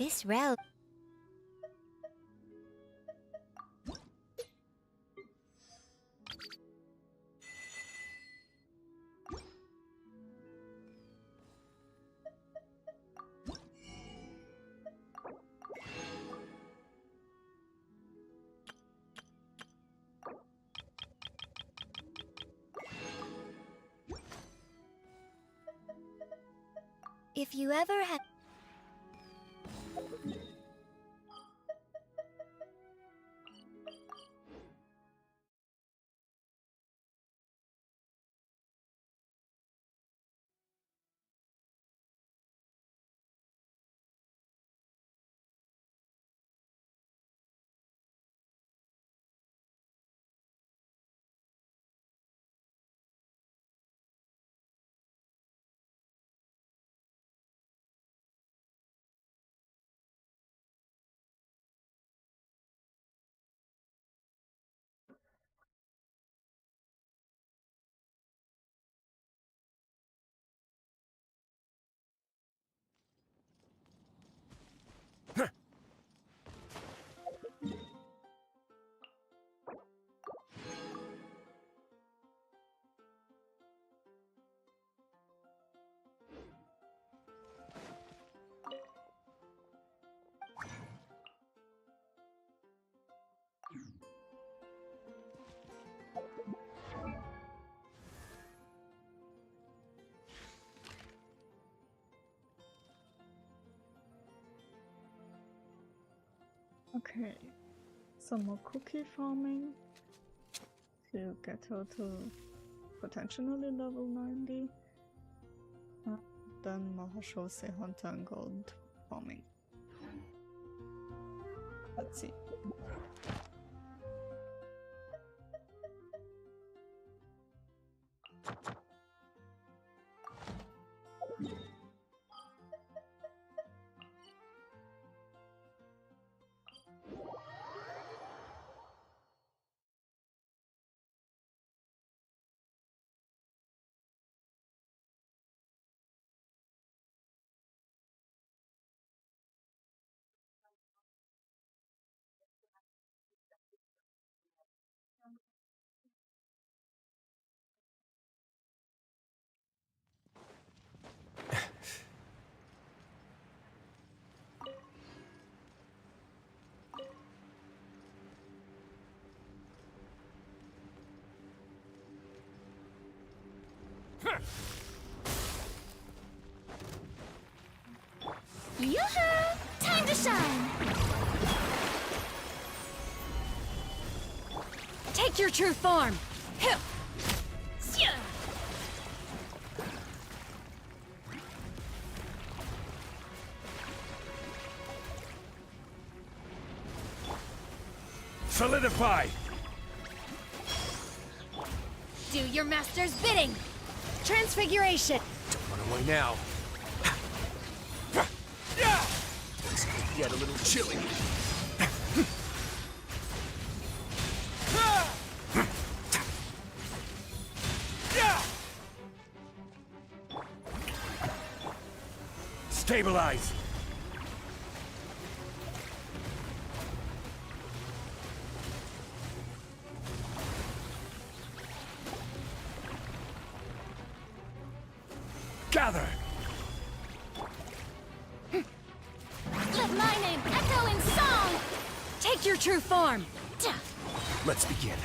This realm. If you ever have. Okay, some more cookie farming to get her to potentially level 90. Then Mahashose Hunter and Gold farming. Let's see. Yoo-hoo! Time to shine! Take your true form! Hyah! Syah! Solidify! Do your master's bidding! Transfiguration! Don't run away now. This could get a little chilly. Stabilize! Gather! Let my name echo in song! Take your true form! Let's begin.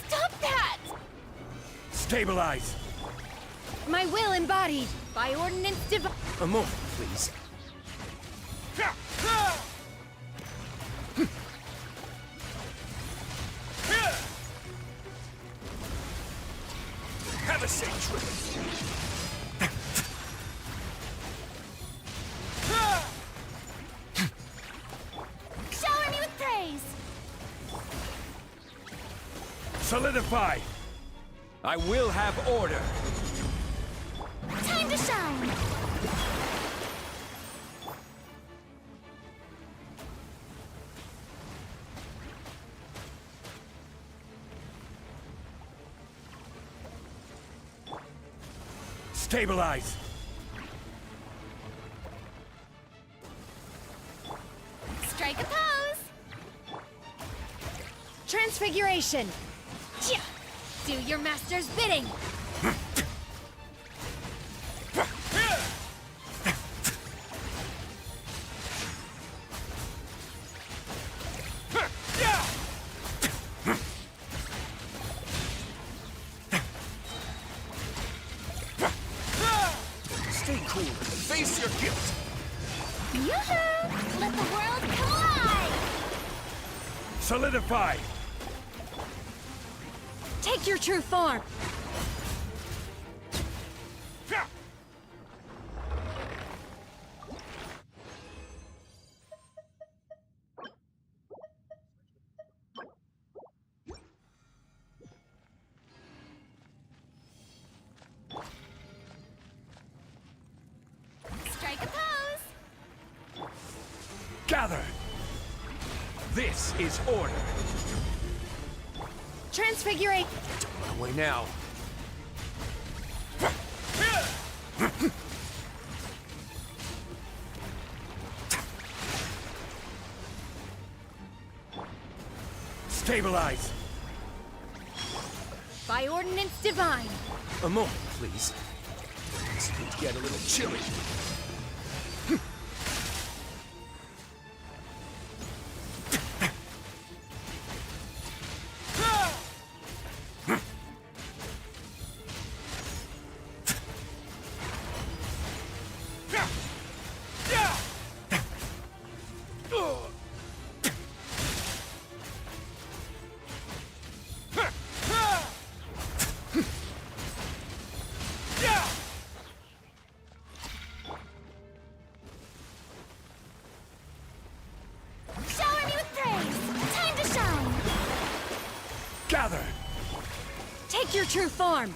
Stop that! Stabilize! My will embodied by ordinance divine. A moment, please. Have a safe trip. Solidify! I will have order! Time to shine! Stabilize! Strike a pose! Transfiguration! Chia! Do your master's bidding! Stay cool and face your guilt! Yoo-hoo! Let the world collide! Solidify! Take your true form! Strike a pose! Gather! This is order! Transfigurate! Don't run away now! Stabilize! By ordinance divine! A moment, please. This could get a little chilly. Shower me with praise! Time to shine! Gather! Take your true form!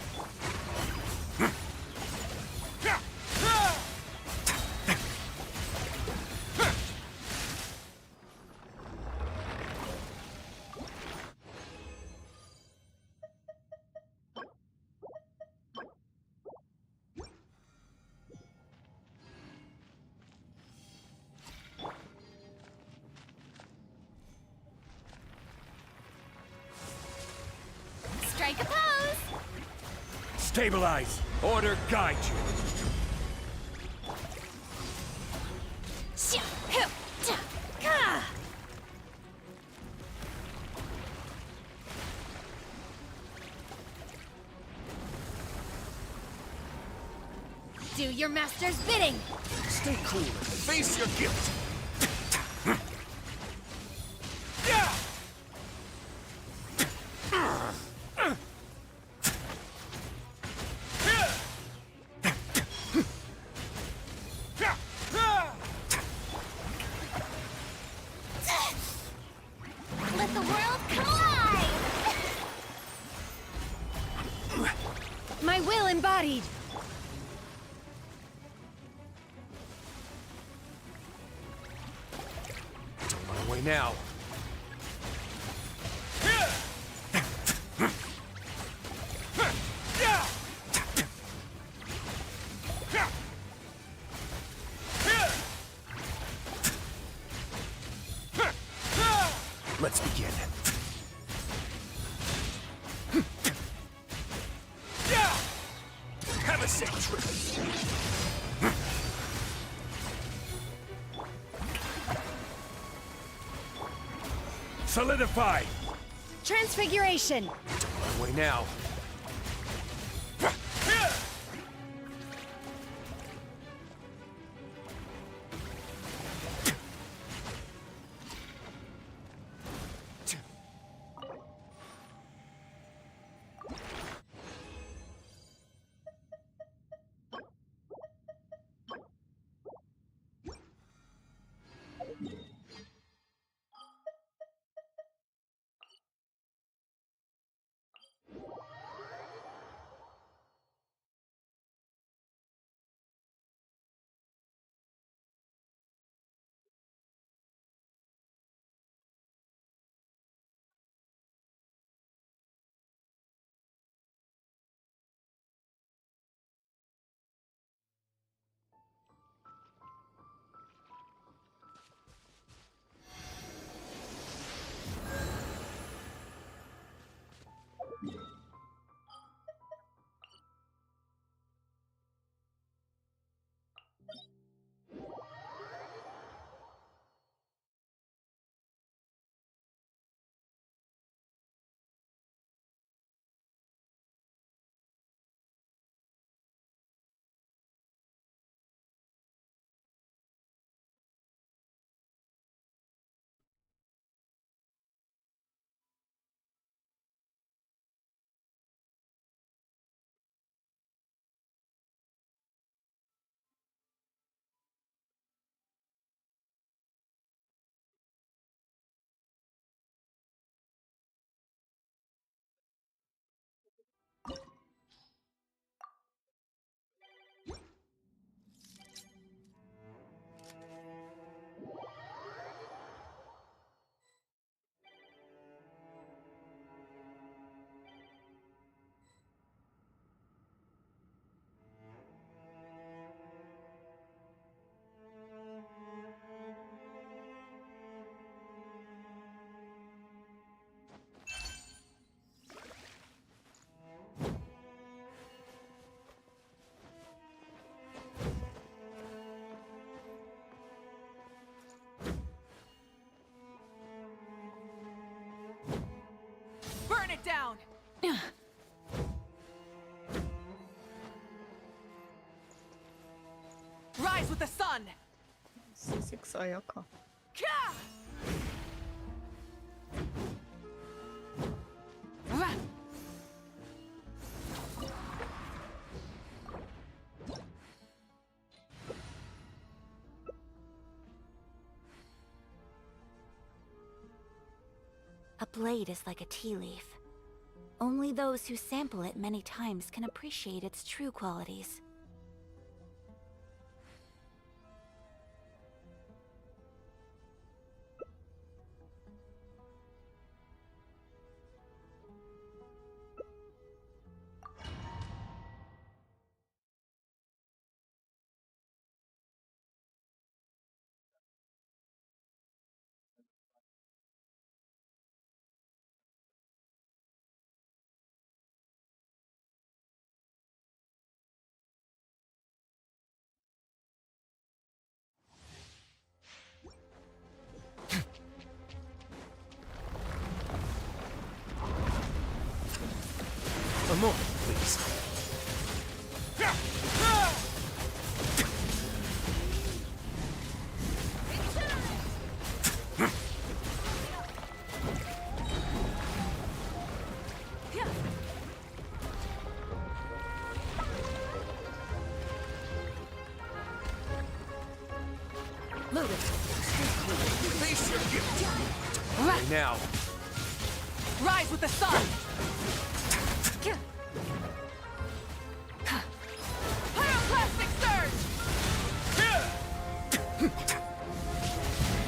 Strike a pose! Stabilize! Order guide you! Shia, hoo, ta, ka. Do your master's bidding! Stay cool and face your guilt! Let the world collide! My will embodied! Don't run away now! Let's begin. Have a safe trip. Solidify! Transfiguration! Don't run away now. Rise with the sun! C6 Ayaka. Kya! A blade is like a tea leaf. Only those who sample it many times can appreciate its true qualities. A moment, please. Loaded. Face your gift. Now. Rise with the sun! Pyroclastic surge!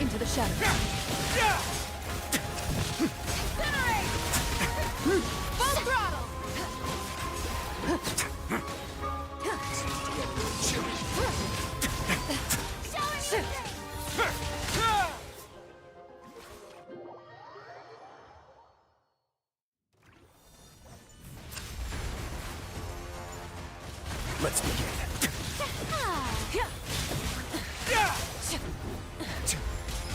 Into the shadow. Incinerate! Full throttle! Let's begin.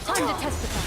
Time to testify.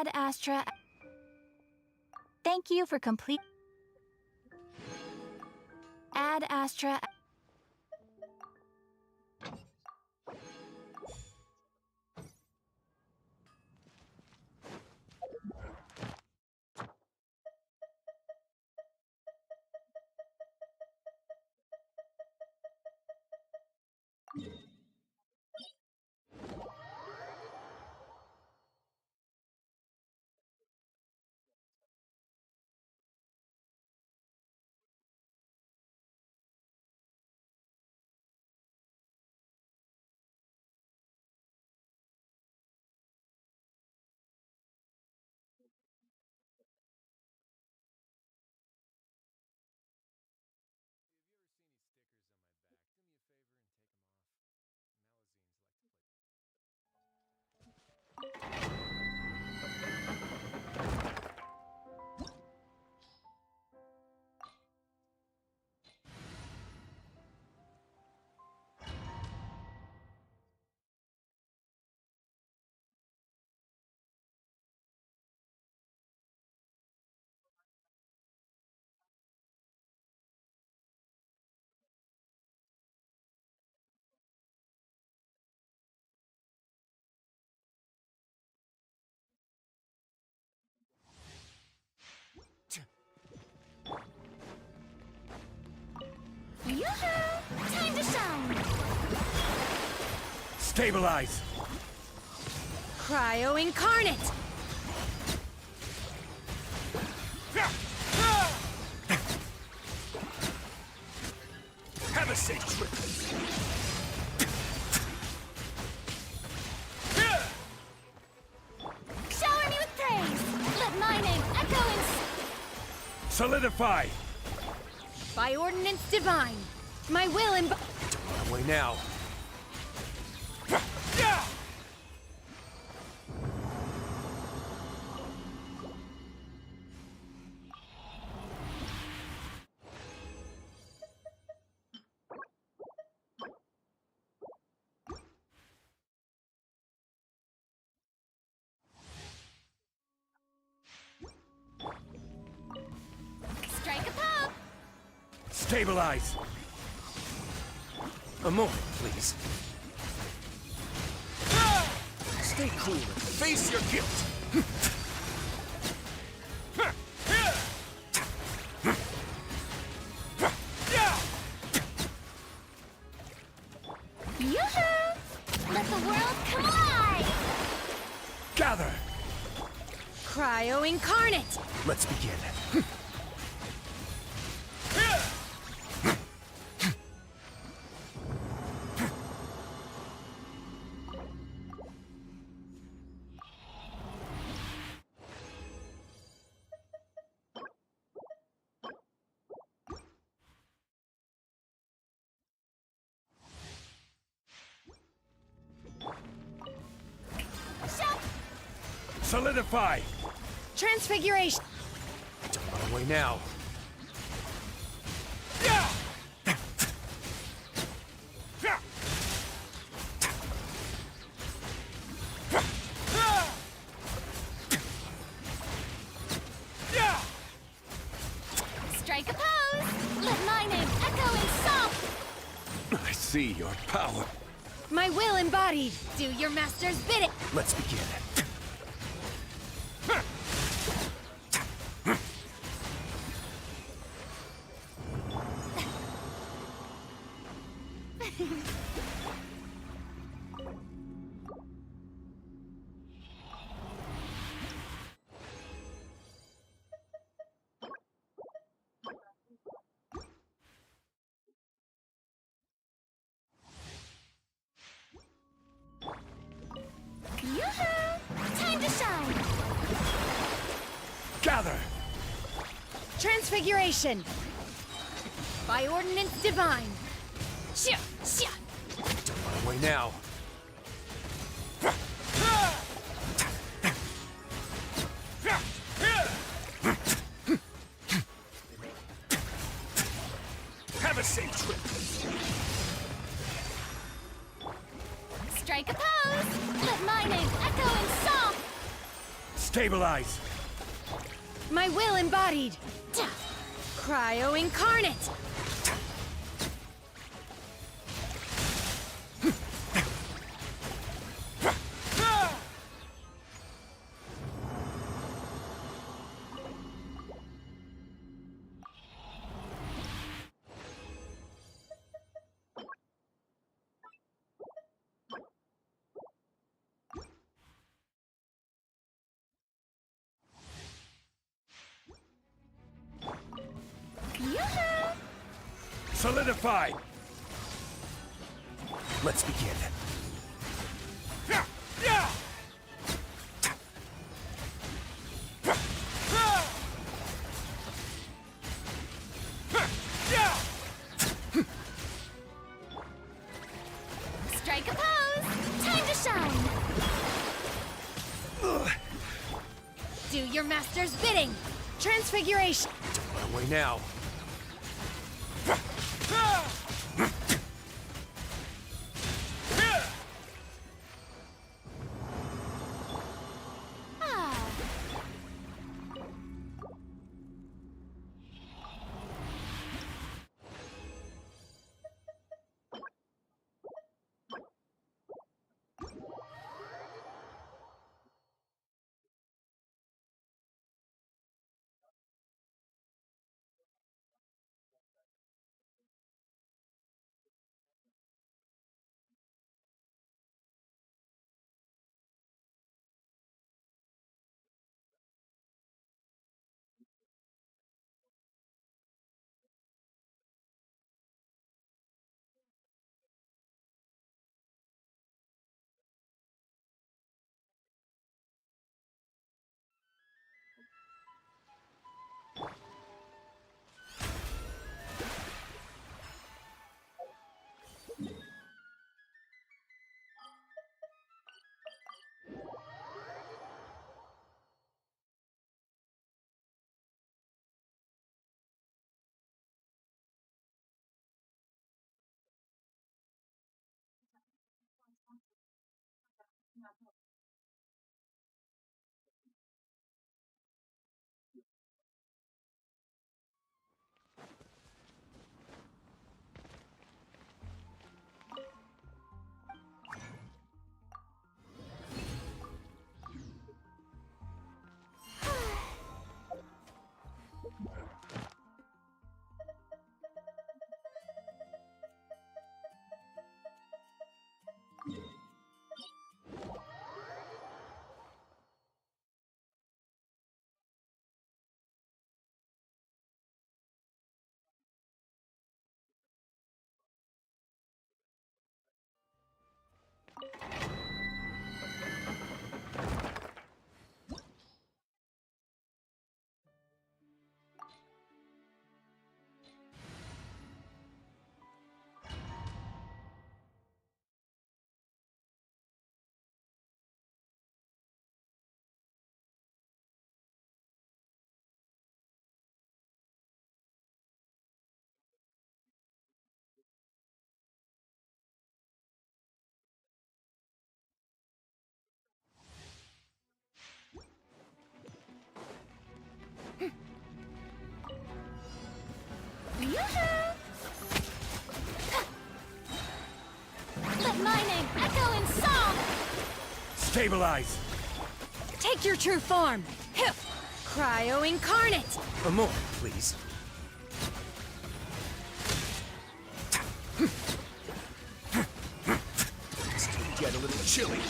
Ad Astra. Thank you for complete. Ad Astra. Yoo-hoo! Time to shine! Stabilize! Cryo Incarnate! Have a safe trip! Shower me with praise! Let my name echo in... Solidify! By Ordinance Divine! My will and... Don't run away now! Strike a pop! Stabilize! A moment, please. Stay cool and face your guilt! Yoo-hoo! Let the world collide! Gather! Cryo Incarnate! Let's begin. Solidify! Transfiguration! Don't run away now. Strike a pose! Let my name echo in song! I see your power. My will embodied! Do your master's bidding! Let's begin. Yoo-hoo! Time to shine! Gather! Transfiguration! By Ordinance Divine! Shia! Shia! Don't run away now. Have a safe trip. Strike a pose! Let my name echo in song! Stabilize! My will embodied! Cryo incarnate! Solidify! Let's begin. Strike a pose! Time to shine! Do your master's bidding! Transfiguration! Run away now. Let my name echo in song! Stabilize! Take your true form! Cryo incarnate! A moment, please. Still get a little chilly.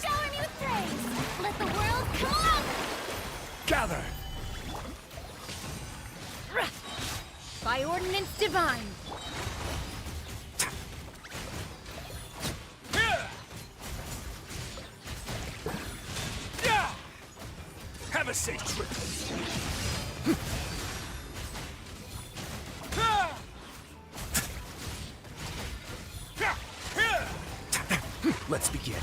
Shower me with praise! Let the world come along! Gather! By ordinance divine! Have a safe trip. Let's begin.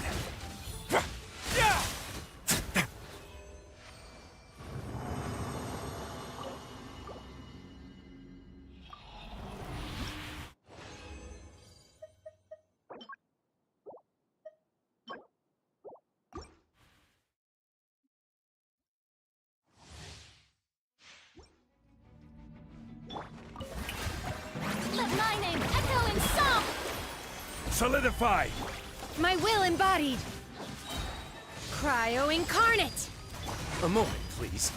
Let my name echo in song! Solidify! My will embodied! Cryo incarnate! A moment, please.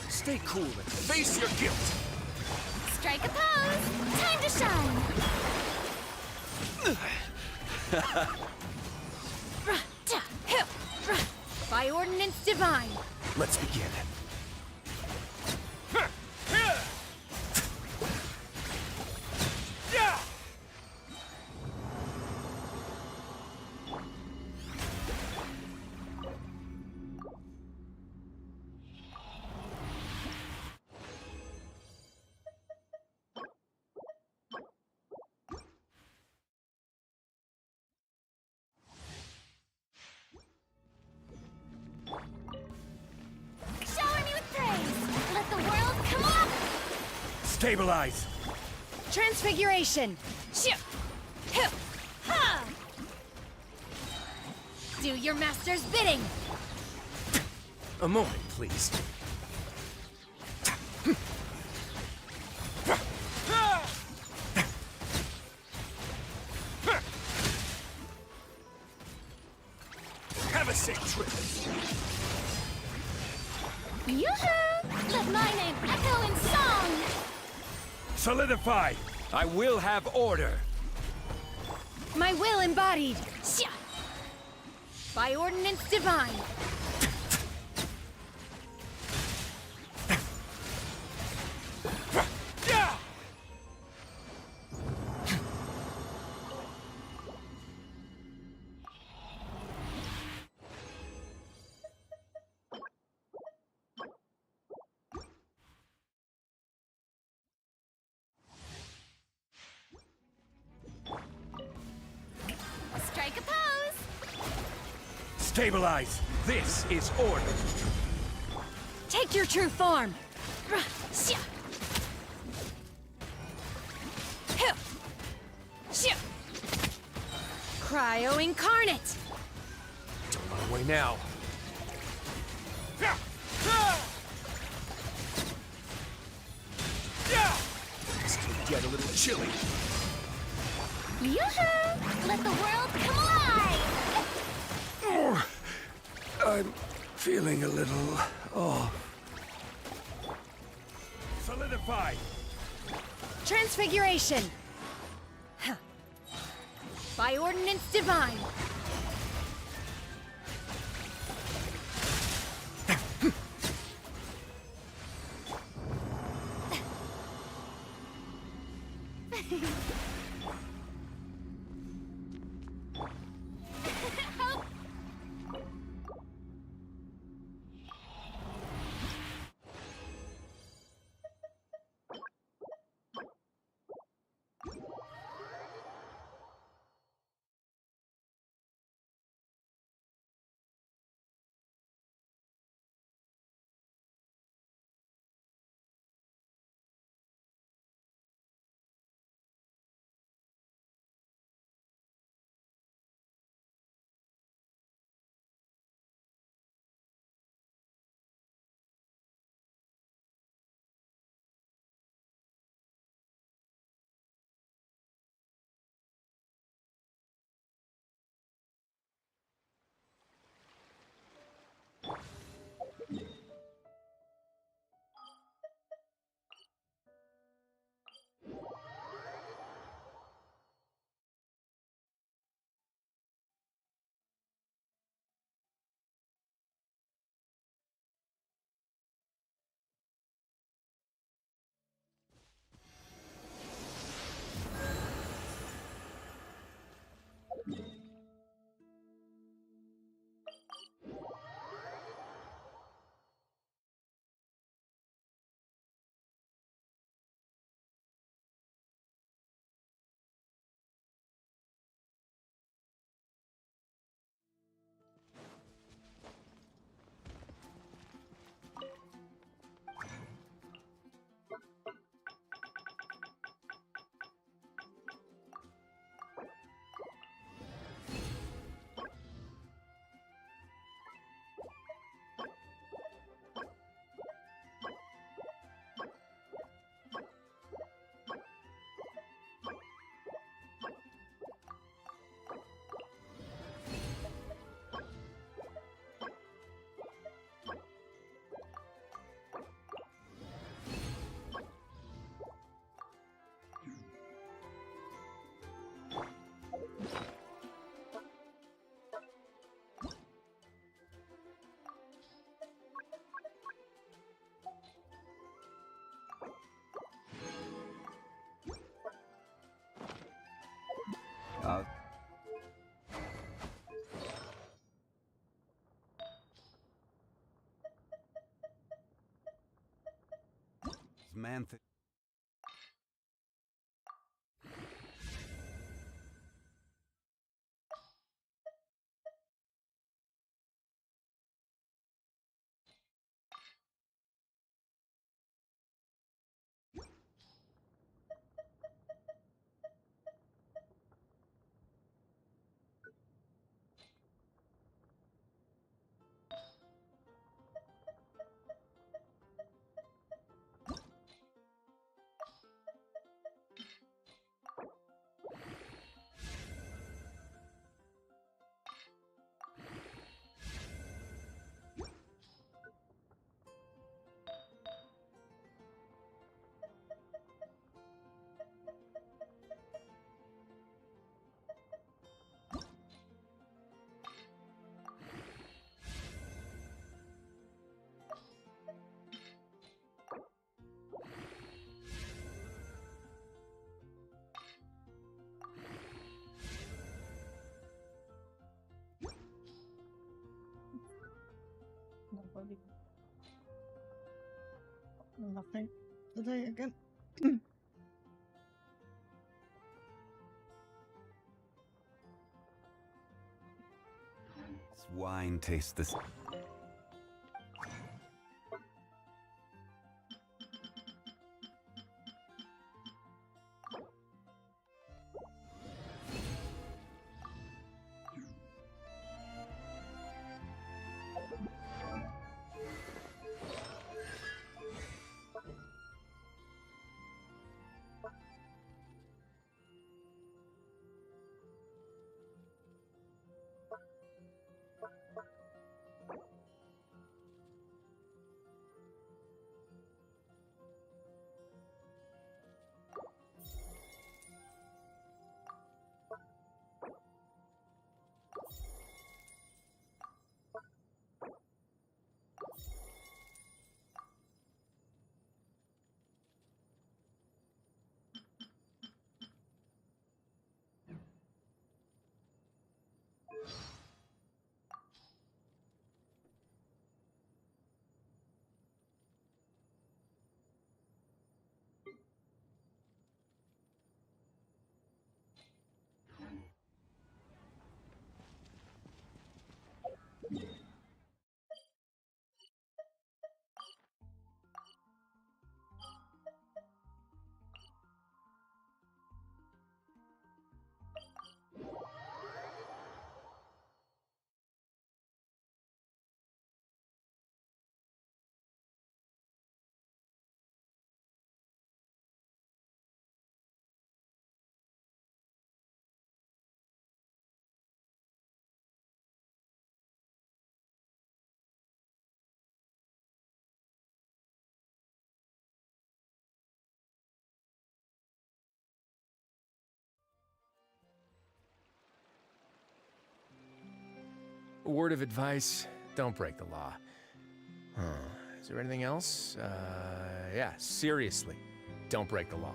Stay cool and face your guilt. Strike a pose! Time to shine! By ordinance divine! Let's begin. Shower me with praise! Let the world come up! Stabilize! Transfiguration! Ha! Do your master's bidding! A moment, please. Have a safe trip. Yoo-hoo! Let my name echo in song! Solidify! I will have order. My will embodied! By ordinance divine! Strike a pose! Stabilize! This is order. Take your true form! Cryo incarnate! Don't run away now. This could get a little chilly. Yoo-hoo! Let the world come alive! I'm feeling a little off. Solidify! Transfiguration! By ordinance divine! Man. Nobody. Nothing today again. This wine tastes this. A word of advice, don't break the law. Huh. Is there anything else? Yeah, seriously, don't break the law.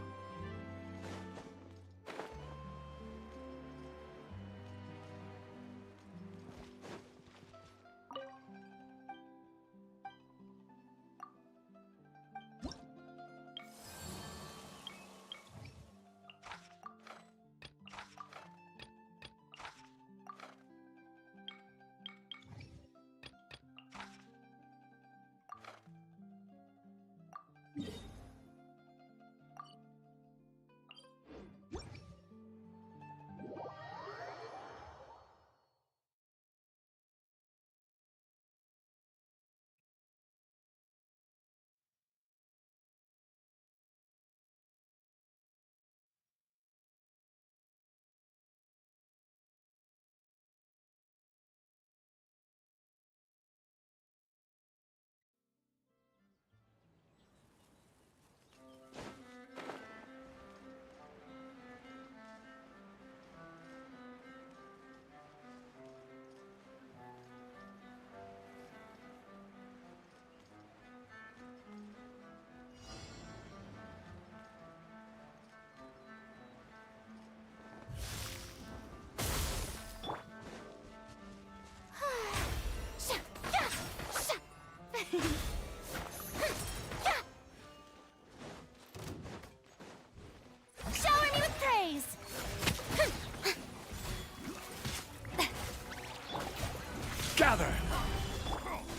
gather!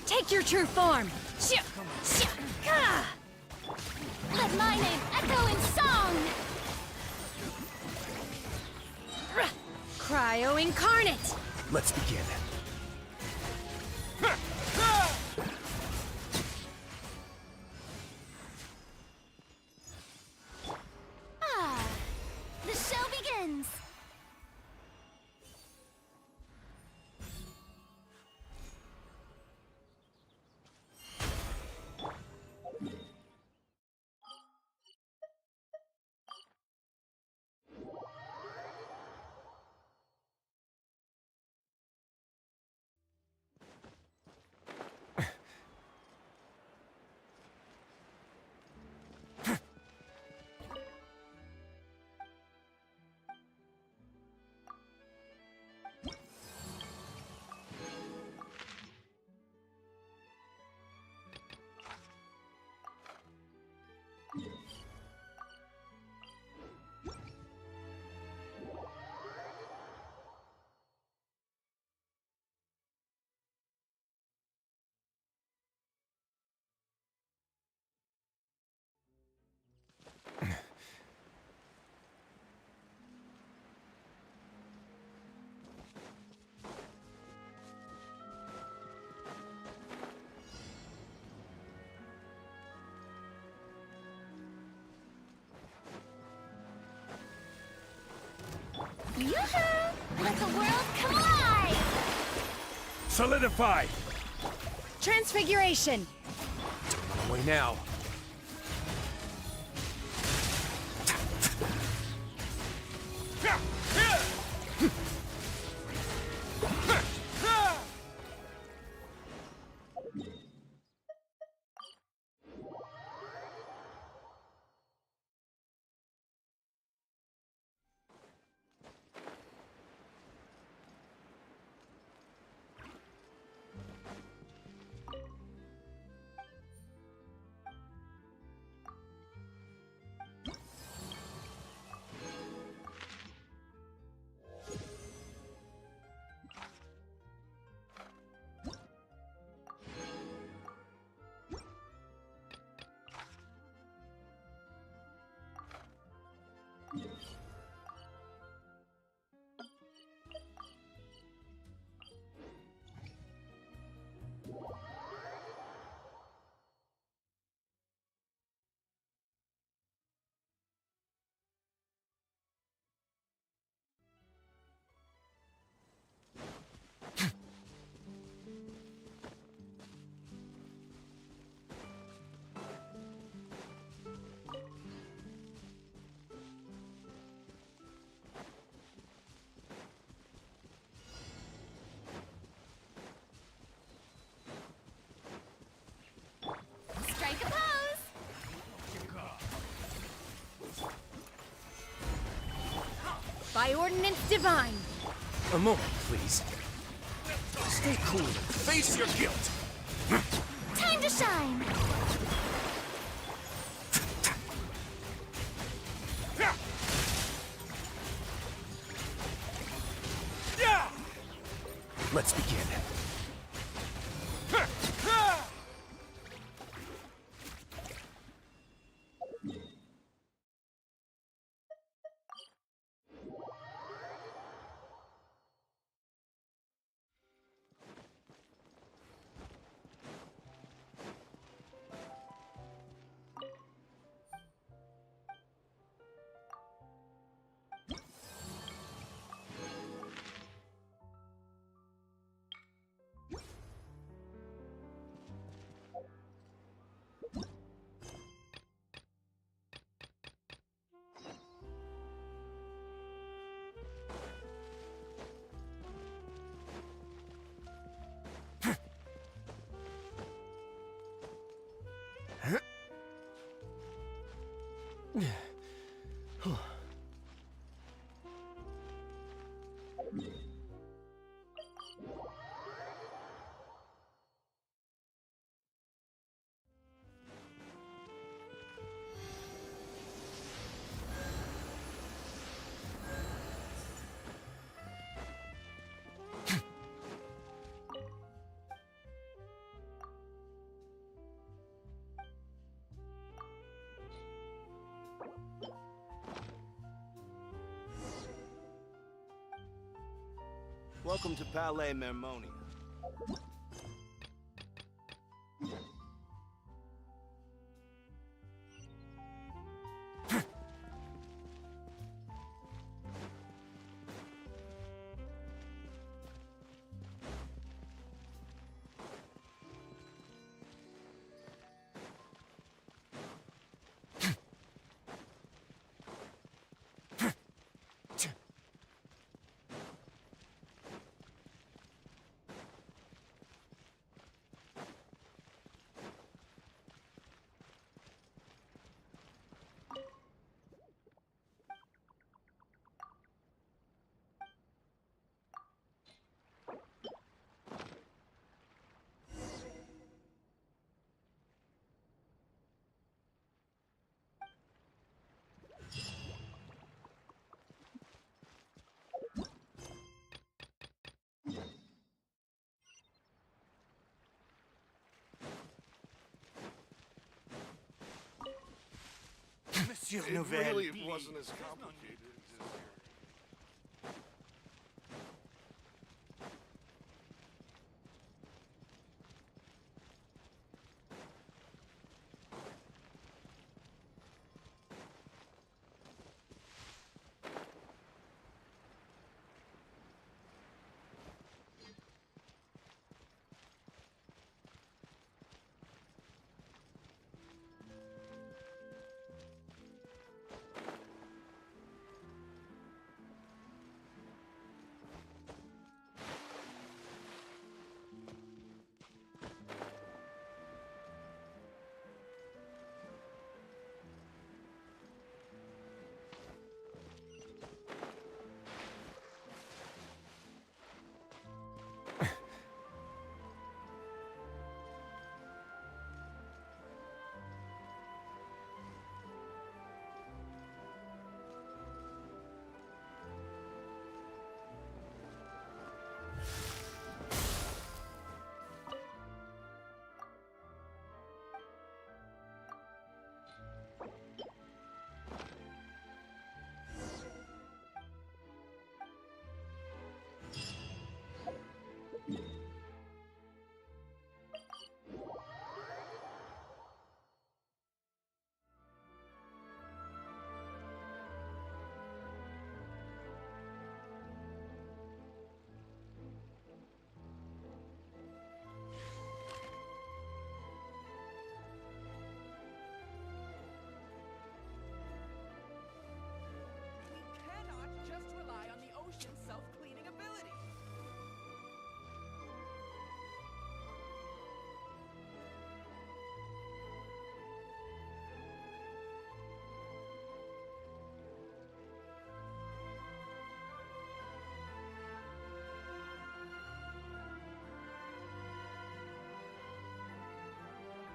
Take your true form! Let my name echo in song! Cryo Incarnate! Let's begin. Ah, the show begins! Yoo-hoo! Let the world come alive! Solidify! Transfiguration! Don't run away now. Strike a pose! By Ordinance Divine! A moment, please. Stay cool and face your guilt. Time to shine! Let's begin. Welcome to Palais Mermonia. Monsieur Nouvelle. Really wasn't as complicated as We cannot just rely on the ocean's self-cleaning ability.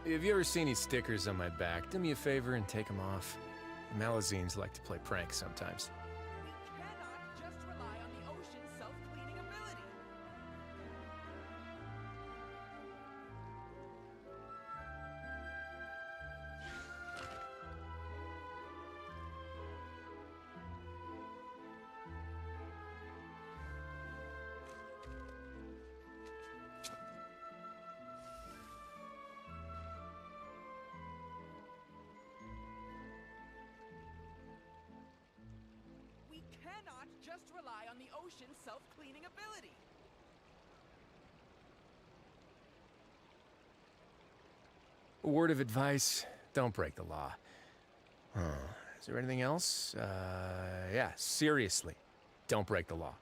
If you ever see any stickers on my back, do me a favor and take them off. Malazines like to play pranks sometimes. We cannot just rely on the ocean's self-cleaning ability. We cannot just rely on the ocean's self-cleaning ability. A word of advice, don't break the law. Is there anything else? Yeah, seriously, don't break the law.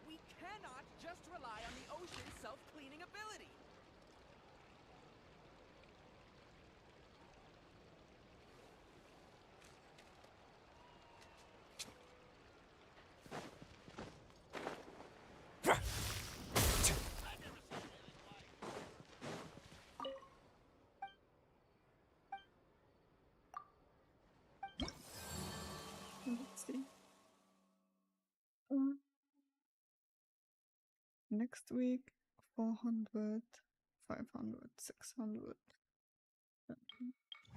We cannot just rely on the ocean's self-cleaning ability. Let's see. Uh, Next week, 400, 500, 600.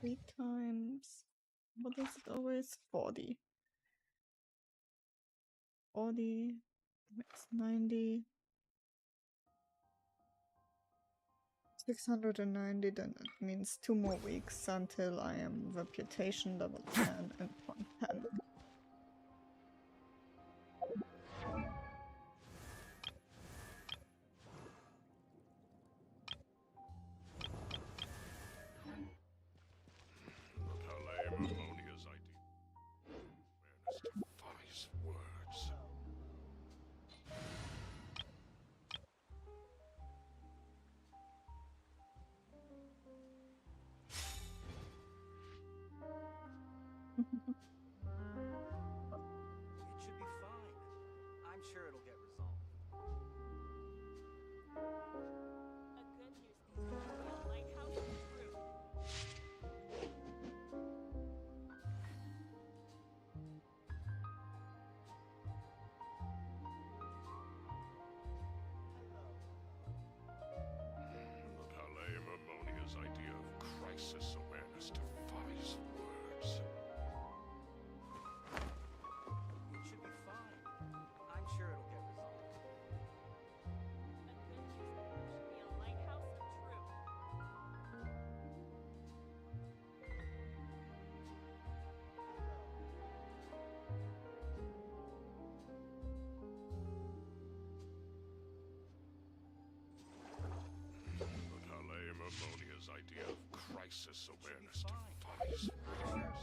3 times. What is it always? 40. 40. That's 90. 690, then it means 2 more weeks until I am reputation level 10 and 110. The Palais Harmonia's idea. Awareness defies words. It should be fine. I'm sure it'll get resolved. A good news is there will be a lighthouse of truth. The Palais Harmonia's idea of crisis awareness defies words. It should be fine. I'm sure it'll get resolved. A good news is there should be a lighthouse of truth. The Palais Harmonia's idea of crisis awareness defies words.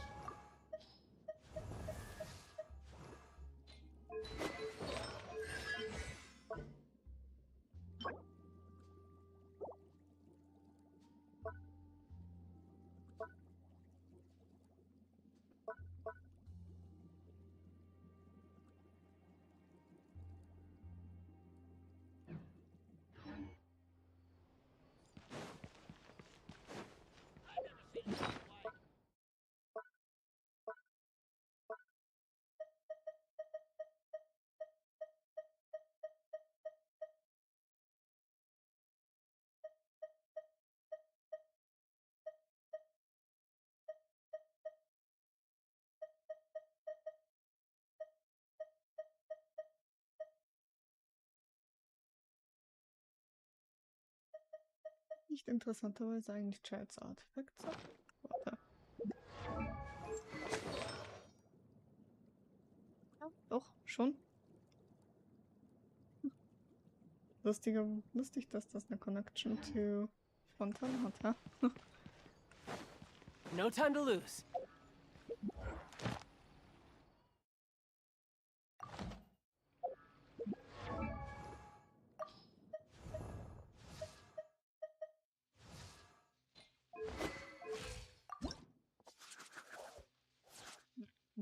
Nicht interessanterweise eigentlich Childs Artifacts ab. Warte. Ja, doch, schon. Lustig, dass das eine Connection to Fontaine hat, ja? No time to lose.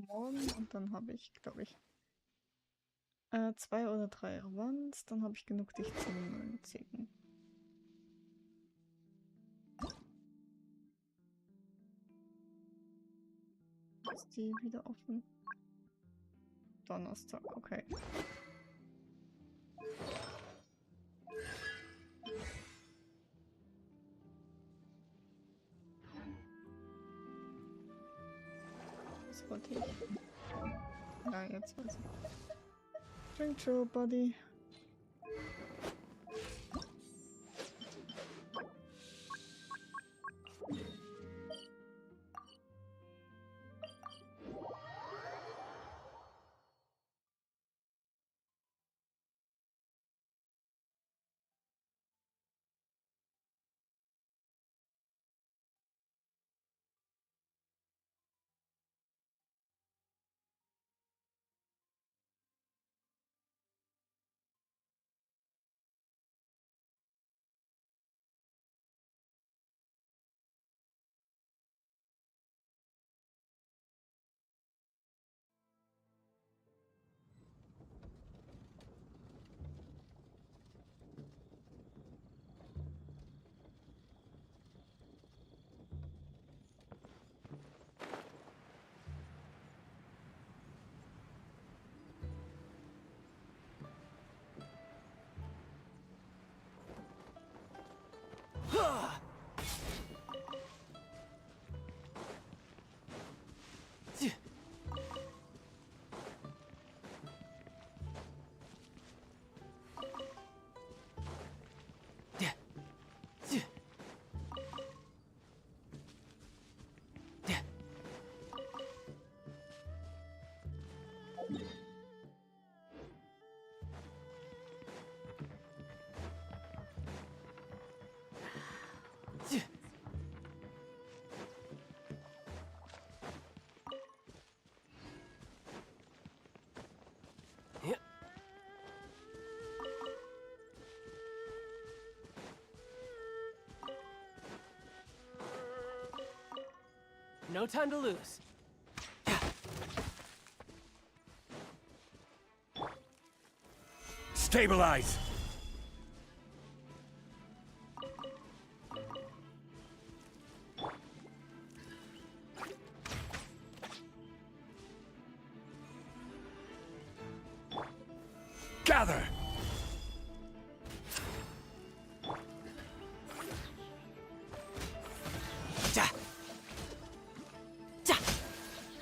Morgen und dann habe ich, glaube ich, 2 oder 3 Runs, dann habe ich genug, dich zu 90. Ist die wieder offen? Donnerstag, okay. Was wollte ich? Ja, jetzt weiß ich. Drink Joe, Buddy. No time to lose. Stabilize! Gather!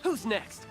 Who's next?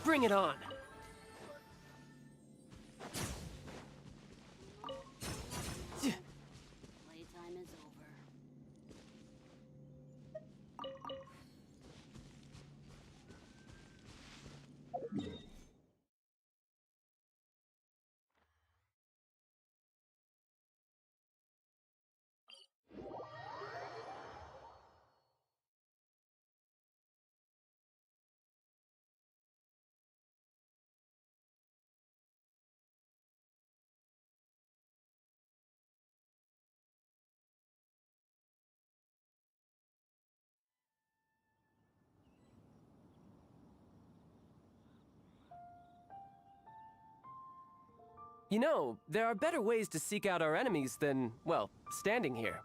Bring it on. Playtime is over. You know, there are better ways to seek out our enemies than, well, standing here.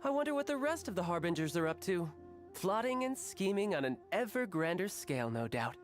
I wonder what the rest of the Harbingers are up to. Plotting and scheming on an ever grander scale, no doubt.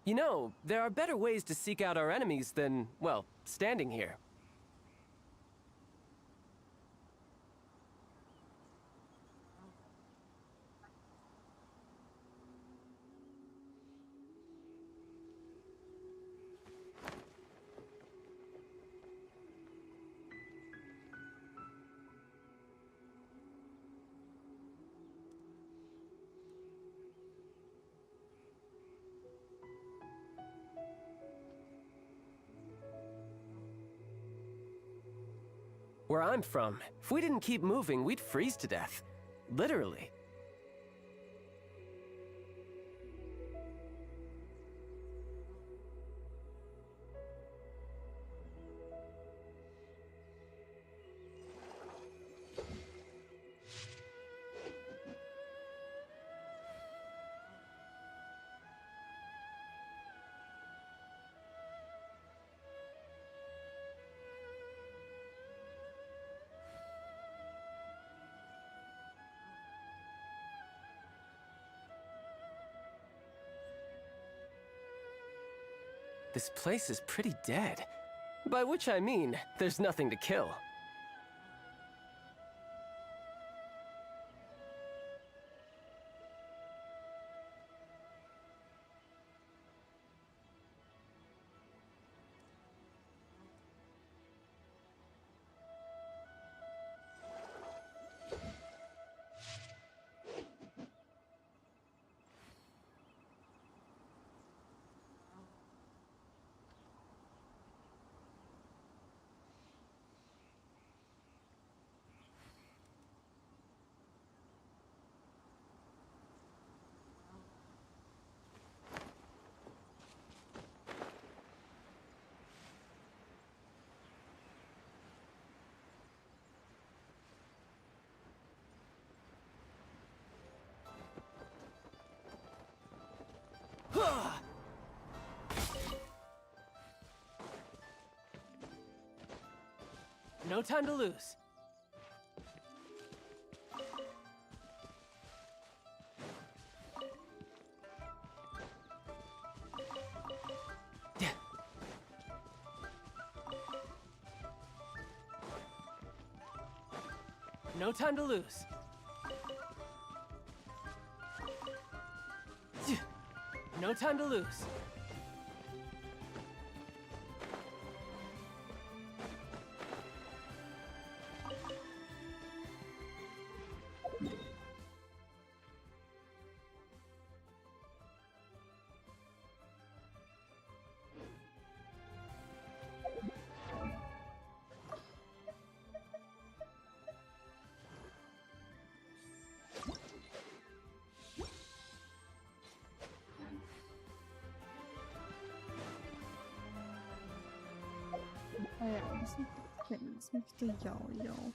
You know, there are better ways to seek out our enemies than, well, standing here. Where I'm from, if we didn't keep moving, we'd freeze to death. Literally. This place is pretty dead. By which I mean, there's nothing to kill. No time to lose. No time to lose. No time to lose. Ah ja, das möchte Yao Yao.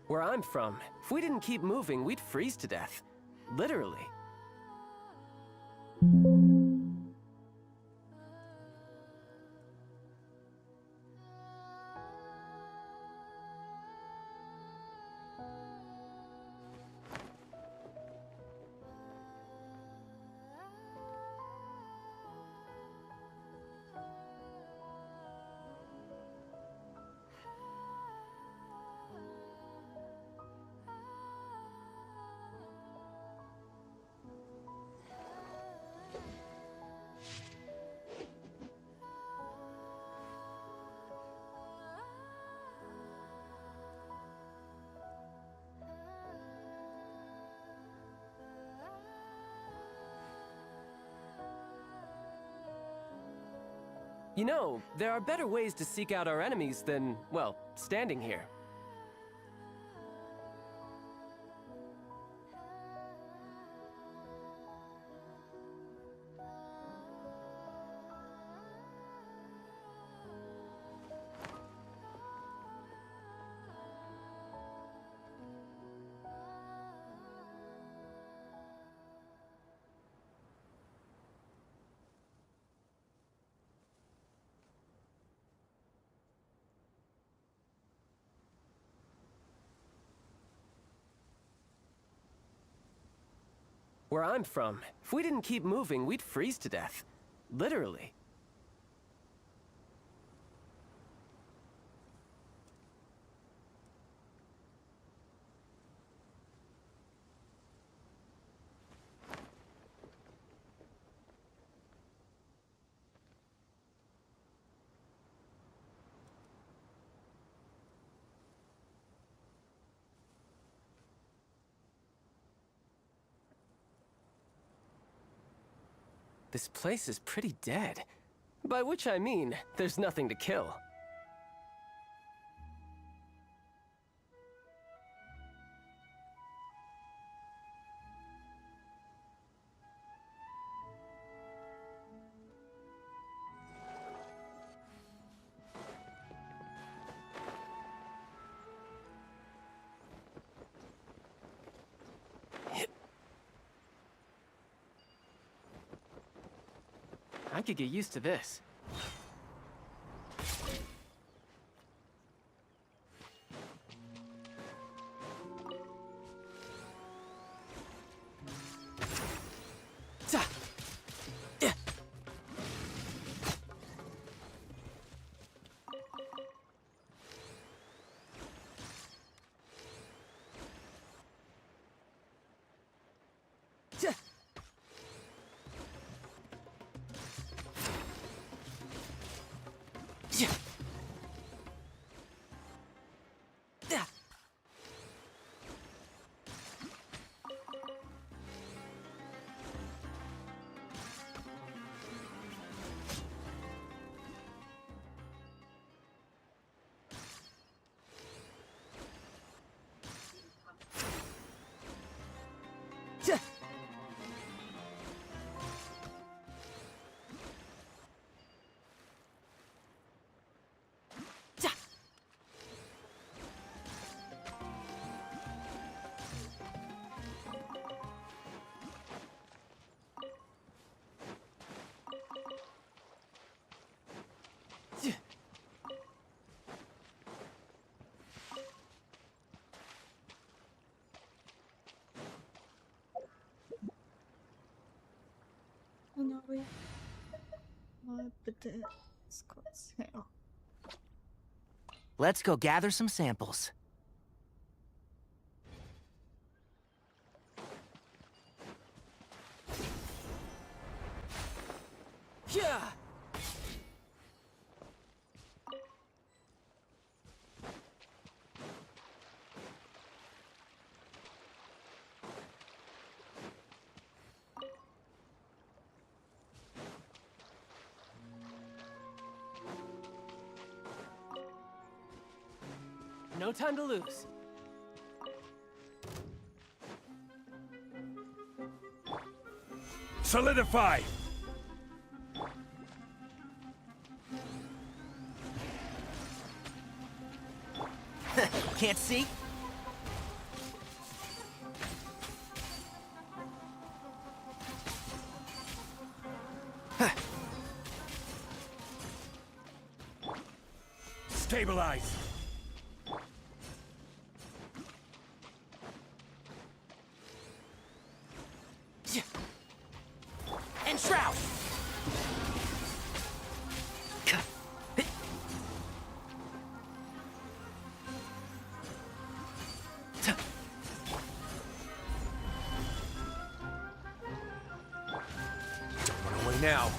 Where I'm from, if we didn't keep moving, we'd freeze to death. Literally. You know, there are better ways to seek out our enemies than, well, standing here. Where I'm from, if we didn't keep moving, we'd freeze to death. Literally. This place is pretty dead. By which I mean, there's nothing to kill. I could get used to this. Honori. Mal bitte ist kurz her. Let's go gather some samples. Yeah! No time to lose. Solidify! Can't see? Stabilize! And shroud! Run away now.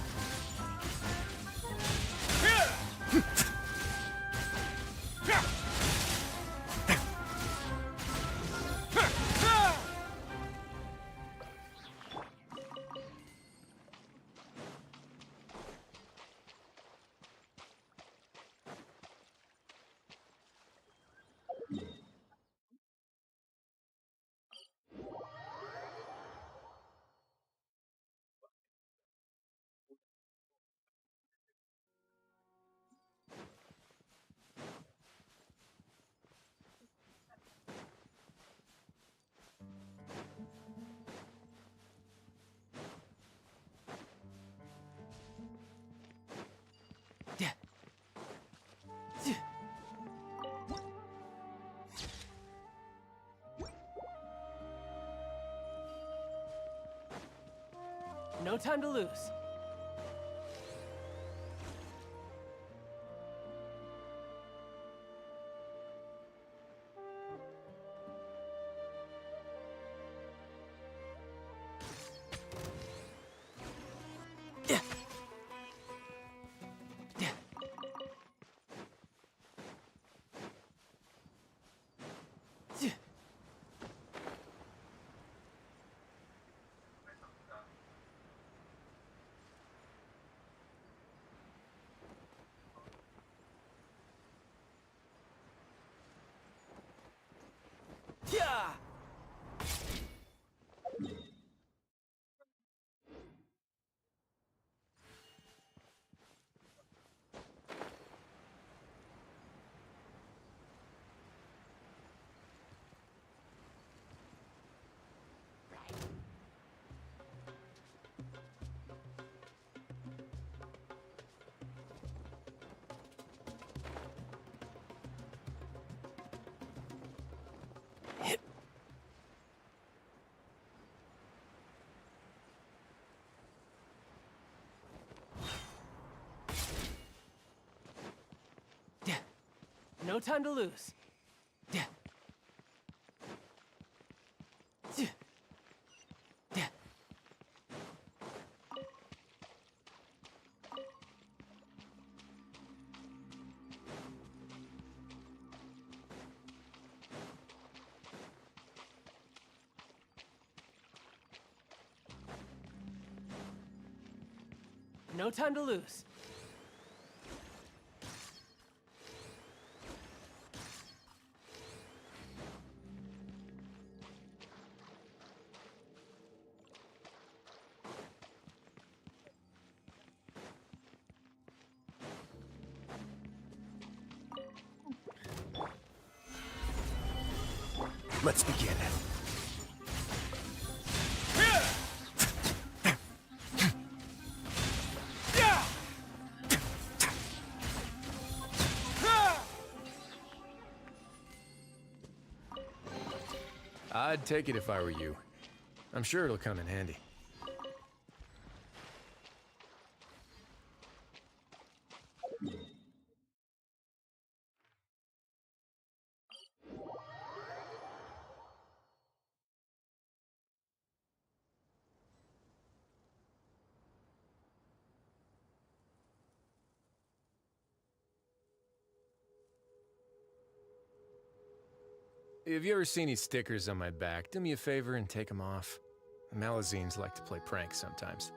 No time to lose. Yeah! No time to lose. No time to lose. Let's begin. I'd take it if I were you. I'm sure it'll come in handy. Have you ever seen these stickers on my back? Do me a favor and take them off. The Malazines like to play pranks sometimes.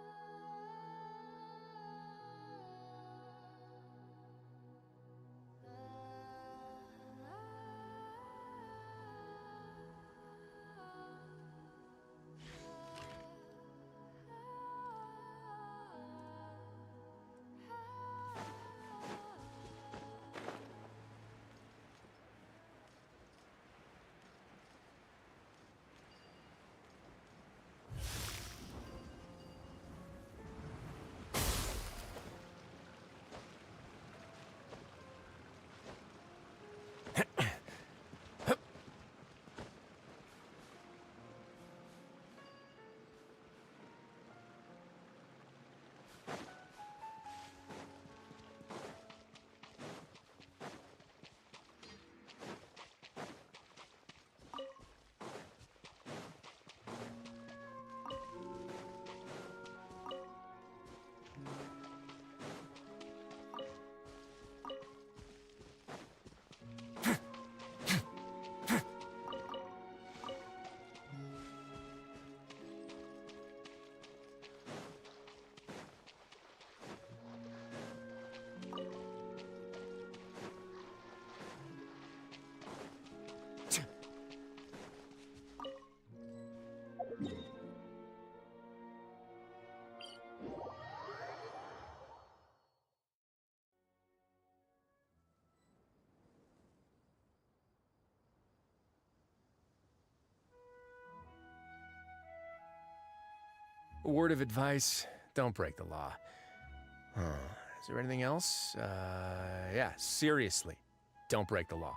A word of advice, don't break the law. Is there anything else? Yeah, seriously, don't break the law.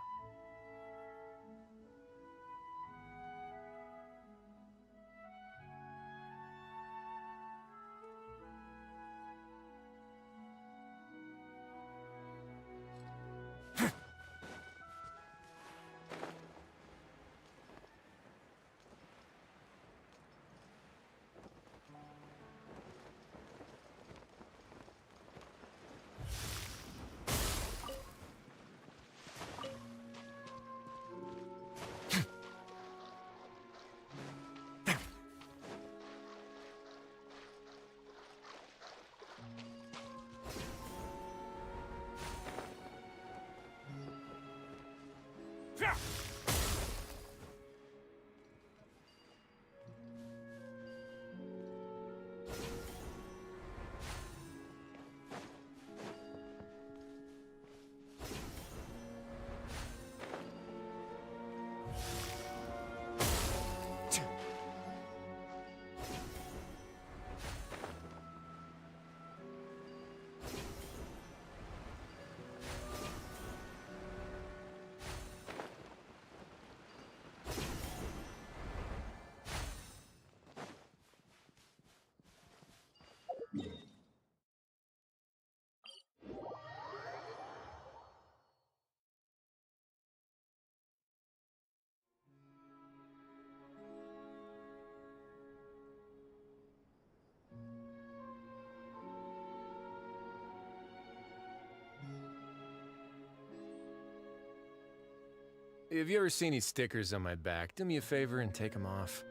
If you ever see any stickers on my back, do me a favor and take them off.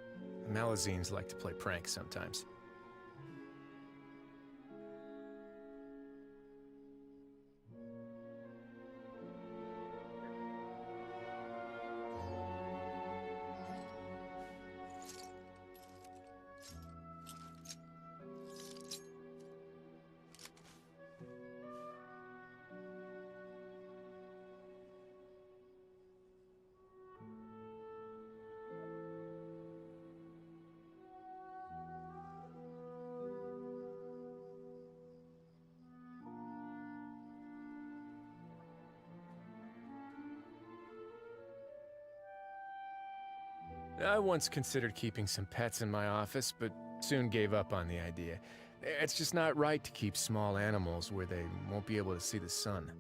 The Malazines like to play pranks sometimes. I once considered keeping some pets in my office, but soon gave up on the idea. It's just not right to keep small animals where they won't be able to see the sun.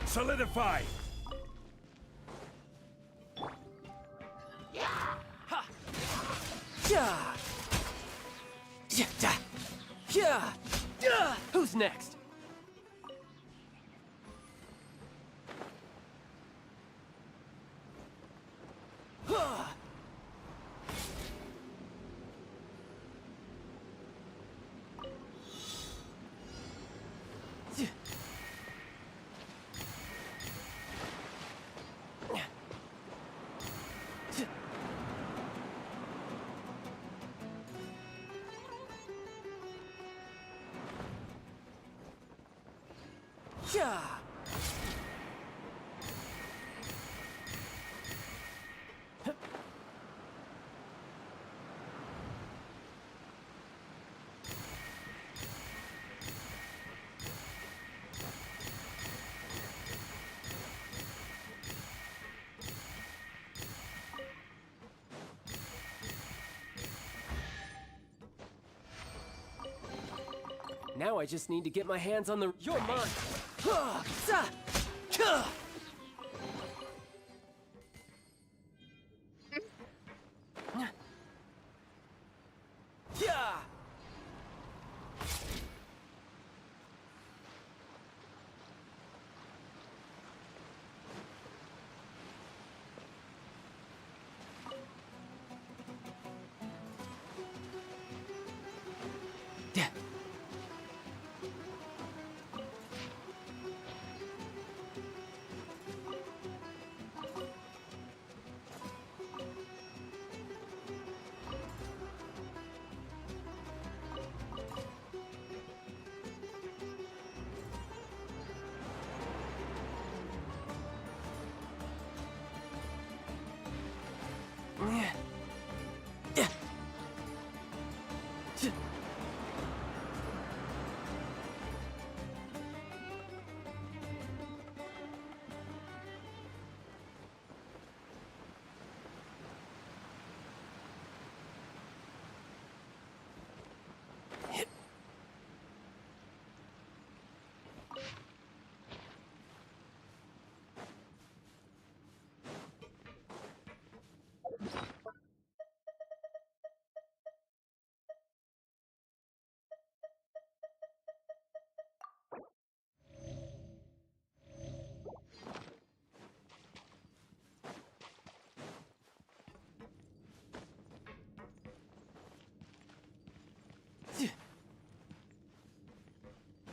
Solidify! Yeah. Who's next? Yeah. Now I just need to get my hands on the... You're mine!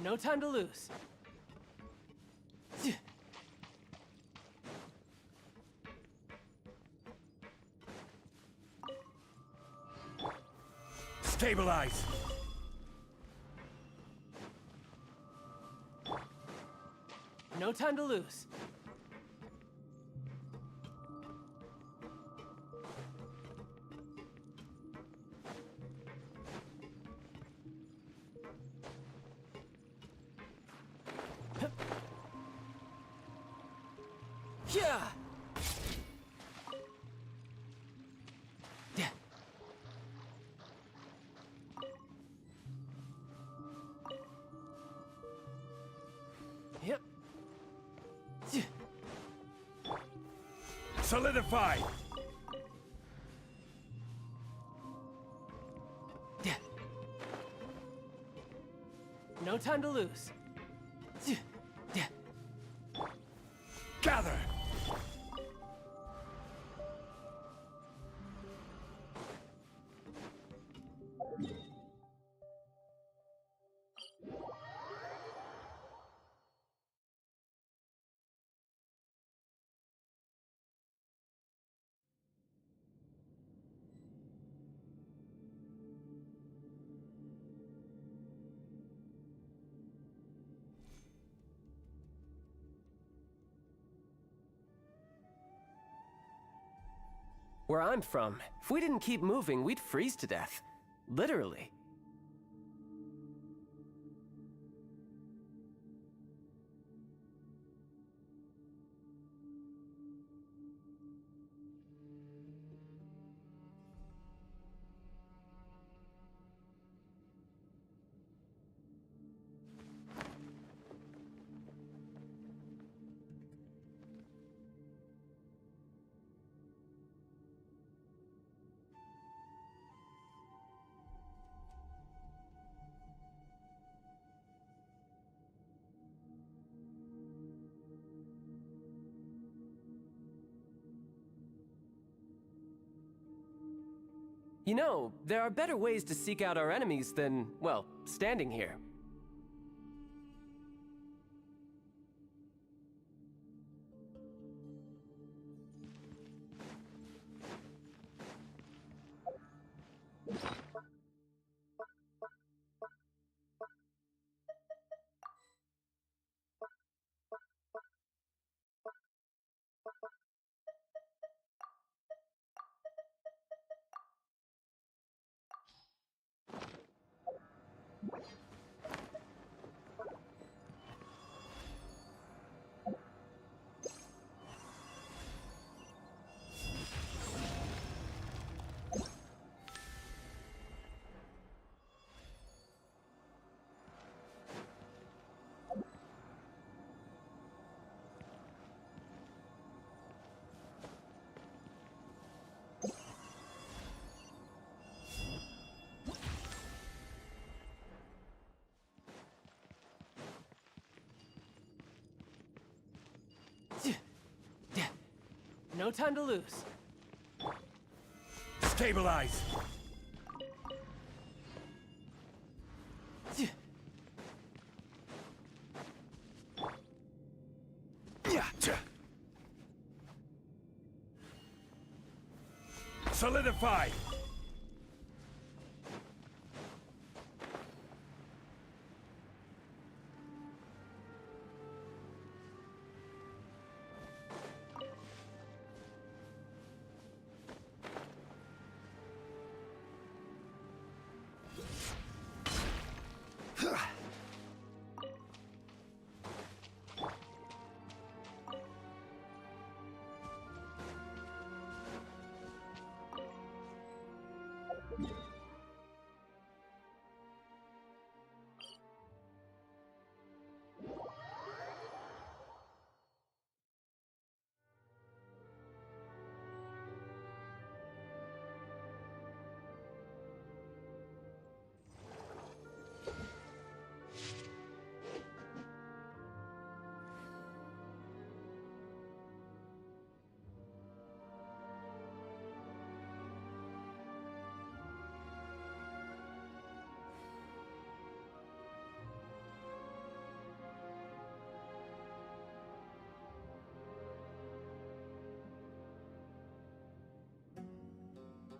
No time to lose. Stabilize! No time to lose. Yeah. Yeah. Yep. Solidify! Yeah. No time to lose. Yeah. Gather! Where I'm from, if we didn't keep moving, we'd freeze to death. Literally. You know, there are better ways to seek out our enemies than, well, standing here. No time to lose. Stabilize! Solidify!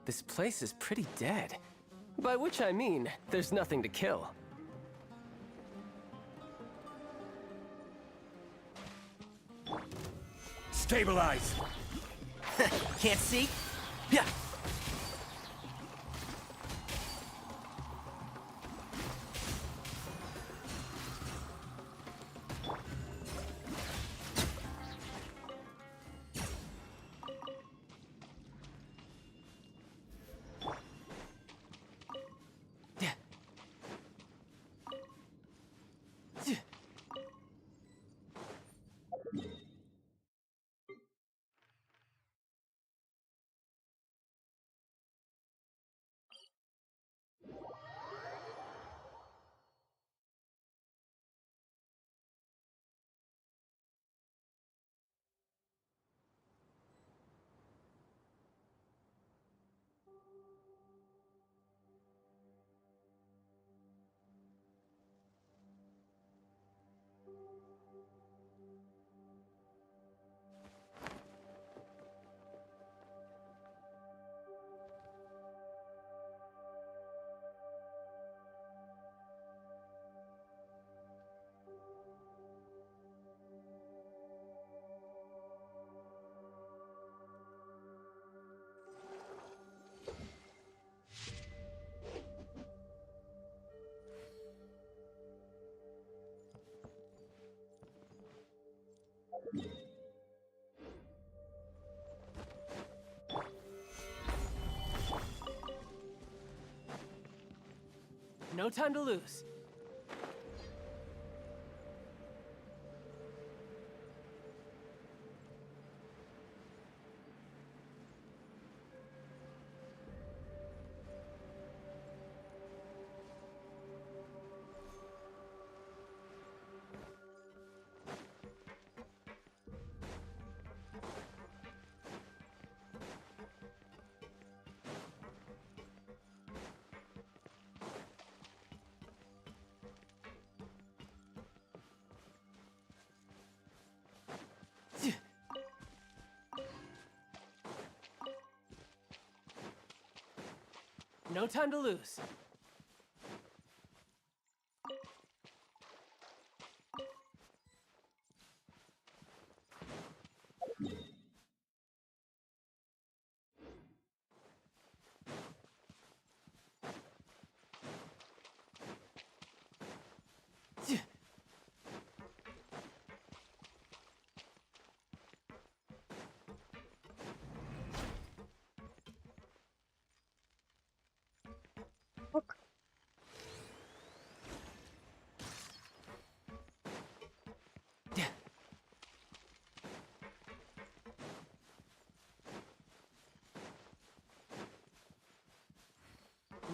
This place is pretty dead. By which I mean, there's nothing to kill. Stabilize! Can't see? Yeah. No time to lose. No time to lose.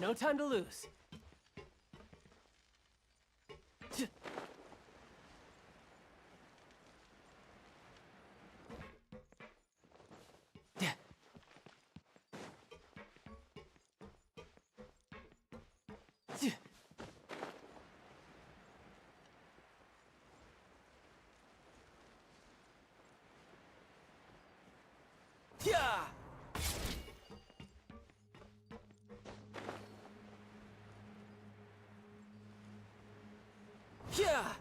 No time to lose. Yeah! Yeah!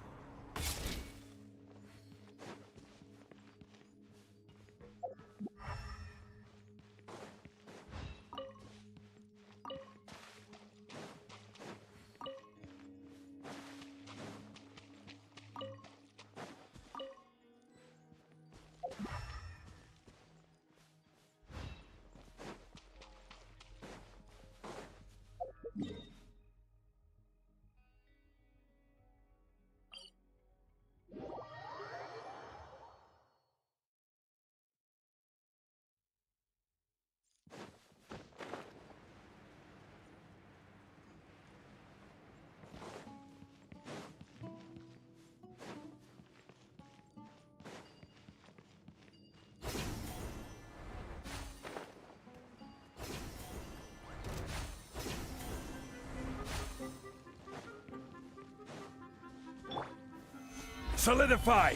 Solidify!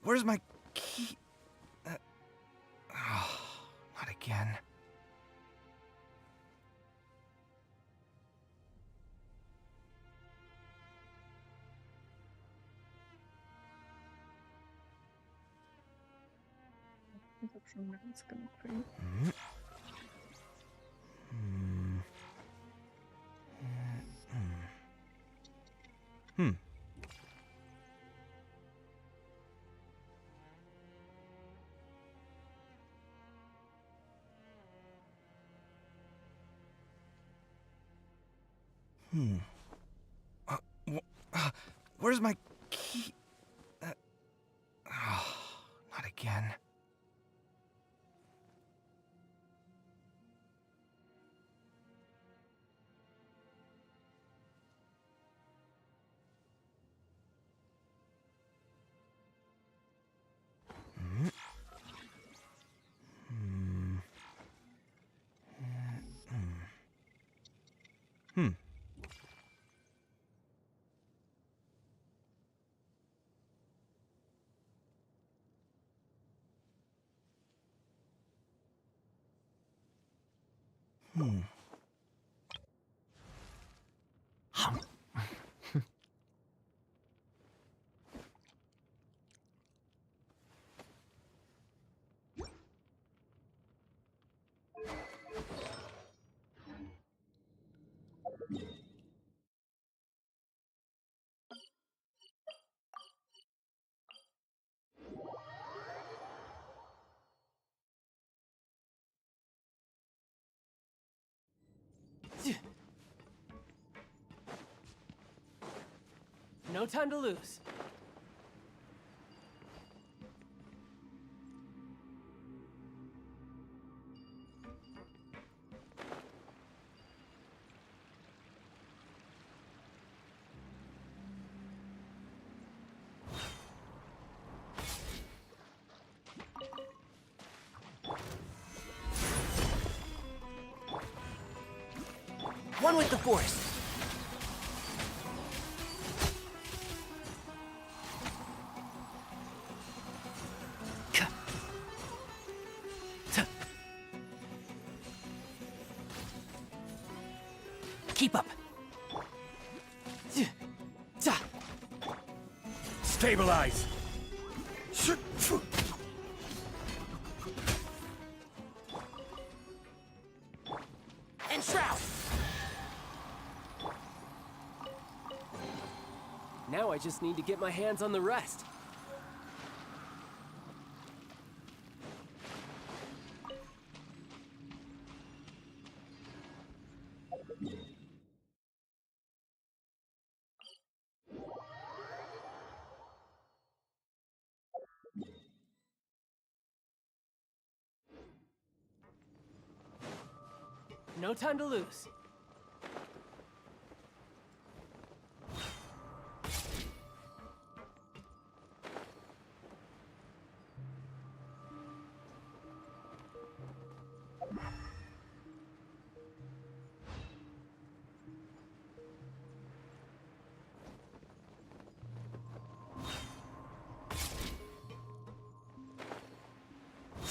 Where's my key? Not again. Ich hab schon mehr als genug für ihn. Where's my key? Not again. No time to lose. One with the Force. Keep up. Stabilize. And Shroud. Now I just need to get my hands on the rest. No time to lose.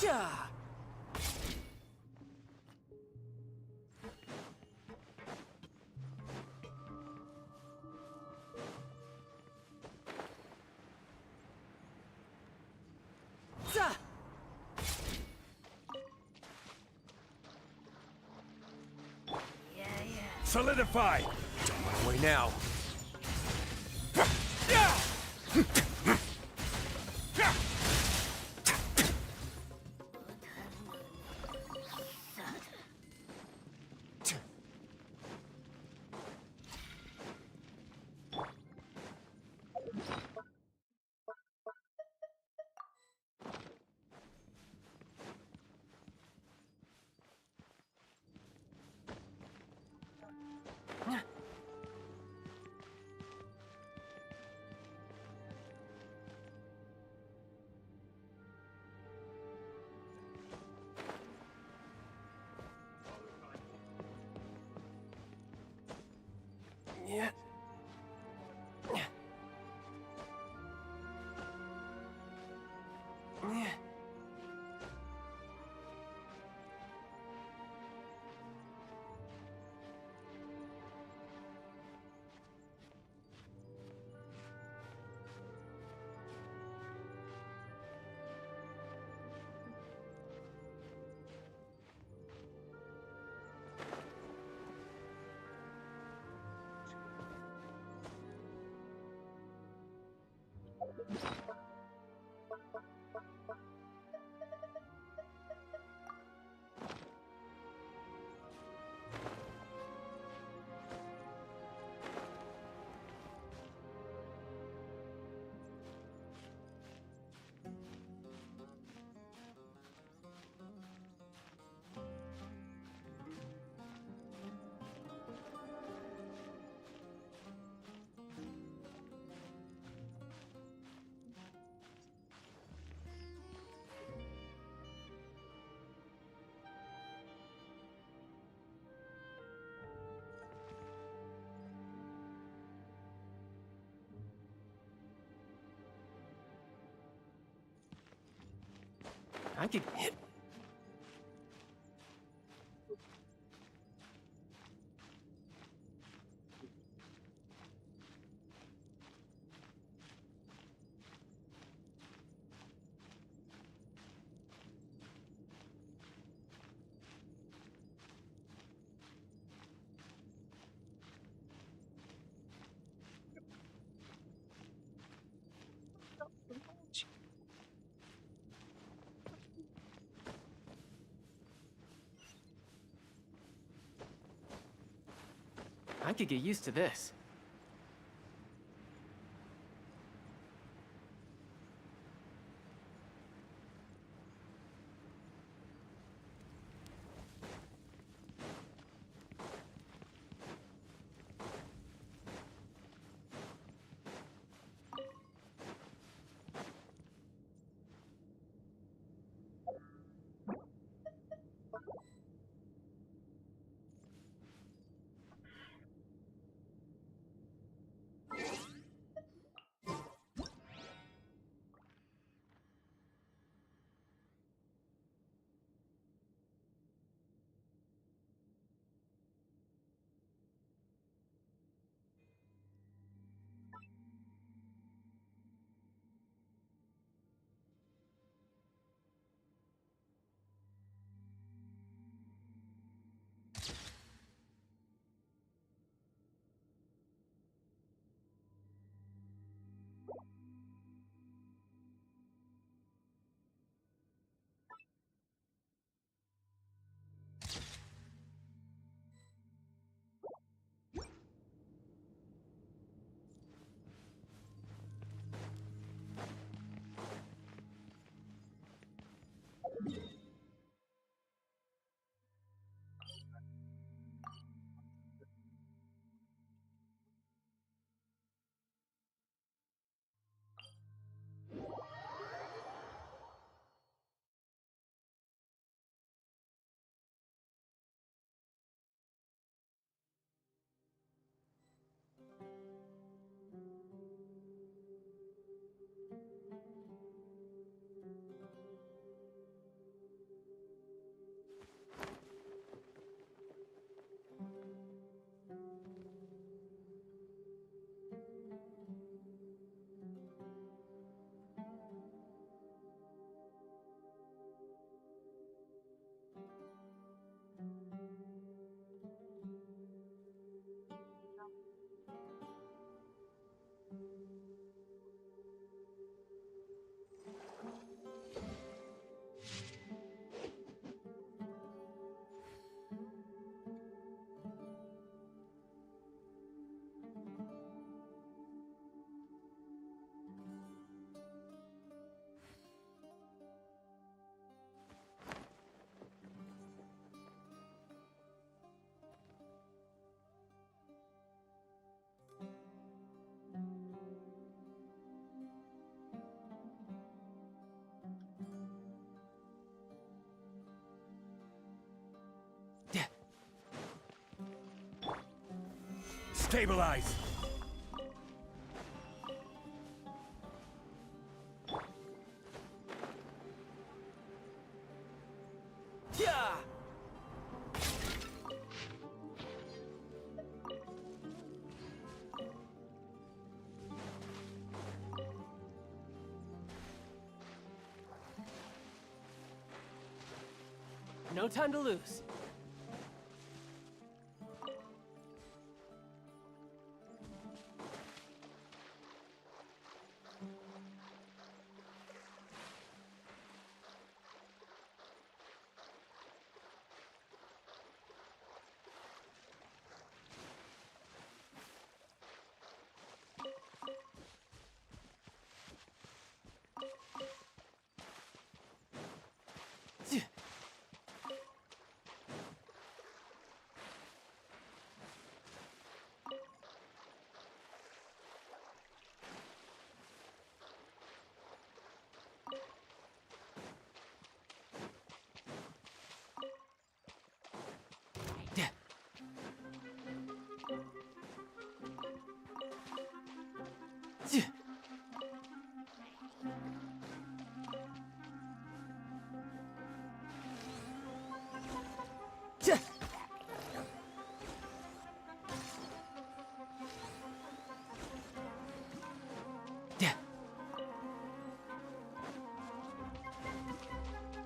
Yeah. Solidify. Don't run away now. Yeah. I could hit. I could get used to this. Stabilize! Yeah! No time to lose.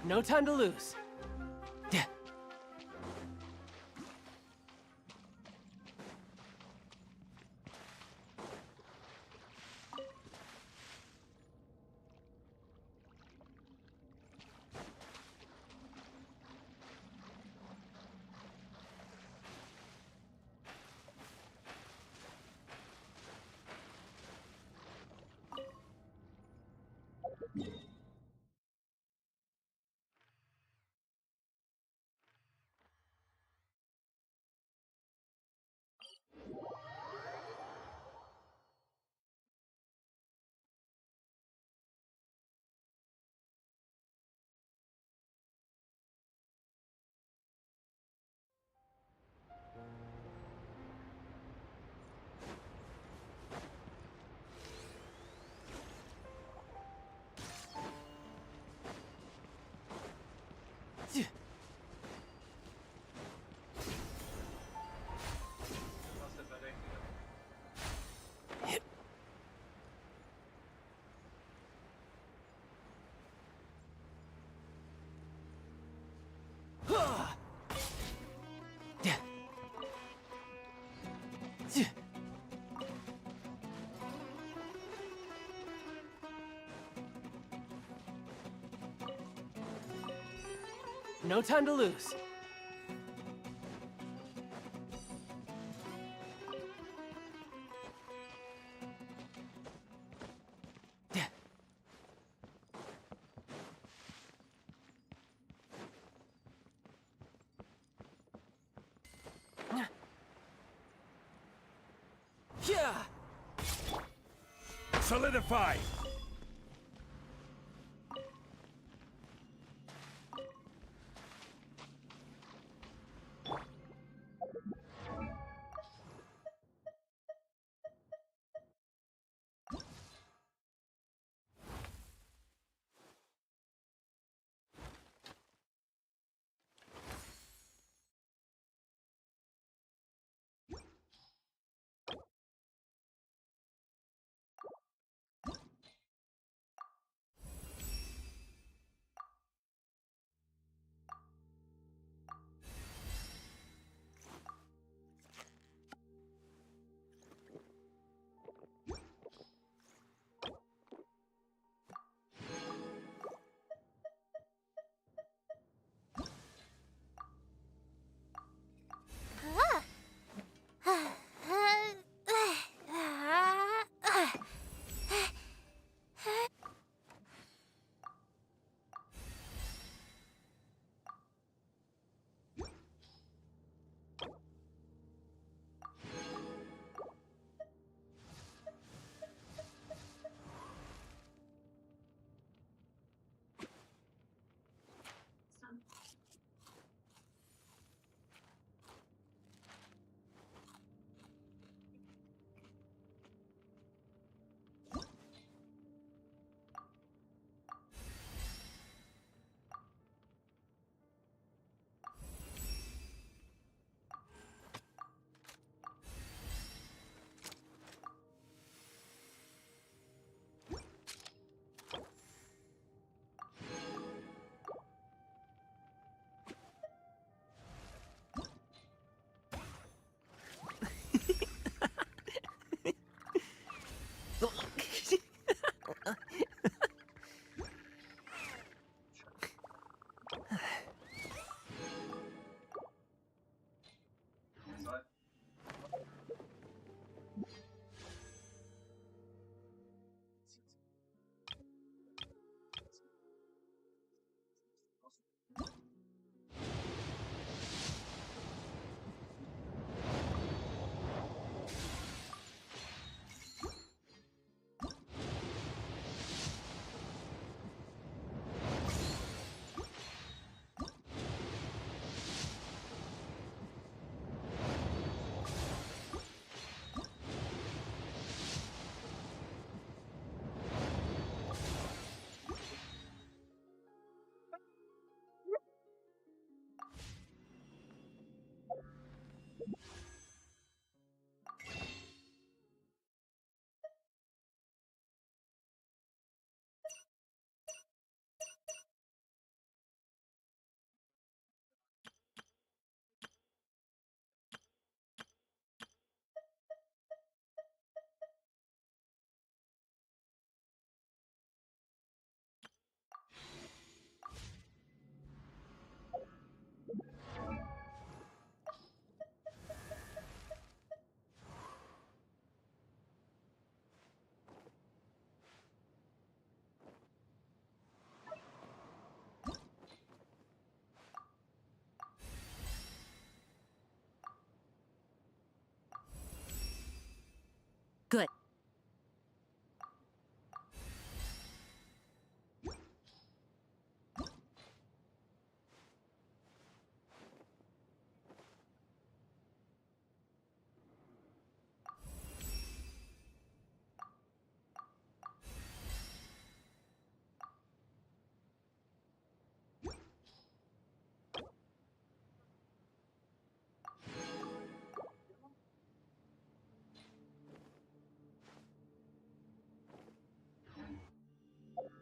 No time to lose. No time to lose. Yeah. Solidify.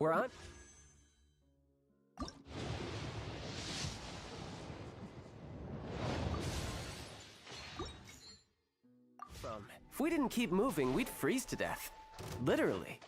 We're on? If we didn't keep moving, we'd freeze to death. Literally.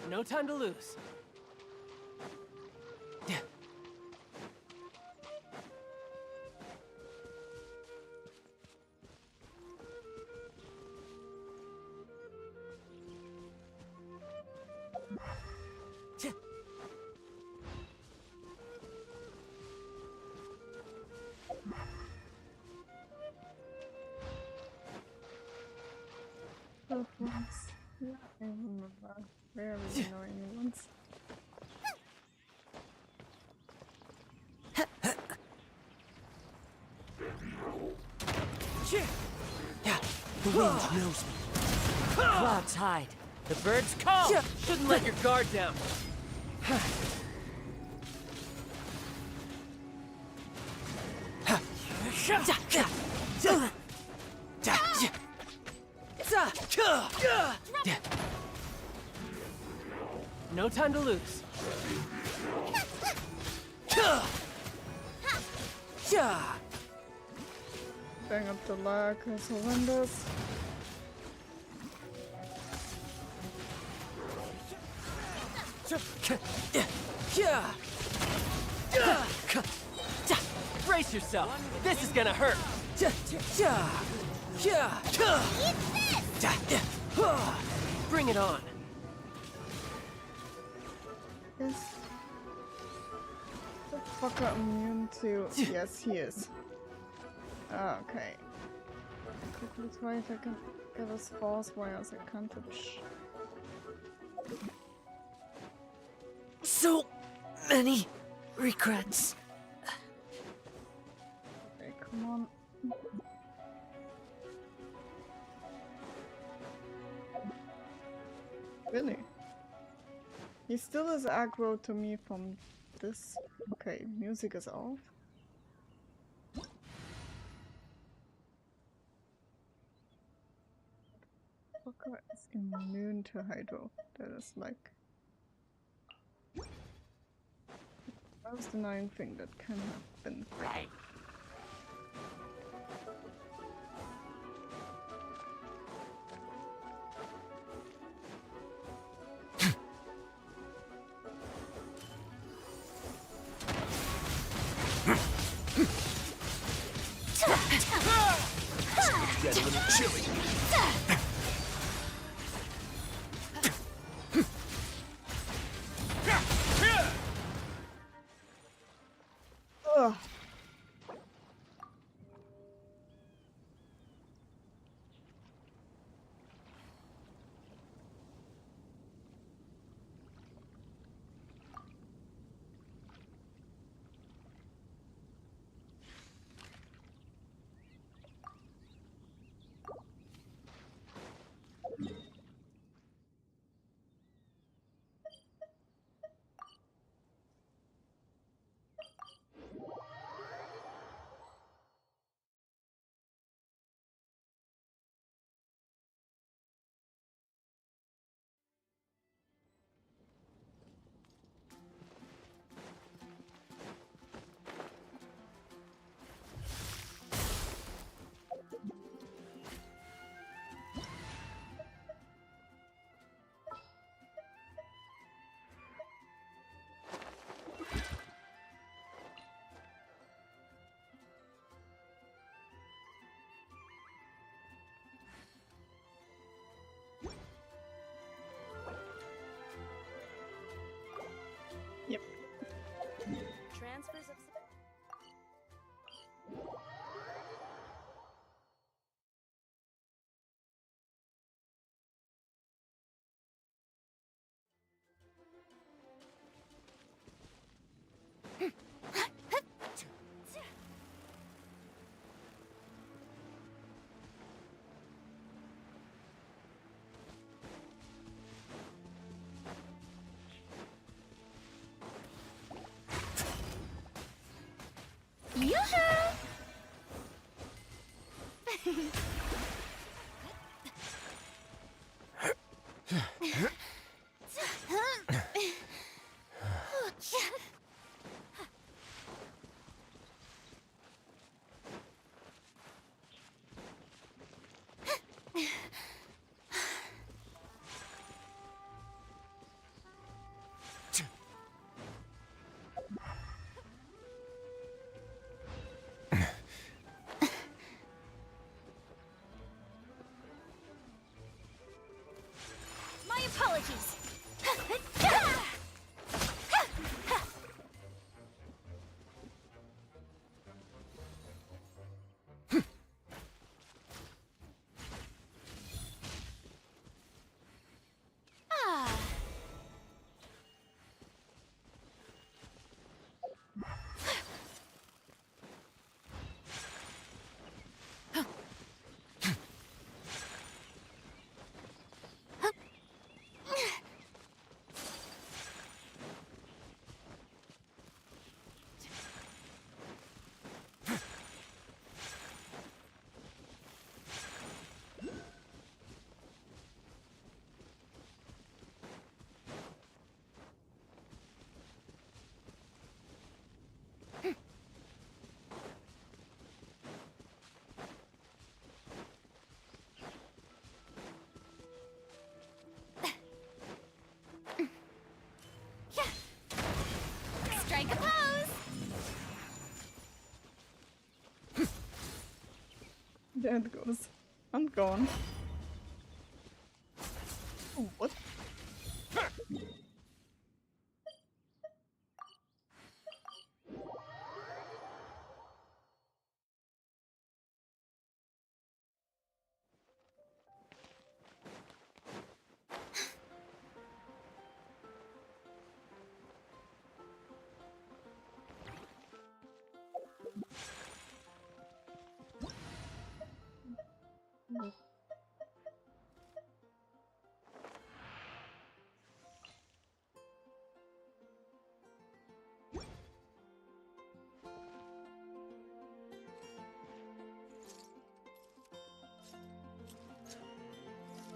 No time to lose. Those ones. Yeah, I remember. Very annoying ones. Yeah, the wind knows me. Clouds hide. The birds call. Shouldn't let your guard down. No time to lose. Bang up the lag as horrendous. Brace yourself. This is gonna hurt. Bring it on. Is the fucker immune to... Yes, he is. Okay. Quickly try if I can get a Force Wires advantage. So many regrets. Okay, come on. Really? He still is aggro to me from this. Okay, music is off. Fucker is immune to Hydro. That is like... That was the annoying thing that can happen. Get a little chilly. Ugh. My apologies. Strike a pose. There it goes. I'm gone. Oh, what?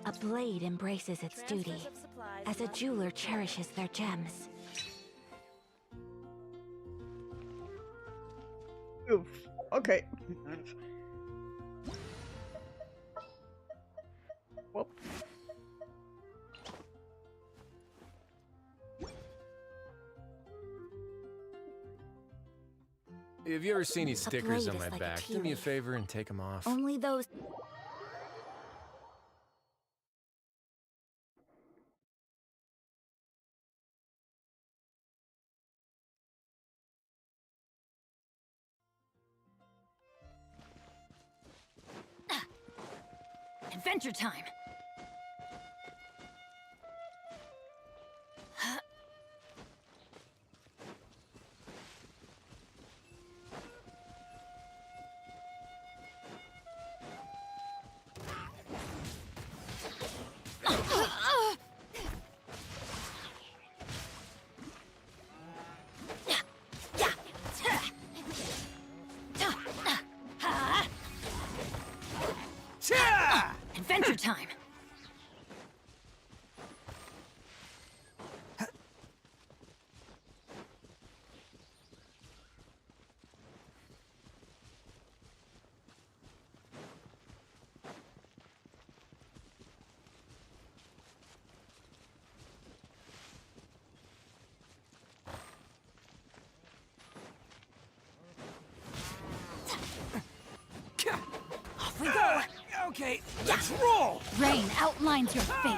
A blade embraces its duty, as a jeweler cherishes their gems. Oof. Okay. Well. Have you ever seen these stickers blade on is my like a back? tea Do me a leaf. favor and take them off. Only those... Adventure time. Adventure time. Off we go. Okay, let's roll! Rain outlines your fate.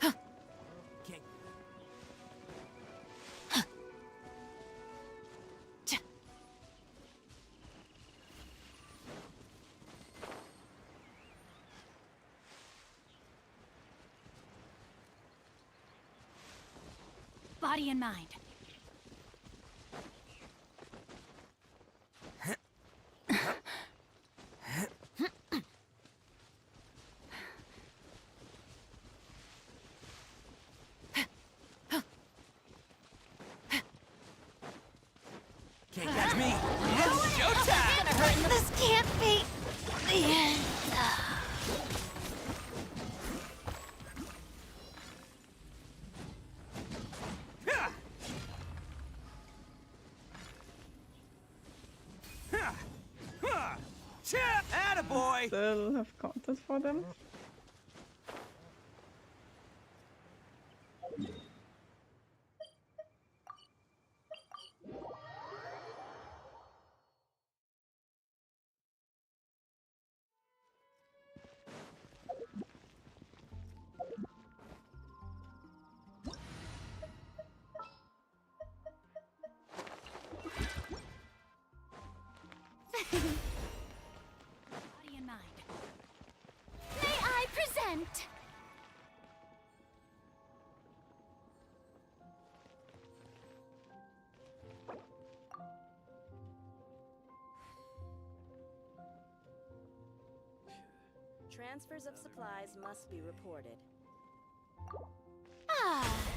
Okay. Body and mind. Can't catch me. Let's show This can't be the end. Attaboy! Still have content for them. Body and mind. May I present? Transfers of supplies must be reported. Ah.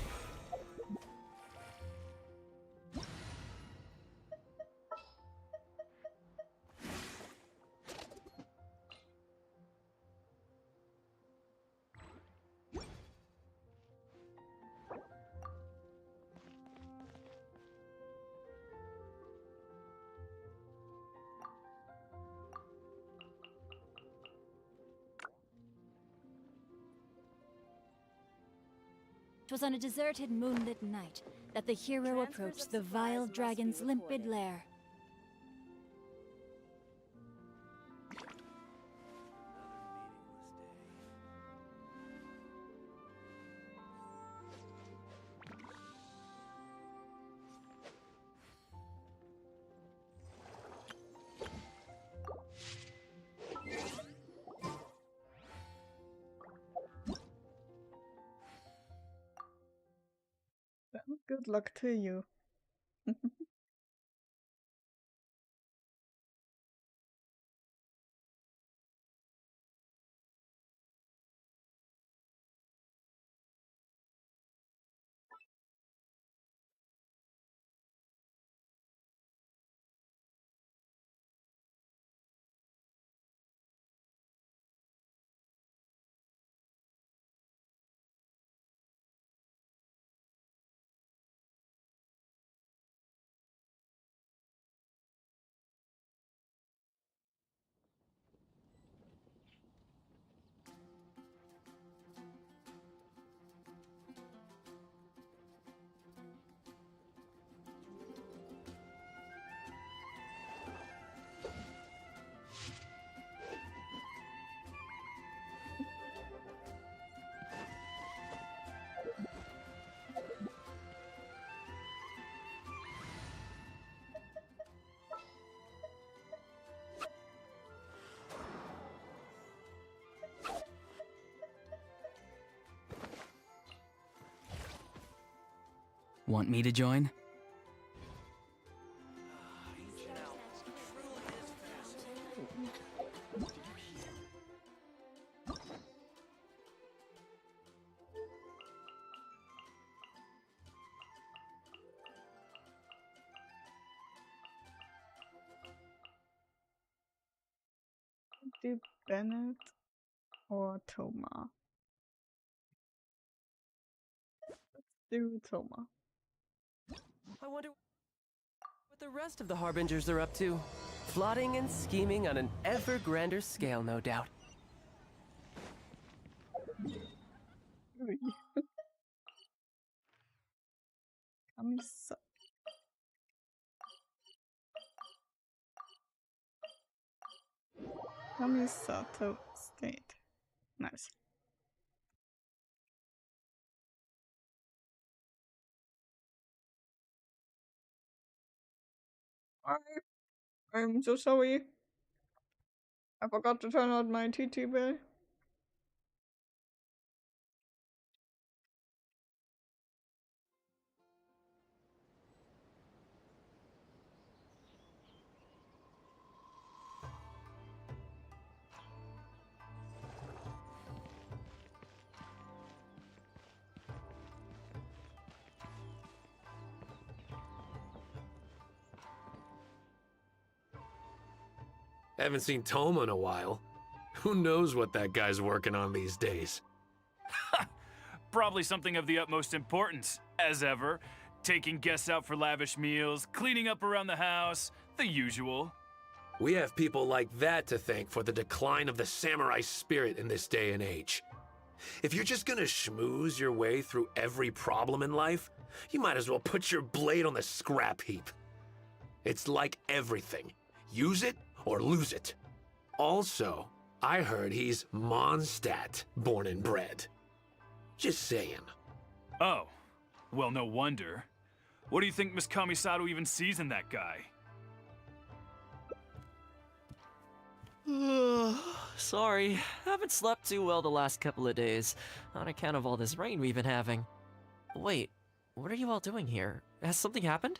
It was on a deserted moonlit night that the hero Transfers approached of the vile supplies must be dragon's limpid reported. lair. Well, good luck to you. Want me to join? Do Bennett or Toma? Let's do Toma. I wonder what the rest of the Harbingers are up to. Plotting and scheming on an ever grander scale, no doubt. Kamisa. Kamisato State. Nice. I'm so sorry. I forgot to turn on my TT bell. Haven't seen Toma in a while. Who knows what that guy's working on these days? Probably something of the utmost importance, as ever. Taking guests out for lavish meals, cleaning up around the house, the usual. We have people like that to thank for the decline of the samurai spirit in this day and age. If you're just gonna schmooze your way through every problem in life, you might as well put your blade on the scrap heap. It's like everything. Use it or lose it. Also, I heard he's Mondstadt, born and bred. Just saying. Oh, well, no wonder. What do you think Miss Kamisato even sees in that guy? Sorry, haven't slept too well the last couple of days, on account of all this rain we've been having. Wait, what are you all doing here? Has something happened?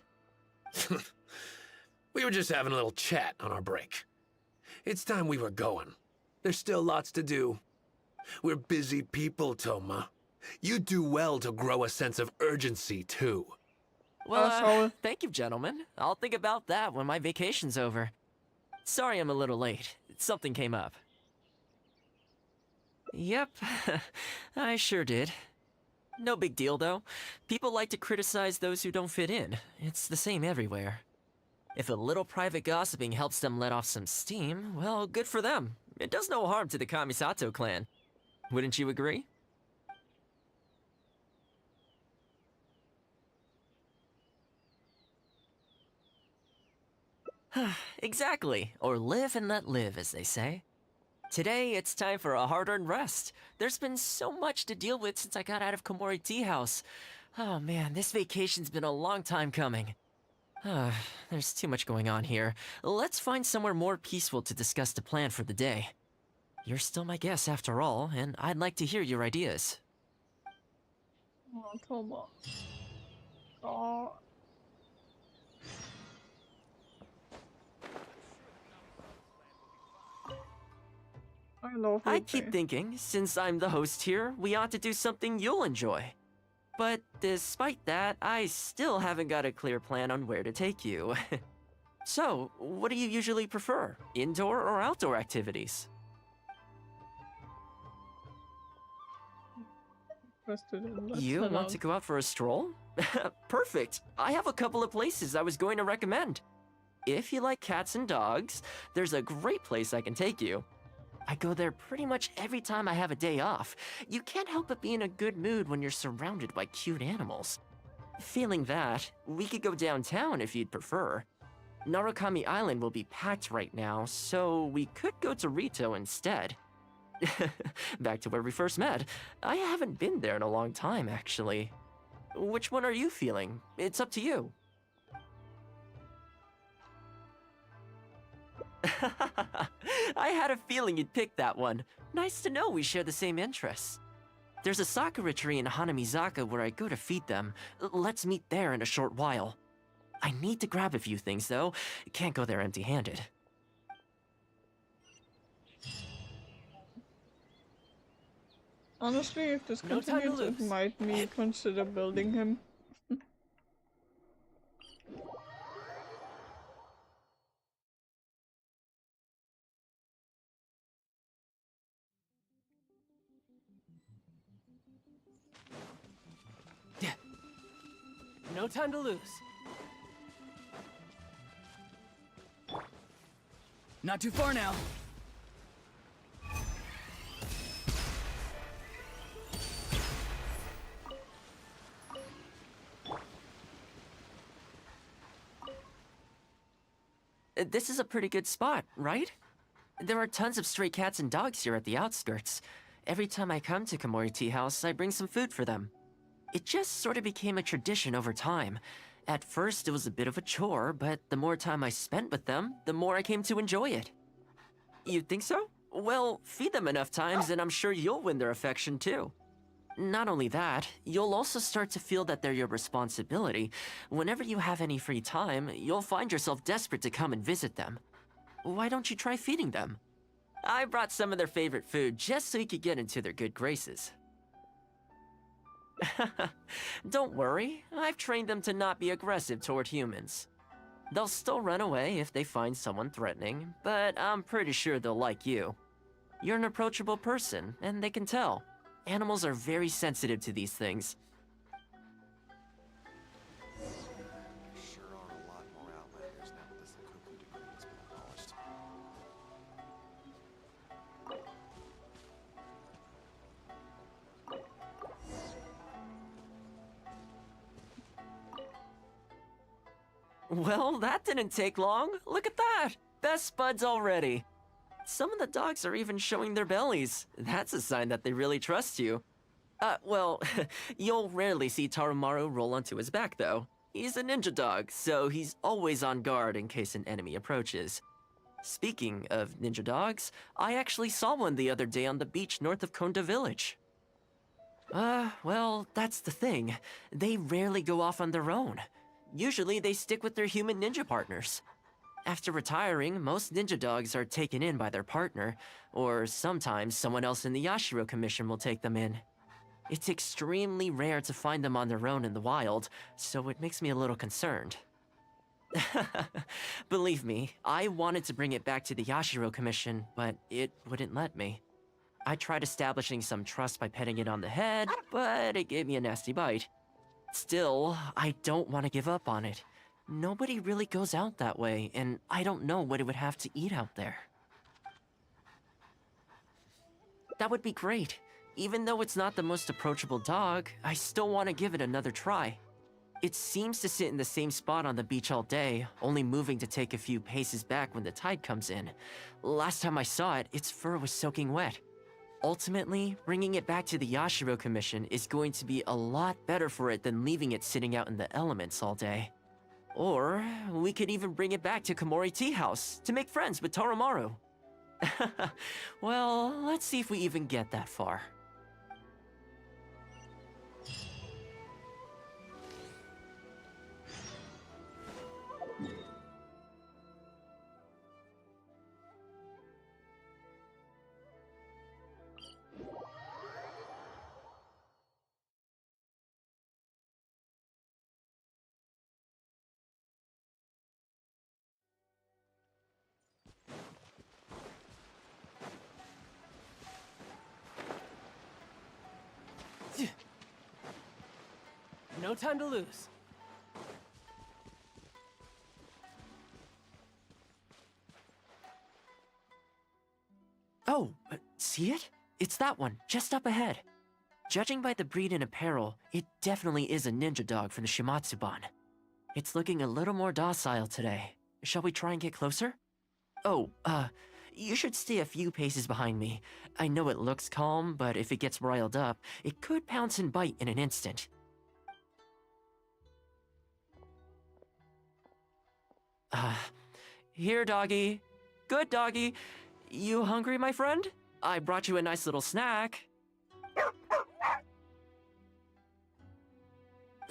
We were just having a little chat on our break. It's time we were going. There's still lots to do. We're busy people, Toma. You do well to grow a sense of urgency, too. Well, thank you, gentlemen. I'll think about that when my vacation's over. Sorry I'm a little late. Something came up. Yep, I sure did. No big deal, though. People like to criticize those who don't fit in. It's the same everywhere. If a little private gossiping helps them let off some steam, well, good for them. It does no harm to the Kamisato clan. Wouldn't you agree? Exactly, or live and let live, as they say. Today, it's time for a hard-earned rest. There's been so much to deal with since I got out of Komori Tea House. Oh man, this vacation's been a long time coming. There's too much going on here. Let's find somewhere more peaceful to discuss the plan for the day. You're still my guest after all, and I'd like to hear your ideas. Oh, Toma. Oh. I keep thinking, since I'm the host here, we ought to do something you'll enjoy. But despite that, I still haven't got a clear plan on where to take you. So, what do you usually prefer? Indoor or outdoor activities? You want to go out for a stroll? Perfect! I have a couple of places I was going to recommend. If you like cats and dogs, there's a great place I can take you. I go there pretty much every time I have a day off. You can't help but be in a good mood when you're surrounded by cute animals. Feeling that, we could go downtown if you'd prefer. Narukami Island will be packed right now, so we could go to Rito instead. Back to where we first met. I haven't been there in a long time, actually. Which one are you feeling? It's up to you. I had a feeling you'd pick that one. Nice to know we share the same interests. There's a sakura tree in Hanamizaka where I go to feed them. Let's meet there in a short while. I need to grab a few things, though. Can't go there empty-handed. Honestly, if this continues, it might me consider building him. No time to lose. Not too far now. This is a pretty good spot, right? There are tons of stray cats and dogs here at the outskirts. Every time I come to Komori Tea House, I bring some food for them. It just sort of became a tradition over time. At first, it was a bit of a chore, but the more time I spent with them, the more I came to enjoy it. You think so? Well, feed them enough times and I'm sure you'll win their affection too. Not only that, you'll also start to feel that they're your responsibility. Whenever you have any free time, you'll find yourself desperate to come and visit them. Why don't you try feeding them? I brought some of their favorite food just so you could get into their good graces. Don't worry, I've trained them to not be aggressive toward humans. They'll still run away if they find someone threatening, but I'm pretty sure they'll like you. You're an approachable person, and they can tell. Animals are very sensitive to these things. Sure are a lot more outlanders now that this Senkoku decree has been abolished. Well, that didn't take long. Look at that! Best buds already. Some of the dogs are even showing their bellies. That's a sign that they really trust you. Well, you'll rarely see Tarumaru roll onto his back, though. He's a ninja dog, so he's always on guard in case an enemy approaches. Speaking of ninja dogs, I actually saw one the other day on the beach north of Konda Village. Well, that's the thing. They rarely go off on their own. Usually they stick with their human ninja partners. After retiring, most ninja dogs are taken in by their partner, or sometimes someone else in the Yashiro Commission will take them in. It's extremely rare to find them on their own in the wild, so it makes me a little concerned. Believe me, I wanted to bring it back to the Yashiro Commission, but it wouldn't let me. I tried establishing some trust by petting it on the head, but it gave me a nasty bite. Still, I don't want to give up on it. Nobody really goes out that way, and I don't know what it would have to eat out there. That would be great. Even though it's not the most approachable dog, I still want to give it another try. It seems to sit in the same spot on the beach all day, only moving to take a few paces back when the tide comes in. Last time I saw it, its fur was soaking wet. Ultimately, bringing it back to the Yashiro Commission is going to be a lot better for it than leaving it sitting out in the elements all day. Or, we could even bring it back to Komori Tea House to make friends with Tarumaru. Well, let's see if we even get that far. No time to lose. Oh, see it? It's that one, just up ahead. Judging by the breed and apparel, it definitely is a ninja dog from the Shimatsuban. It's looking a little more docile today. Shall we try and get closer? Oh, you should stay a few paces behind me. I know it looks calm, but if it gets riled up, it could pounce and bite in an instant. Here, doggy. Good doggy. You hungry, my friend? I brought you a nice little snack.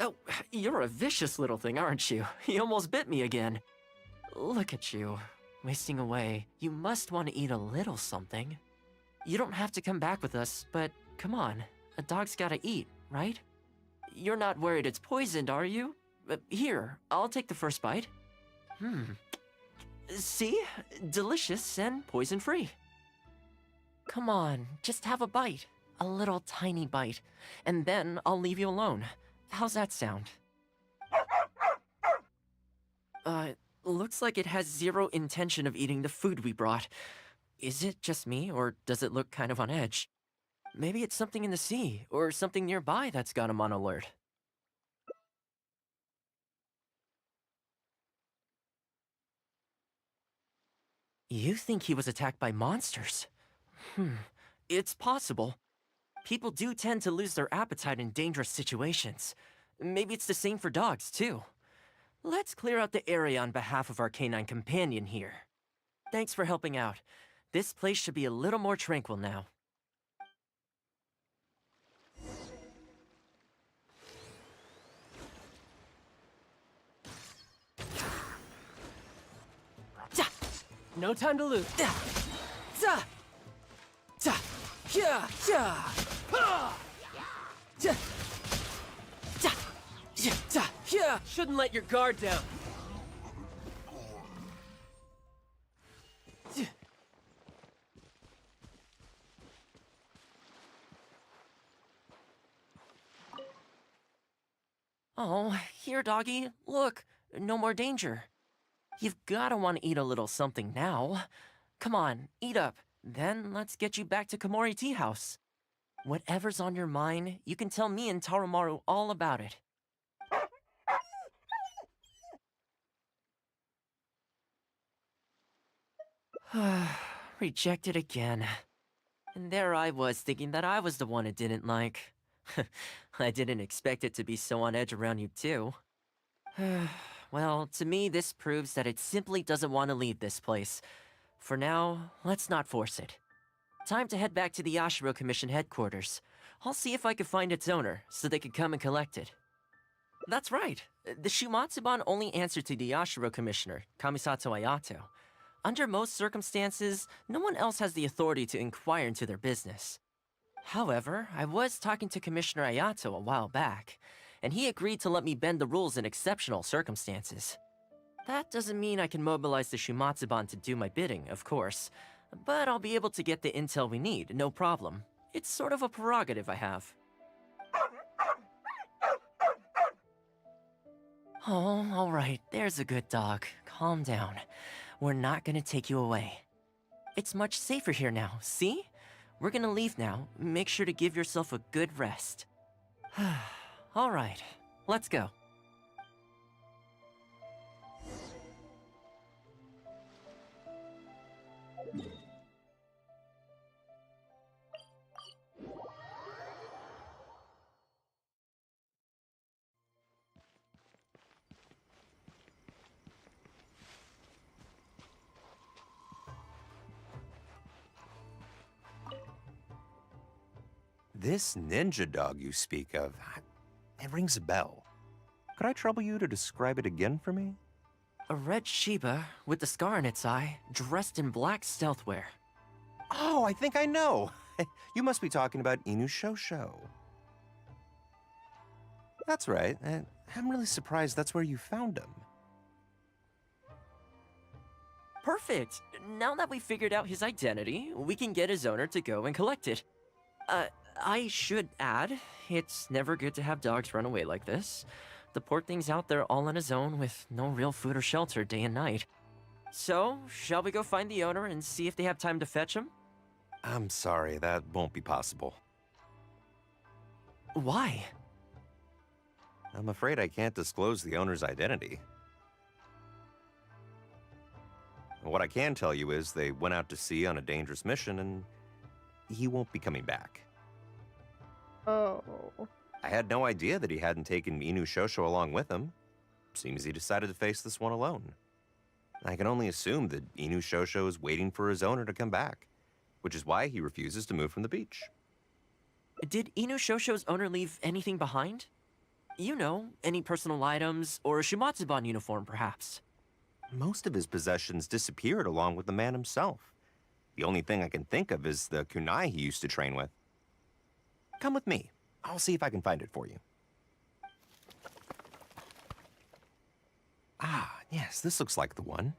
Oh, you're a vicious little thing, aren't you? You almost bit me again. Look at you, wasting away. You must want to eat a little something. You don't have to come back with us, but come on. A dog's gotta eat, right? You're not worried it's poisoned, are you? Here, I'll take the first bite. See? Delicious and poison-free. Come on, just have a bite. A little tiny bite. And then I'll leave you alone. How's that sound? Looks like it has zero intention of eating the food we brought. Is it just me, or does it look kind of on edge? Maybe it's something in the sea, or something nearby that's got him on alert. You think he was attacked by monsters? It's possible. People do tend to lose their appetite in dangerous situations. Maybe it's the same for dogs, too. Let's clear out the area on behalf of our canine companion here. Thanks for helping out. This place should be a little more tranquil now. No time to lose. Shouldn't let your guard down. Oh, here, doggy. Look, no more danger. You've gotta want to eat a little something now. Come on, eat up. Then let's get you back to Komori Tea House. Whatever's on your mind, you can tell me and Tarumaru all about it. Rejected again. And there I was thinking that I was the one it didn't like. I didn't expect it to be so on edge around you too. Well, to me this proves that it simply doesn't want to leave this place. For now, let's not force it. Time to head back to the Yashiro Commission headquarters. I'll see if I can find its owner, so they can come and collect it. That's right. The Shumatsuban only answer to the Yashiro Commissioner, Kamisato Ayato. Under most circumstances, no one else has the authority to inquire into their business. However, I was talking to Commissioner Ayato a while back, and he agreed to let me bend the rules in exceptional circumstances. That doesn't mean I can mobilize the Shumatsuban to do my bidding, of course, but I'll be able to get the intel we need, no problem. It's sort of a prerogative I have. Oh, alright, there's a good dog. Calm down. We're not gonna take you away. It's much safer here now, see? We're gonna leave now. Make sure to give yourself a good rest. Alright, let's go. This ninja dog you speak of, it rings a bell. Could I trouble you to describe it again for me? A red Shiba with a scar in its eye, dressed in black stealth wear. Oh, I think I know. You must be talking about Inu Shosho. That's right. I'm really surprised that's where you found him. Perfect! Now that we've figured out his identity, we can get his owner to go and collect it. I should add, it's never good to have dogs run away like this. The poor thing's out there all on his own with no real food or shelter day and night. So, shall we go find the owner and see if they have time to fetch him? I'm sorry, that won't be possible. Why? I'm afraid I can't disclose the owner's identity. What I can tell you is they went out to sea on a dangerous mission and he won't be coming back. Oh. I had no idea that he hadn't taken Inu Shosho along with him. Seems he decided to face this one alone. I can only assume that Inu Shosho is waiting for his owner to come back, which is why he refuses to move from the beach. Did Inu Shosho's owner leave anything behind? You know, any personal items, or a Shumatsuban uniform, perhaps? Most of his possessions disappeared along with the man himself. The only thing I can think of is the kunai he used to train with. Come with me. I'll see if I can find it for you. Ah, yes, this looks like the one.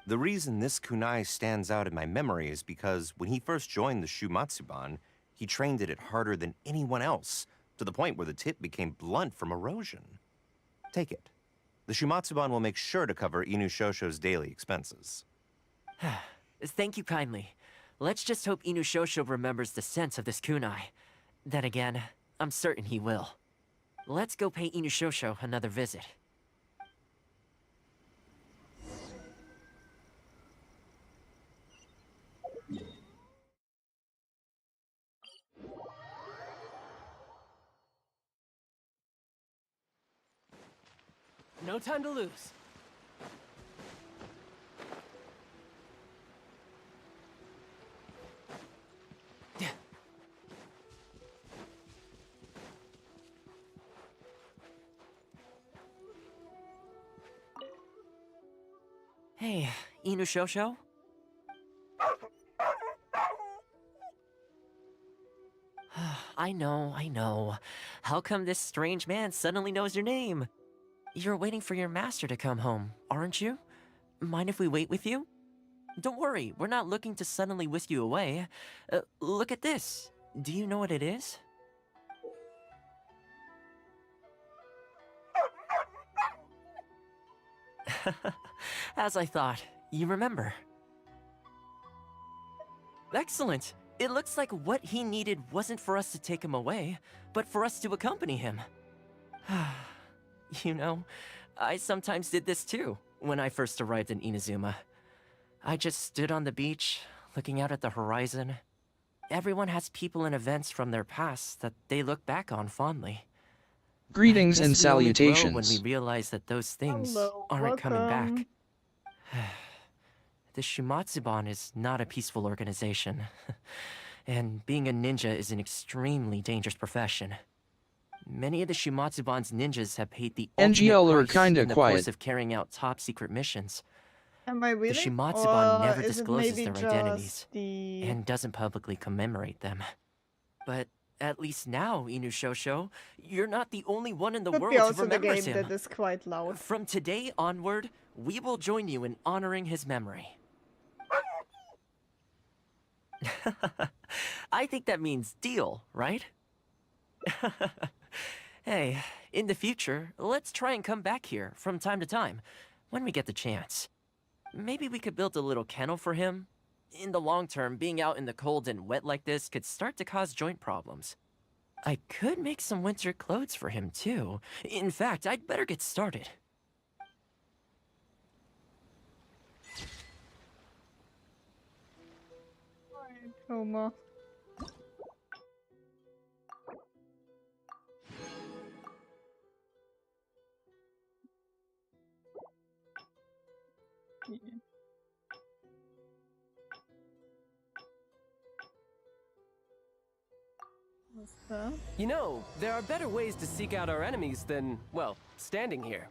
The reason this kunai stands out in my memory is because when he first joined the Shumatsuban, he trained it harder than anyone else, to the point where the tip became blunt from erosion. Take it. The Shumatsuban will make sure to cover Inu Shosho's daily expenses. Thank you kindly. Let's just hope Inu Shosho remembers the sense of this kunai. Then again, I'm certain he will. Let's go pay Inu Shosho another visit. No time to lose. Hey, Inu Shosho? I know. How come this strange man suddenly knows your name? You're waiting for your master to come home, aren't you? Mind if we wait with you? Don't worry, we're not looking to suddenly whisk you away. Look at this. Do you know what it is? As I thought, you remember. Excellent. It looks like what he needed wasn't for us to take him away, but for us to accompany him. You know, I sometimes did this too, when I first arrived in Inazuma. I just stood on the beach, looking out at the horizon. Everyone has people and events from their past that they look back on fondly. Greetings I and guess we only grow salutations. when we realize that those things Hello, aren't coming back. welcome. The Shumatsuban is not a peaceful organization. And being a ninja is an extremely dangerous profession. Many of the Shumatsuban's ninjas have paid the NGL ultimate are price kinda in the quiet. course of carrying out top-secret missions. Am I really? The Shumatsuban Or never is it discloses maybe their identities just the... and doesn't publicly commemorate them. But at least now, Inushosho, you're not the only one in the Could world be who also the remembers game him. that is quite loud. From today onward, we will join you in honoring his memory. I think that means deal, right? Hey, in the future, let's try and come back here from time to time, when we get the chance. Maybe we could build a little kennel for him. In the long term, being out in the cold and wet like this could start to cause joint problems. I could make some winter clothes for him, too. In fact, I'd better get started. Homer. Yeah. What's that? You know, there are better ways to seek out our enemies than, well, standing here.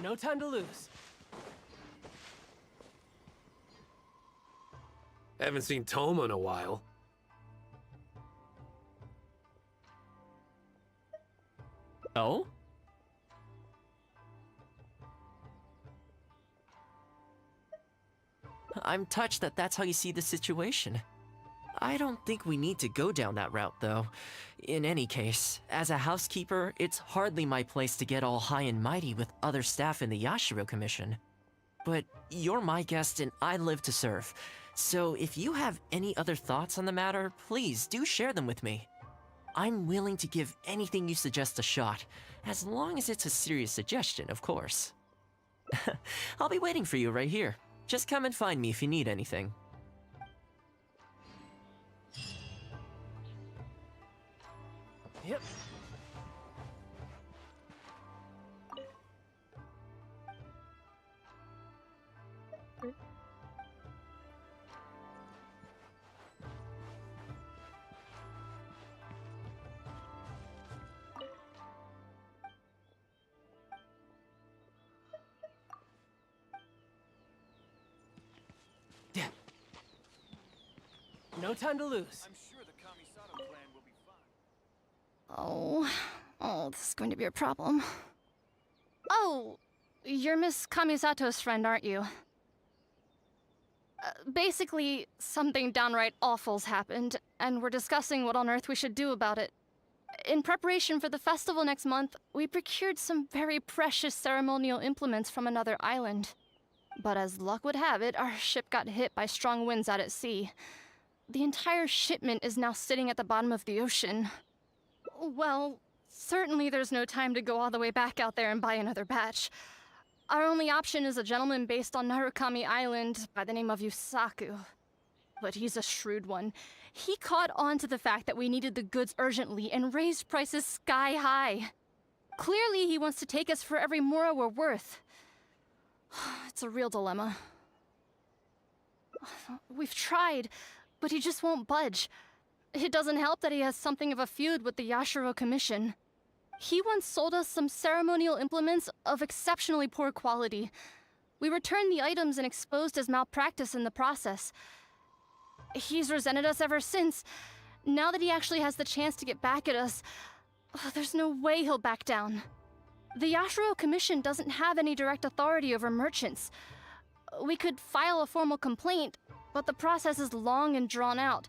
No time to lose. Haven't seen Toma in a while. Oh? I'm touched that that's how you see the situation. I don't think we need to go down that route, though. In any case, as a housekeeper, it's hardly my place to get all high and mighty with other staff in the Yashiro Commission. But you're my guest and I live to serve. So if you have any other thoughts on the matter, please do share them with me. I'm willing to give anything you suggest a shot, as long as it's a serious suggestion, of course. I'll be waiting for you right here. Just come and find me if you need anything. Yep. No time to lose. I'm sure the Kamisato plan will be fine. Oh, this is going to be a problem. Oh, you're Miss Kamisato's friend, aren't you? Basically, something downright awful's happened, and we're discussing what on earth we should do about it. In preparation for the festival next month, we procured some very precious ceremonial implements from another island. But as luck would have it, our ship got hit by strong winds out at sea. The entire shipment is now sitting at the bottom of the ocean. Well, certainly there's no time to go all the way back out there and buy another batch. Our only option is a gentleman based on Narukami Island by the name of Yusaku. But he's a shrewd one. He caught on to the fact that we needed the goods urgently and raised prices sky high. Clearly he wants to take us for every mora we're worth. It's a real dilemma. We've tried, but he just won't budge. It doesn't help that he has something of a feud with the Yashiro Commission. He once sold us some ceremonial implements of exceptionally poor quality. We returned the items and exposed his malpractice in the process. He's resented us ever since. Now that he actually has the chance to get back at us, there's no way he'll back down. The Yashiro Commission doesn't have any direct authority over merchants. We could file a formal complaint, But the process is long and drawn out,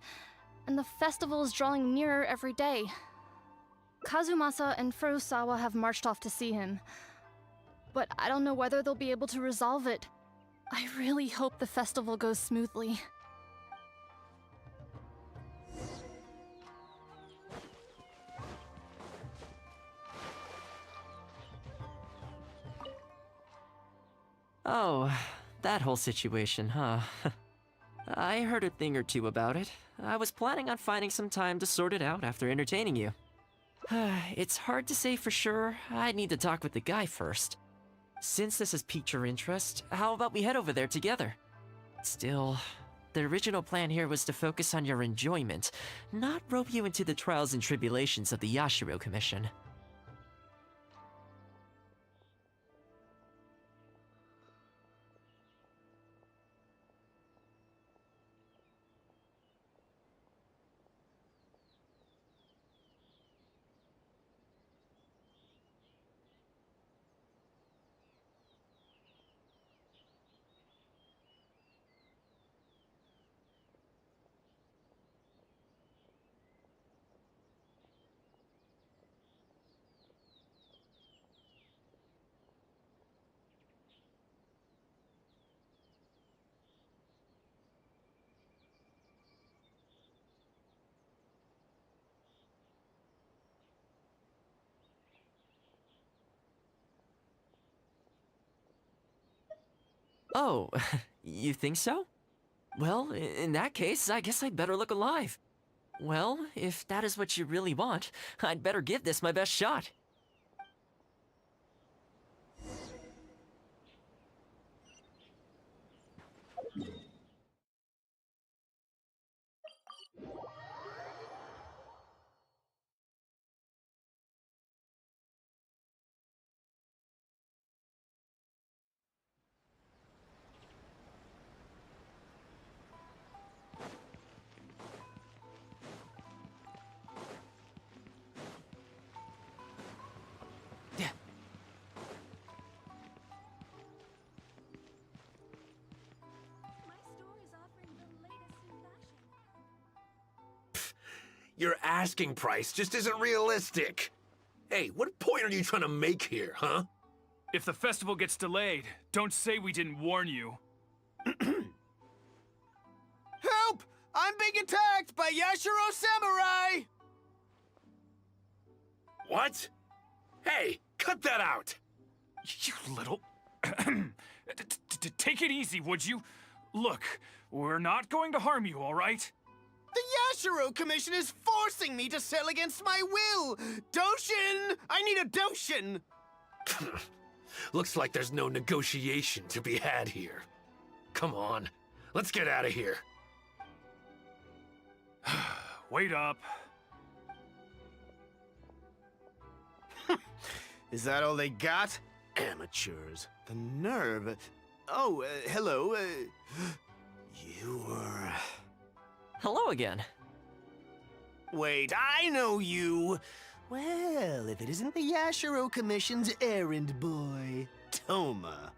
and the festival is drawing nearer every day. Kazumasa and Furusawa have marched off to see him, but I don't know whether they'll be able to resolve it. I really hope the festival goes smoothly. Oh, that whole situation, huh? I heard a thing or two about it. I was planning on finding some time to sort it out after entertaining you. It's hard to say for sure. I'd need to talk with the guy first. Since this has piqued your interest, how about we head over there together? Still, the original plan here was to focus on your enjoyment, not rope you into the trials and tribulations of the Yashiro Commission. Oh, you think so? Well, in that case, I guess I'd better look alive. Well, if that is what you really want, I'd better give this my best shot. Your asking price just isn't realistic. Hey, what point are you trying to make here, huh? If the festival gets delayed, don't say we didn't warn you. Help! I'm being attacked by Yashiro Samurai! What? Hey, cut that out! You little... Take it easy, would you? Look, we're not going to harm you, all right? The Yashiro Commission is forcing me to sell against my will! Doshin! I need a Doshin! Looks like there's no negotiation to be had here. Come on, let's get out of here. Wait up. Is that all they got? Amateurs. The nerve. Oh, hello. You were... Hello again. Wait, I know you! Well, if it isn't the Yashiro Commission's errand boy, Toma.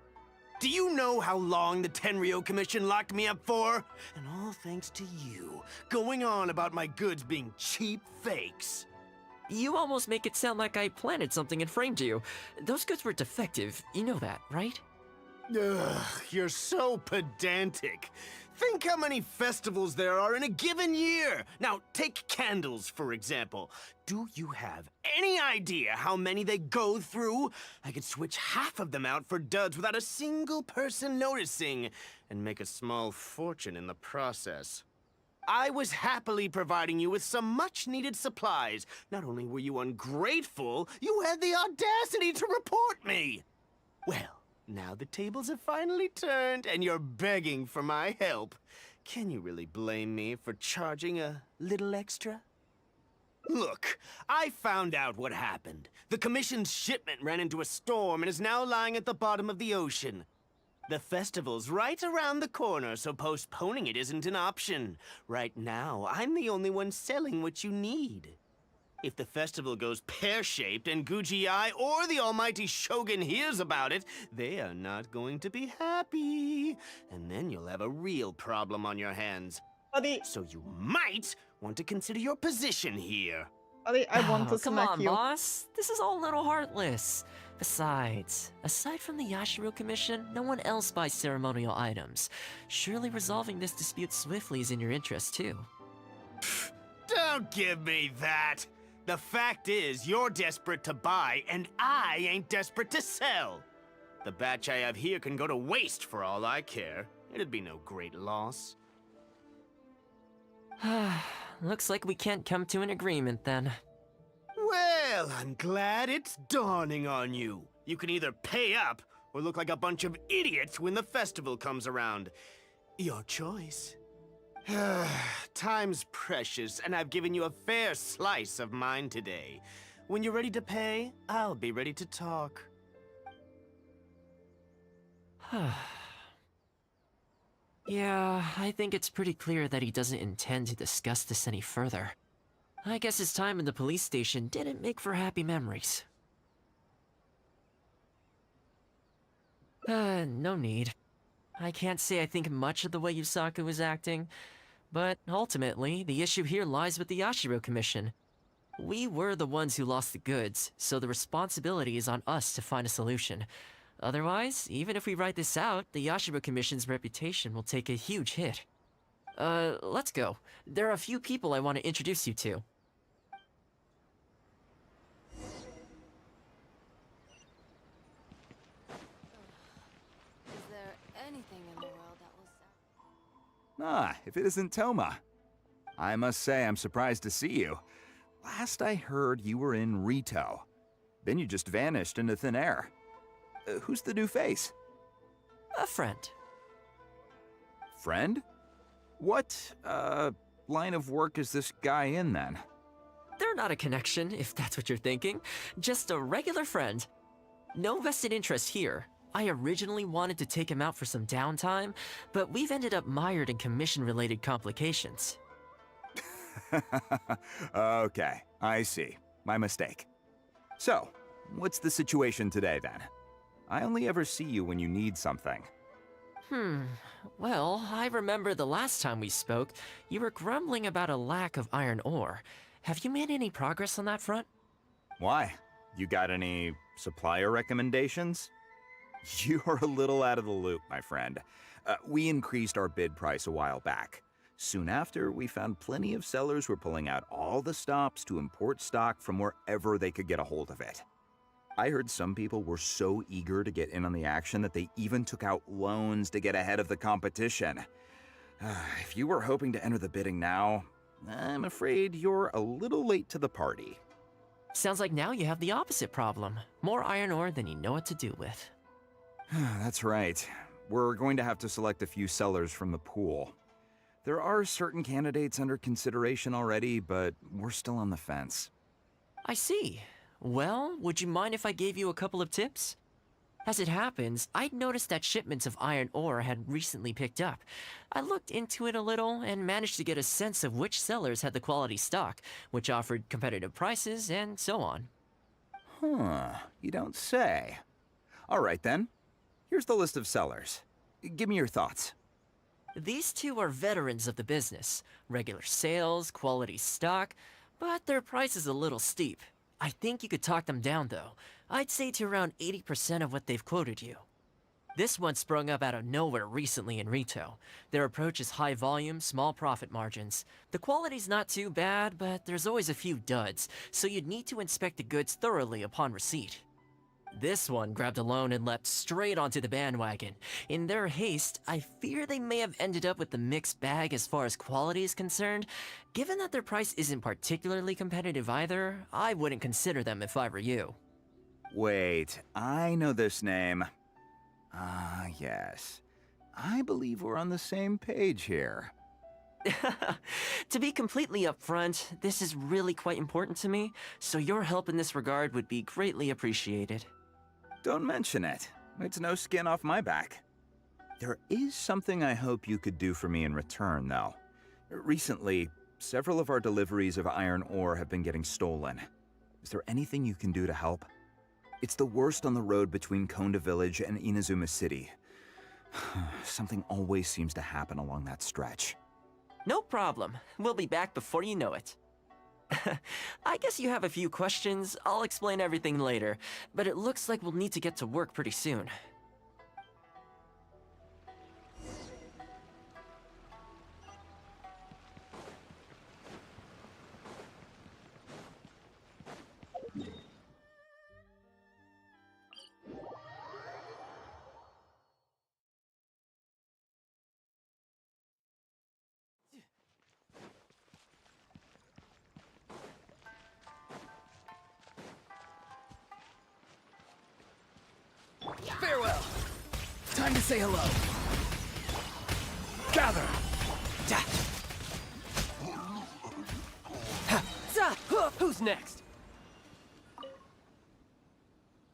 Do you know how long the Tenryo Commission locked me up for? And all thanks to you, going on about my goods being cheap fakes. You almost make it sound like I planted something and framed you. Those goods were defective, you know that, right? Ugh, you're so pedantic. Think how many festivals there are in a given year. Now, take candles, for example. Do you have any idea how many they go through? I could switch half of them out for duds without a single person noticing, and make a small fortune in the process. I was happily providing you with some much-needed supplies. Not only were you ungrateful, you had the audacity to report me. Well, now the tables have finally turned, and you're begging for my help. Can you really blame me for charging a little extra? Look, I found out what happened. The Commission's shipment ran into a storm and is now lying at the bottom of the ocean. The festival's right around the corner, so postponing it isn't an option. Right now, I'm the only one selling what you need. If the festival goes pear-shaped and Guji-Ai or the almighty Shogun hears about it, they are not going to be happy. And then you'll have a real problem on your hands. Buddy, So you might want to consider your position here. buddy, I want to Come smack on, you. boss. This is all a little heartless. Besides, aside from the Yashiro Commission, no one else buys ceremonial items. Surely resolving this dispute swiftly is in your interest, too. Don't give me that. The fact is, you're desperate to buy, and I ain't desperate to sell. The batch I have here can go to waste for all I care. It'd be no great loss. Looks like we can't come to an agreement then. Well, I'm glad it's dawning on you. You can either pay up or look like a bunch of idiots when the festival comes around. Your choice. Time's precious, and I've given you a fair slice of mine today. When you're ready to pay, I'll be ready to talk. Yeah, I think it's pretty clear that he doesn't intend to discuss this any further. I guess his time in the police station didn't make for happy memories. No need. I can't say I think much of the way Yusaku was acting, but ultimately, the issue here lies with the Yashiro Commission. We were the ones who lost the goods, so the responsibility is on us to find a solution. Otherwise, even if we write this out, the Yashiro Commission's reputation will take a huge hit. Let's go. There are a few people I want to introduce you to. Is there anything in the world that will Ah, if it isn't Toma. I must say I'm surprised to see you. Last I heard, you were in Rito. Then you just vanished into thin air. Who's the new face? A friend. Friend? What, line of work is this guy in then? They're not a connection, if that's what you're thinking. Just a regular friend. No vested interest here. I originally wanted to take him out for some downtime, but we've ended up mired in commission-related complications. Okay, I see. My mistake. So, what's the situation today then? I only ever see you when you need something. Well, I remember the last time we spoke, you were grumbling about a lack of iron ore. Have you made any progress on that front? Why? You got any supplier recommendations? You're a little out of the loop, my friend. We increased our bid price a while back. Soon after, we found plenty of sellers were pulling out all the stops to import stock from wherever they could get a hold of it. I heard some people were so eager to get in on the action that they even took out loans to get ahead of the competition. If you were hoping to enter the bidding now, I'm afraid you're a little late to the party. Sounds like now you have the opposite problem. More iron ore than you know what to do with. That's right. We're going to have to select a few sellers from the pool. There are certain candidates under consideration already, but we're still on the fence. I see. Well, would you mind if I gave you a couple of tips? As it happens, I'd noticed that shipments of iron ore had recently picked up. I looked into it a little and managed to get a sense of which sellers had the quality stock, which offered competitive prices, and so on. You don't say. All right then. Here's the list of sellers. Give me your thoughts. These two are veterans of the business. Regular sales, quality stock, but their price is a little steep. I think you could talk them down, though. I'd say to around 80% of what they've quoted you. This one sprung up out of nowhere recently in Rito. Their approach is high volume, small profit margins. The quality's not too bad, but there's always a few duds, so you'd need to inspect the goods thoroughly upon receipt. This one grabbed a loan and leapt straight onto the bandwagon. In their haste, I fear they may have ended up with the mixed bag as far as quality is concerned. Given that their price isn't particularly competitive either, I wouldn't consider them if I were you. Wait, I know this name. Yes. I believe we're on the same page here. To be completely upfront, this is really quite important to me, so your help in this regard would be greatly appreciated. Don't mention it. It's no skin off my back. There is something I hope you could do for me in return, though. Recently, several of our deliveries of iron ore have been getting stolen. Is there anything you can do to help? It's the worst on the road between Konda Village and Inazuma City. Something always seems to happen along that stretch. No problem. We'll be back before you know it. I guess you have a few questions. I'll explain everything later, but it looks like we'll need to get to work pretty soon. Farewell! Time to say hello. Gather! Who's next?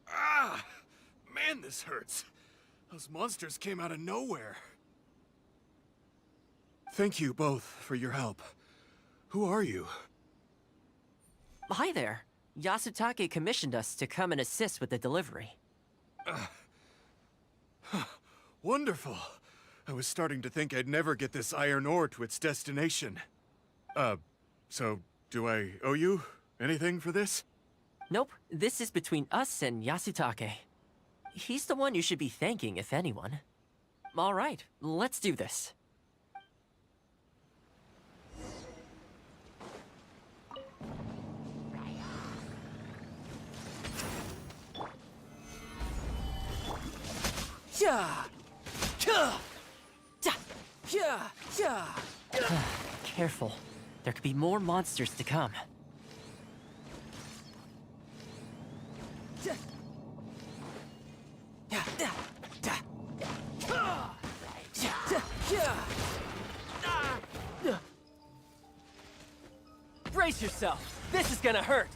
Ah! Man, this hurts. Those monsters came out of nowhere. Thank you both for your help. Who are you? Hi there. Yasutake commissioned us to come and assist with the delivery. Wonderful. I was starting to think I'd never get this iron ore to its destination. So do I owe you anything for this? Nope, this is between us and Yasutake. He's the one you should be thanking, if anyone. All right, let's do this. Careful. There could be more monsters to come. Brace yourself. This is gonna hurt.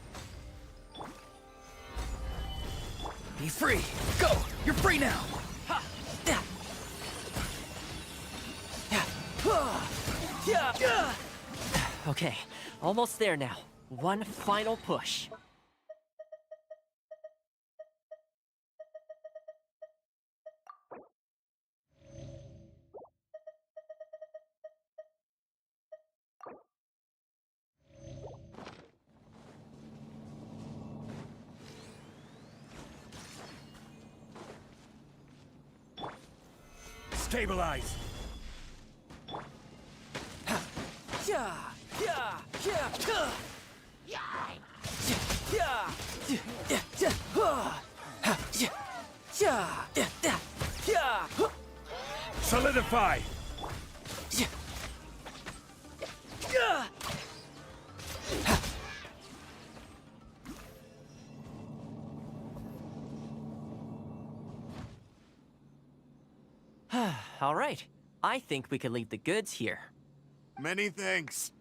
Be free! Go! You're free now! Okay, almost there now. One final push. Stabilize! Solidify! All right, I think we can leave the goods here. Many thanks.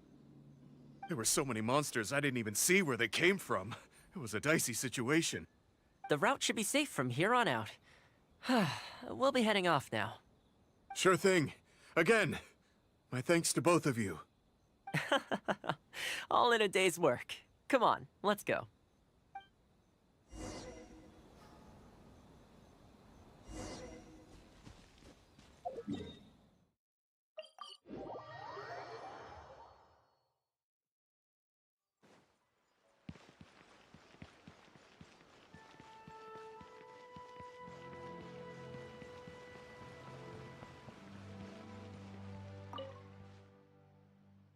There were so many monsters I didn't even see where they came from. It was a dicey situation. The route should be safe from here on out. We'll be heading off now. Sure thing. Again, my thanks to both of you. All in a day's work. Come on, let's go.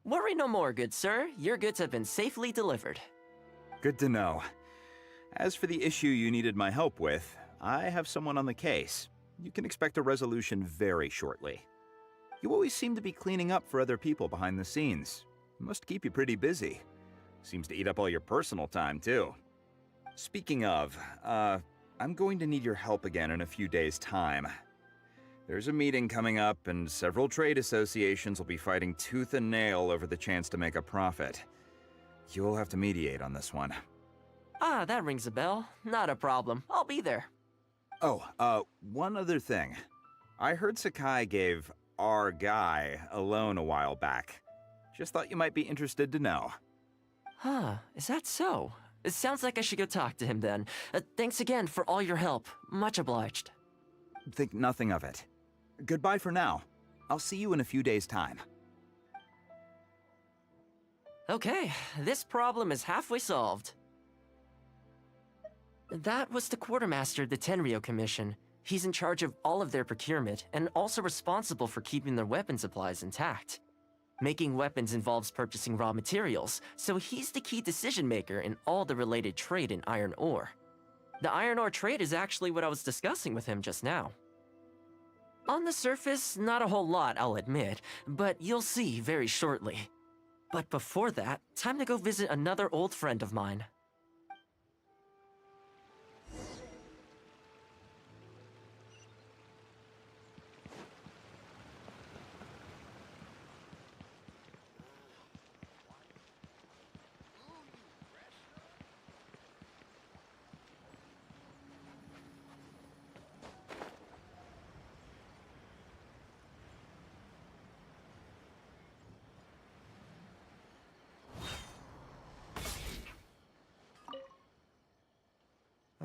Worry no more, good sir. Your goods have been safely delivered. Good to know. As for the issue you needed my help with, I have someone on the case. You can expect a resolution very shortly. You always seem to be cleaning up for other people behind the scenes. Must keep you pretty busy. Seems to eat up all your personal time, too. Speaking of, I'm going to need your help again in a few days' time. There's a meeting coming up, and several trade associations will be fighting tooth and nail over the chance to make a profit. You'll have to mediate on this one. Ah, that rings a bell. Not a problem. I'll be there. Oh, one other thing. I heard Sakai gave our guy a loan a while back. Just thought you might be interested to know. Huh, is that so? It sounds like I should go talk to him then. Thanks again for all your help. Much obliged. Think nothing of it. Goodbye for now. I'll see you in a few days' time. Okay, this problem is halfway solved. That was the quartermaster of the Tenryo Commission. He's in charge of all of their procurement, and also responsible for keeping their weapon supplies intact. Making weapons involves purchasing raw materials, so he's the key decision maker in all the related trade in iron ore. The iron ore trade is actually what I was discussing with him just now. On the surface, not a whole lot, I'll admit, but you'll see very shortly. But before that, time to go visit another old friend of mine.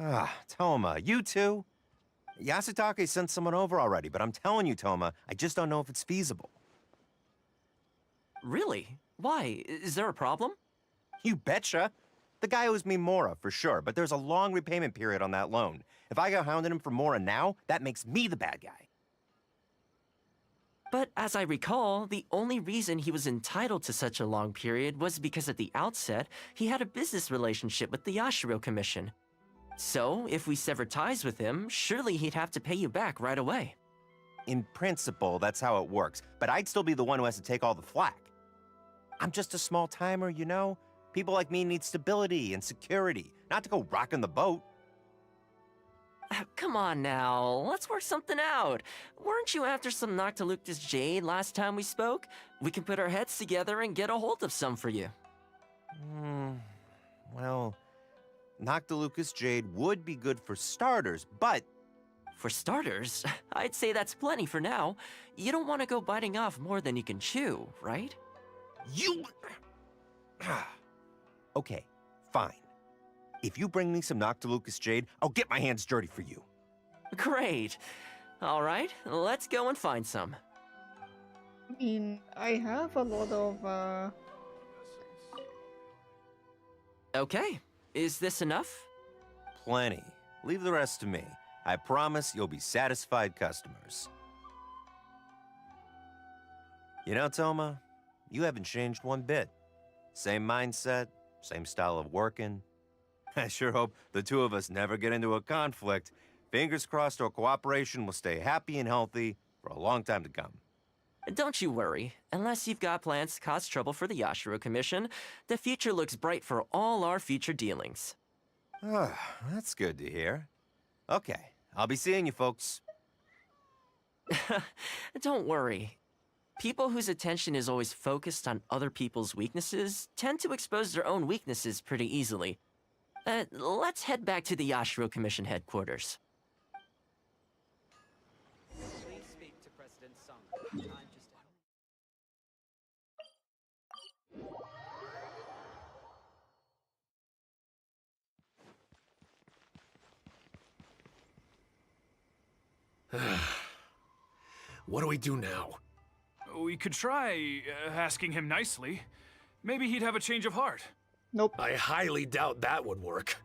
Ah, Toma, you two? Yasutake sent someone over already, but I'm telling you, Toma, I just don't know if it's feasible. Really? Why? Is there a problem? You betcha. The guy owes me Mora, for sure, but there's a long repayment period on that loan. If I go hounding him for Mora now, that makes me the bad guy. But as I recall, the only reason he was entitled to such a long period was because at the outset, he had a business relationship with the Yashiro Commission. So, if we sever ties with him, surely he'd have to pay you back right away. In principle, that's how it works, but I'd still be the one who has to take all the flack. I'm just a small-timer, you know? People like me need stability and security, not to go rocking the boat. Come on now, let's work something out. Weren't you after some Noctiluctus Jade last time we spoke? We can put our heads together and get a hold of some for you. Well, Noctilucus Jade would be good for starters, but... For starters, I'd say that's plenty for now. You don't want to go biting off more than you can chew, right? You... Okay, fine. If you bring me some Noctilucus Jade, I'll get my hands dirty for you. Great. All right, let's go and find some. I mean, I have a lot of, Okay, is this enough? Plenty. Leave the rest to me. I promise you'll be satisfied customers. You know, Toma, you haven't changed one bit. Same mindset, same style of working. I sure hope the two of us never get into a conflict. Fingers crossed our cooperation will stay happy and healthy for a long time to come. Don't you worry. Unless you've got plans to cause trouble for the Yashiro Commission, the future looks bright for all our future dealings. That's good to hear. Okay, I'll be seeing you folks. Don't worry. People whose attention is always focused on other people's weaknesses tend to expose their own weaknesses pretty easily. Let's head back to the Yashiro Commission headquarters. Please speak to President Sung. What do we do now? We could try asking him nicely. Maybe he'd have a change of heart. Nope. I highly doubt that would work.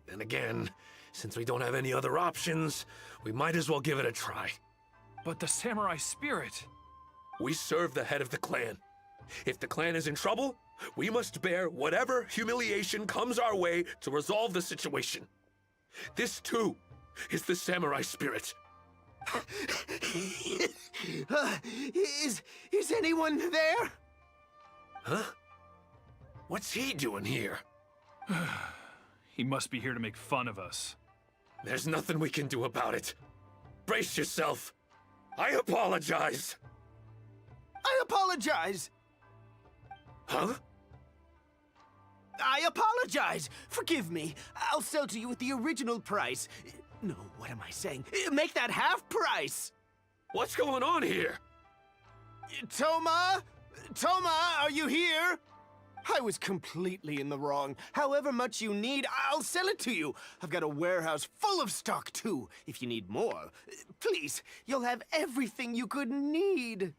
Then again, since we don't have any other options, we might as well give it a try. But the samurai spirit... We serve the head of the clan. If the clan is in trouble, we must bear whatever humiliation comes our way to resolve the situation. This, too, is the samurai spirit. Is anyone there? Huh? What's he doing here? He must be here to make fun of us. There's nothing we can do about it. Brace yourself. I apologize. I apologize. Huh? I apologize. Forgive me. I'll sell to you at the original price. No, what am I saying? Make that half price. What's going on here? Toma? Toma, are you here? I was completely in the wrong. However much you need, I'll sell it to you. I've got a warehouse full of stock, too, if you need more. Please, you'll have everything you could need.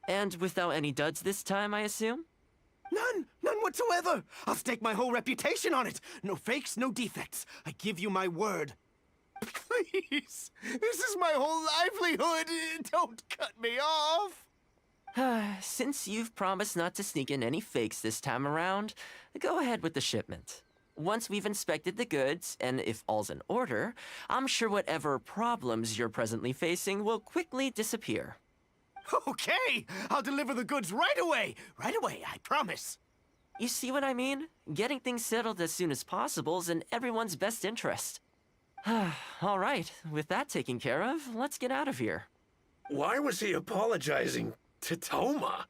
And without any duds this time, I assume? None whatsoever. I'll stake my whole reputation on it. No fakes, no defects. I give you my word. Please, this is my whole livelihood. Don't cut me off. Since you've promised not to sneak in any fakes this time around, go ahead with the shipment. Once we've inspected the goods, and if all's in order, I'm sure whatever problems you're presently facing will quickly disappear. Okay, I'll deliver the goods right away. Right away, I promise. You see what I mean? Getting things settled as soon as possible is in everyone's best interest. All right, with that taken care of, let's get out of here. Why was he apologizing to Toma?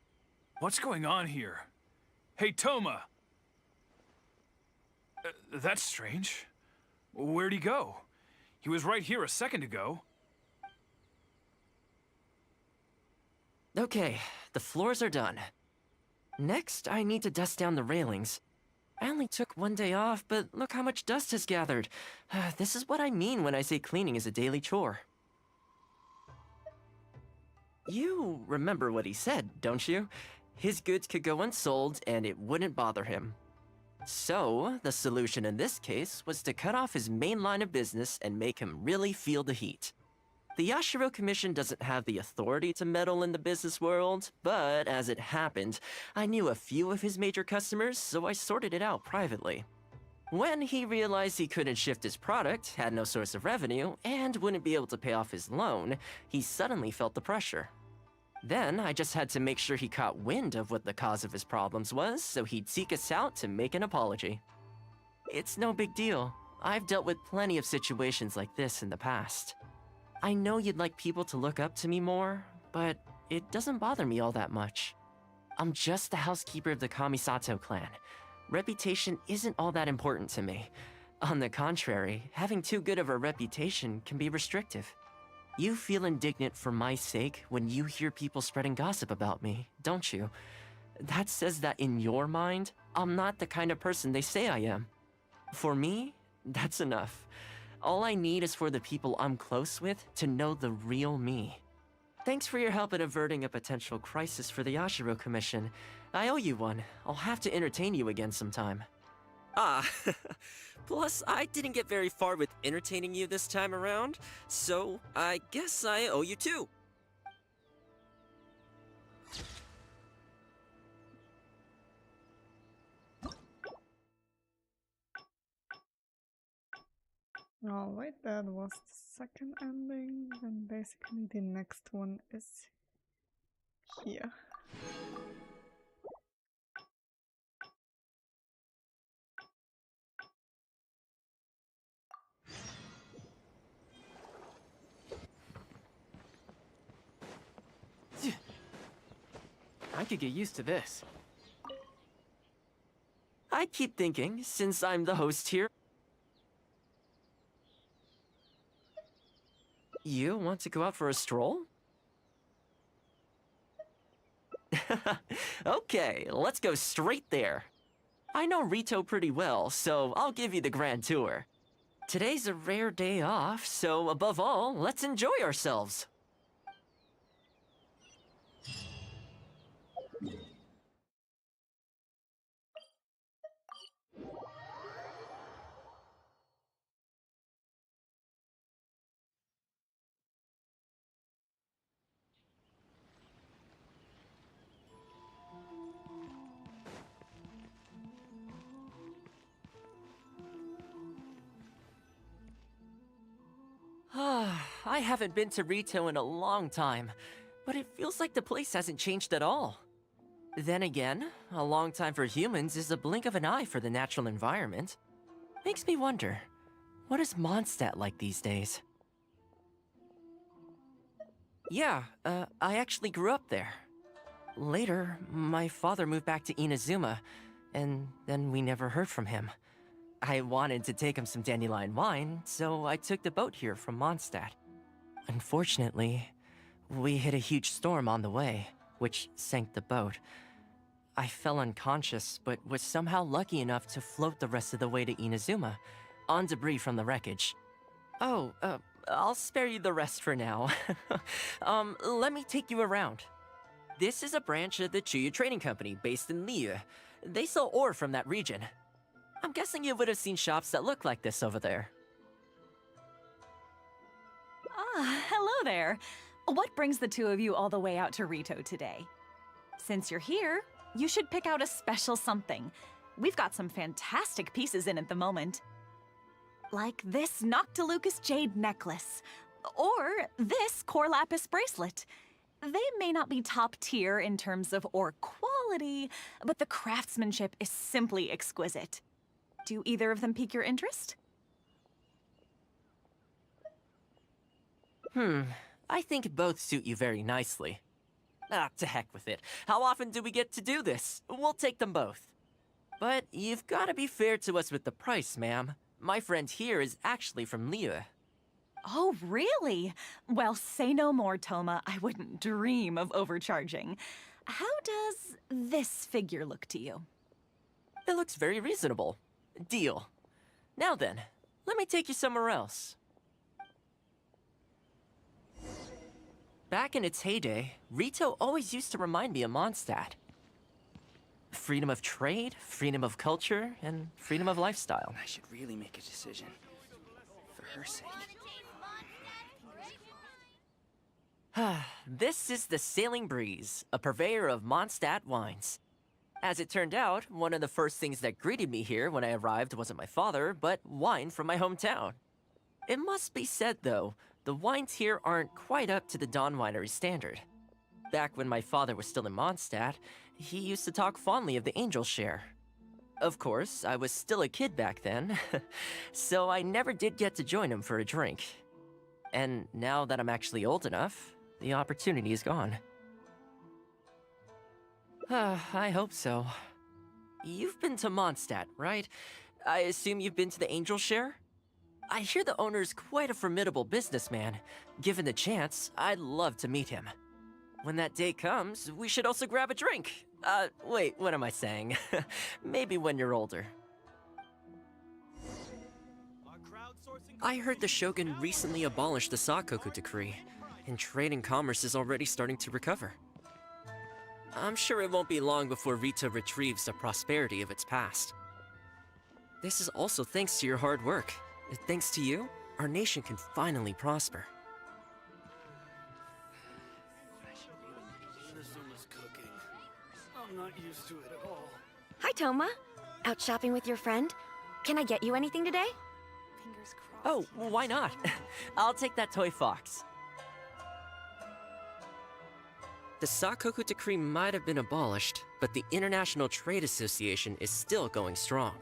What's going on here? Hey, Toma! That's strange. Where'd he go? He was right here a second ago. Okay, the floors are done. Next, I need to dust down the railings. I only took one day off, but look how much dust has gathered. This is what I mean when I say cleaning is a daily chore. You remember what he said, don't you? His goods could go unsold and it wouldn't bother him. So, the solution in this case was to cut off his main line of business and make him really feel the heat. The Yashiro Commission doesn't have the authority to meddle in the business world, but as it happened, I knew a few of his major customers, so I sorted it out privately. When he realized he couldn't shift his product, had no source of revenue, and wouldn't be able to pay off his loan, he suddenly felt the pressure. Then I just had to make sure he caught wind of what the cause of his problems was, so he'd seek us out to make an apology. It's no big deal. I've dealt with plenty of situations like this in the past. I know you'd like people to look up to me more, but it doesn't bother me all that much. I'm just the housekeeper of the Kamisato clan. Reputation isn't all that important to me. On the contrary, having too good of a reputation can be restrictive. You feel indignant for my sake when you hear people spreading gossip about me, don't you? That says that in your mind, I'm not the kind of person they say I am. For me, that's enough. All I need is for the people I'm close with to know the real me. Thanks for your help in averting a potential crisis for the Yashiro Commission. I owe you one. I'll have to entertain you again sometime. Plus, I didn't get very far with entertaining you this time around, so I guess I owe you too. Alright, that was the second ending, and basically the next one is here. I could get used to this. I keep thinking, since I'm the host here, you want to go out for a stroll? Okay, let's go straight there. I know Rito pretty well, so I'll give you the grand tour. Today's a rare day off, so above all, let's enjoy ourselves. I haven't been to Rito in a long time, but it feels like the place hasn't changed at all. Then again, a long time for humans is a blink of an eye for the natural environment. Makes me wonder, what is Mondstadt like these days? Yeah, I actually grew up there. Later, my father moved back to Inazuma, and then we never heard from him. I wanted to take him some dandelion wine, so I took the boat here from Mondstadt. Unfortunately, we hit a huge storm on the way. which sank the boat. I fell unconscious, but was somehow lucky enough to float the rest of the way to Inazuma, on debris from the wreckage. Oh, I'll spare you the rest for now. Let me take you around. This is a branch of the Chuyu Trading Company based in Liyue. They sell ore from that region. I'm guessing you would have seen shops that look like this over there. Ah, hello there. What brings the two of you all the way out to Rito today? Since you're here, you should pick out a special something. We've got some fantastic pieces in at the moment. Like this Noctilucus jade necklace, or this Core Lapis bracelet. They may not be top tier in terms of ore quality, but the craftsmanship is simply exquisite. Do either of them pique your interest? I think both suit you very nicely. Ah, to heck with it. How often do we get to do this? We'll take them both. But you've got to be fair to us with the price, ma'am. My friend here is actually from Liyue. Oh, really? Well, say no more, Toma. I wouldn't dream of overcharging. How does this figure look to you? It looks very reasonable. Deal. Now then, let me take you somewhere else. Back in its heyday, Rito always used to remind me of Mondstadt. Freedom of trade, freedom of culture, and freedom of lifestyle. I should really make a decision. For her sake. This is the Sailing Breeze, a purveyor of Mondstadt wines. As it turned out, one of the first things that greeted me here when I arrived wasn't my father, but wine from my hometown. It must be said, though, the wines here aren't quite up to the Dawn Winery standard. Back when my father was still in Mondstadt, he used to talk fondly of the Angel Share. Of course, I was still a kid back then, so I never did get to join him for a drink. And now that I'm actually old enough, the opportunity is gone. I hope so. You've been to Mondstadt, right? I assume you've been to the Angel Share? I hear the owner's quite a formidable businessman. Given the chance, I'd love to meet him. When that day comes, we should also grab a drink. Wait, what am I saying? Maybe when you're older. I heard the Shogun recently abolished the Sakoku Decree, and trade and commerce is already starting to recover. I'm sure it won't be long before Rito retrieves the prosperity of its past. This is also thanks to your hard work. Thanks to you, our nation can finally prosper. Inazuma's cooking. I'm not used to it at all. Hi, Toma. Out shopping with your friend? Can I get you anything today? Fingers crossed. Oh, why not? I'll take that toy fox. The Sakoku Decree might have been abolished, but the International Trade Association is still going strong.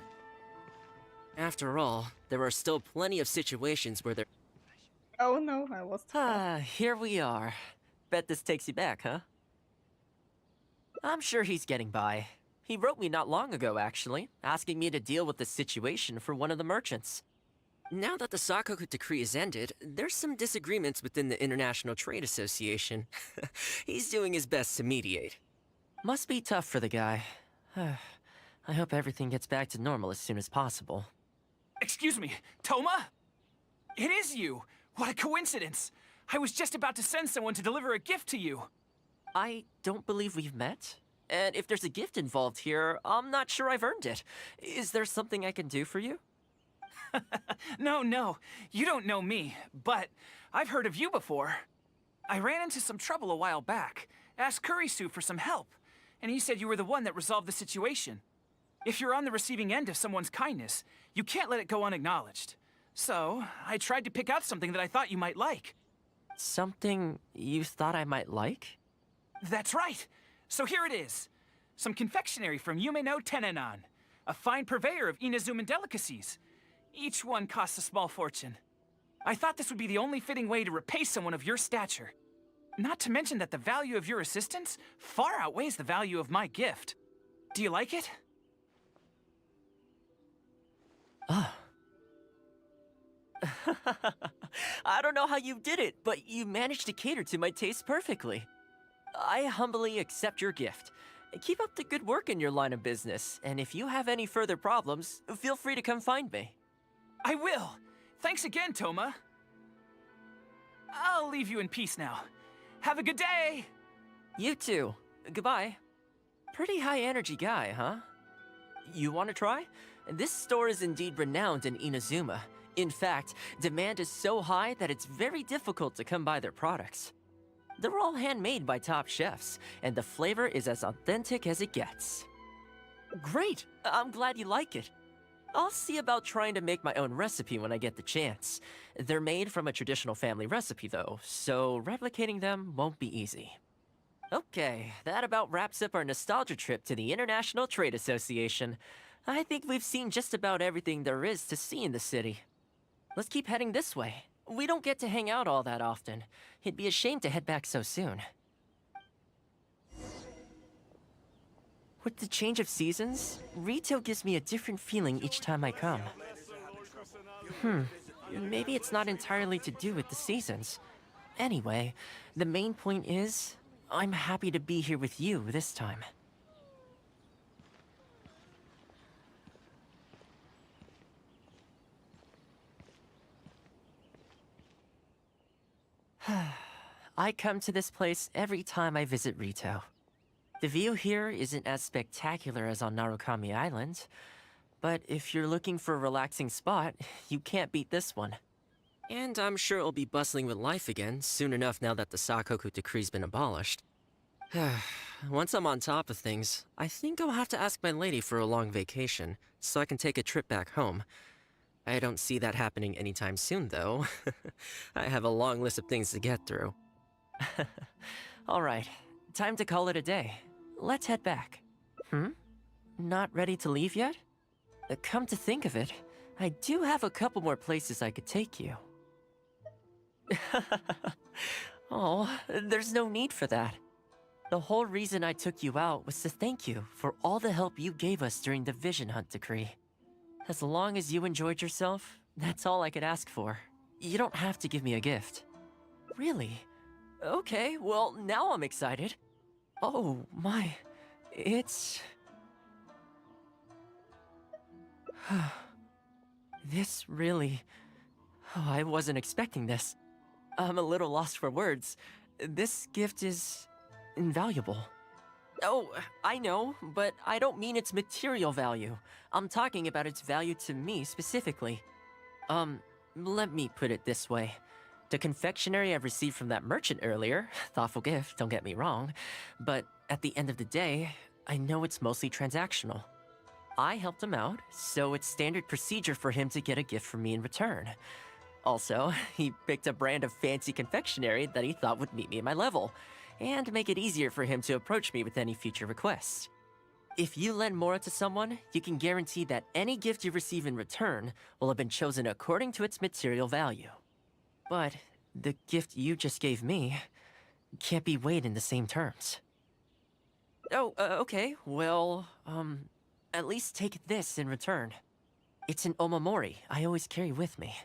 After all, there are still plenty of situations where there— Oh no, I lost. Here we are. Bet this takes you back, huh? I'm sure he's getting by. He wrote me not long ago, actually, asking me to deal with the situation for one of the merchants. Now that the Sakoku Decree is ended, there's some disagreements within the International Trade Association. He's doing his best to mediate. Must be tough for the guy. I hope everything gets back to normal as soon as possible. Excuse me, Toma? It is you! What a coincidence! I was just about to send someone to deliver a gift to you. I don't believe we've met. And if there's a gift involved here, I'm not sure I've earned it. Is there something I can do for you? No, you don't know me, but I've heard of you before. I ran into some trouble a while back, asked Kurisu for some help, and he said you were the one that resolved the situation. If you're on the receiving end of someone's kindness, you can't let it go unacknowledged. So, I tried to pick out something that I thought you might like. Something you thought I might like? That's right! So here it is. Some confectionery from Yume no Tenenan, a fine purveyor of Inazuman delicacies. Each one costs a small fortune. I thought this would be the only fitting way to repay someone of your stature. Not to mention that the value of your assistance far outweighs the value of my gift. Do you like it? I don't know how you did it, but you managed to cater to my taste perfectly. I humbly accept your gift. Keep up the good work in your line of business, and if you have any further problems, feel free to come find me. I will. Thanks again, Toma. I'll leave you in peace now. Have a good day! You too. Goodbye. Pretty high energy guy, huh? You want to try? This store is indeed renowned in Inazuma. In fact, demand is so high that it's very difficult to come by their products. They're all handmade by top chefs, and the flavor is as authentic as it gets. Great! I'm glad you like it. I'll see about trying to make my own recipe when I get the chance. They're made from a traditional family recipe, though, so replicating them won't be easy. Okay, that about wraps up our nostalgia trip to the International Trade Association. I think we've seen just about everything there is to see in the city. Let's keep heading this way. We don't get to hang out all that often. It'd be a shame to head back so soon. With the change of seasons, Rito gives me a different feeling each time I come. Maybe it's not entirely to do with the seasons. Anyway, the main point is, I'm happy to be here with you this time. I come to this place every time I visit Rito. The view here isn't as spectacular as on Narukami Island, but if you're looking for a relaxing spot, you can't beat this one. And I'm sure it'll be bustling with life again soon enough now that the Sakoku decree's been abolished. Once I'm on top of things, I think I'll have to ask my lady for a long vacation so I can take a trip back home. I don't see that happening anytime soon, though. I have a long list of things to get through. Alright, time to call it a day. Let's head back. Not ready to leave yet? Come to think of it, I do have a couple more places I could take you. Oh, there's no need for that. The whole reason I took you out was to thank you for all the help you gave us during the Vision Hunt decree. As long as you enjoyed yourself, that's all I could ask for. You don't have to give me a gift. Really? Okay, well, now I'm excited. Oh, my. It's... This really... Oh, I wasn't expecting this. I'm a little lost for words. This gift is... invaluable. Oh, I know, but I don't mean its material value. I'm talking about its value to me specifically. Let me put it this way. The confectionery I received from that merchant earlier, thoughtful gift, don't get me wrong, but at the end of the day, I know it's mostly transactional. I helped him out, so it's standard procedure for him to get a gift from me in return. Also, he picked a brand of fancy confectionery that he thought would meet me at my level, and make it easier for him to approach me with any future requests. If you lend Mora to someone, you can guarantee that any gift you receive in return will have been chosen according to its material value. But the gift you just gave me can't be weighed in the same terms. Oh, okay, well, at least take this in return. It's an omamori I always carry with me.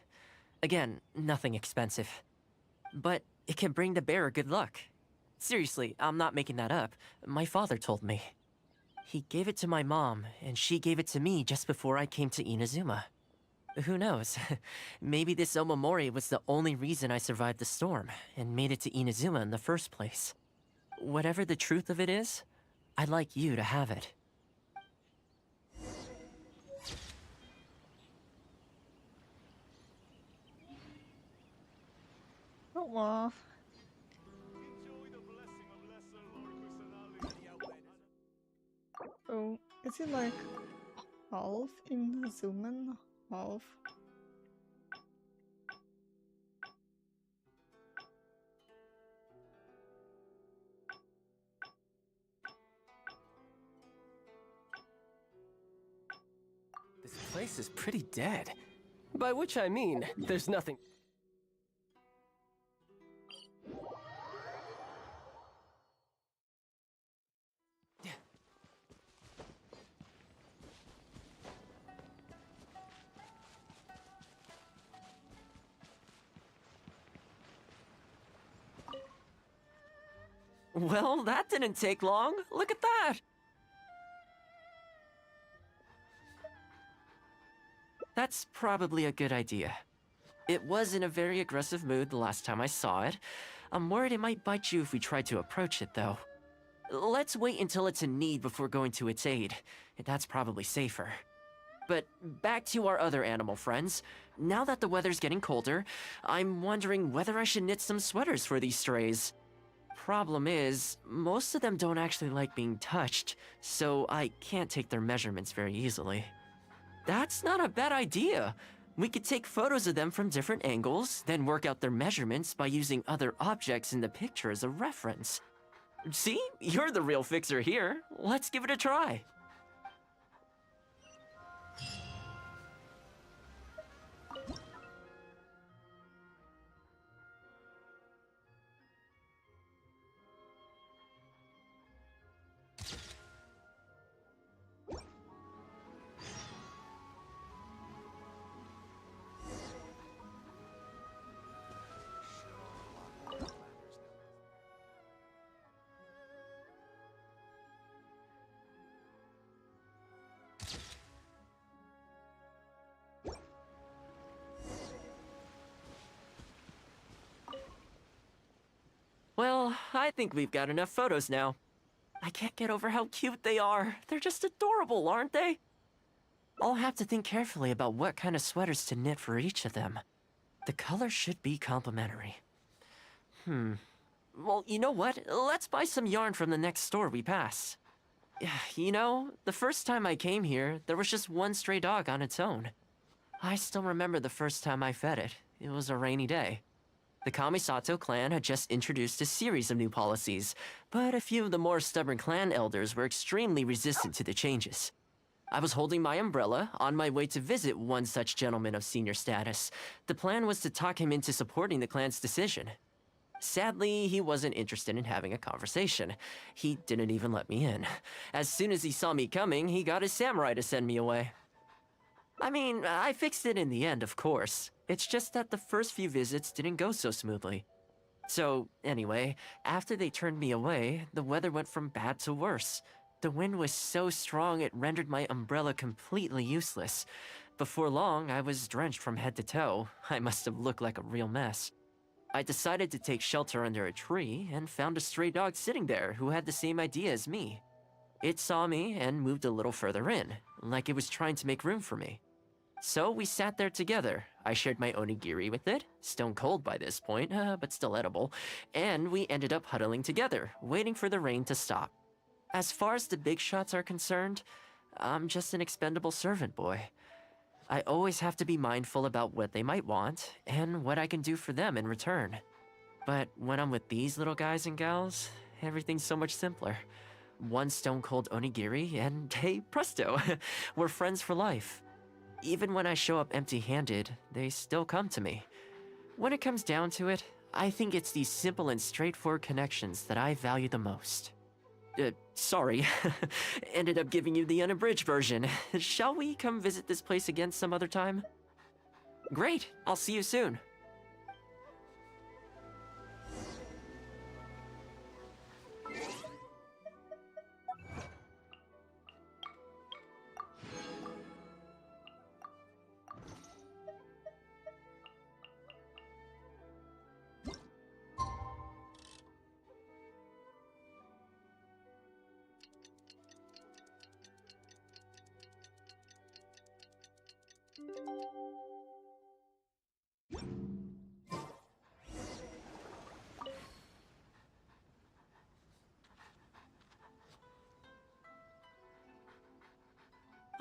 Again, nothing expensive. But it can bring the bearer good luck. Seriously, I'm not making that up. My father told me. He gave it to my mom, and she gave it to me just before I came to Inazuma. Who knows? Maybe this omamori was the only reason I survived the storm, and made it to Inazuma in the first place. Whatever the truth of it is, I'd like you to have it. Don't laugh. Oh, is it like half in the Zuman? Half? This place is pretty dead. By which I mean, there's nothing... Well, that didn't take long. Look at that! That's probably a good idea. It was in a very aggressive mood the last time I saw it. I'm worried it might bite you if we try to approach it, though. Let's wait until it's in need before going to its aid. That's probably safer. But back to our other animal friends. Now that the weather's getting colder, I'm wondering whether I should knit some sweaters for these strays. Problem is, most of them don't actually like being touched, so I can't take their measurements very easily. That's not a bad idea. We could take photos of them from different angles, then work out their measurements by using other objects in the picture as a reference. See? You're the real fixer here. Let's give it a try. Well, I think we've got enough photos now. I can't get over how cute they are. They're just adorable, aren't they? I'll have to think carefully about what kind of sweaters to knit for each of them. The colors should be complementary. Well, you know what? Let's buy some yarn from the next store we pass. You know, the first time I came here, there was just one stray dog on its own. I still remember the first time I fed it. It was a rainy day. The Kamisato clan had just introduced a series of new policies, but a few of the more stubborn clan elders were extremely resistant to the changes. I was holding my umbrella, on my way to visit one such gentleman of senior status. The plan was to talk him into supporting the clan's decision. Sadly, he wasn't interested in having a conversation. He didn't even let me in. As soon as he saw me coming, he got his samurai to send me away. I mean, I fixed it in the end, of course. It's just that the first few visits didn't go so smoothly. So, anyway, after they turned me away, the weather went from bad to worse. The wind was so strong it rendered my umbrella completely useless. Before long, I was drenched from head to toe. I must have looked like a real mess. I decided to take shelter under a tree and found a stray dog sitting there who had the same idea as me. It saw me and moved a little further in, like it was trying to make room for me. So we sat there together. I shared my onigiri with it, stone cold by this point, but still edible, and we ended up huddling together, waiting for the rain to stop. As far as the big shots are concerned, I'm just an expendable servant boy. I always have to be mindful about what they might want, and what I can do for them in return. But when I'm with these little guys and gals, everything's so much simpler. One stone cold onigiri, and hey, presto, we're friends for life. Even when I show up empty-handed, they still come to me. When it comes down to it, I think it's these simple and straightforward connections that I value the most. Sorry. Ended up giving you the unabridged version. Shall we come visit this place again some other time? Great, I'll see you soon.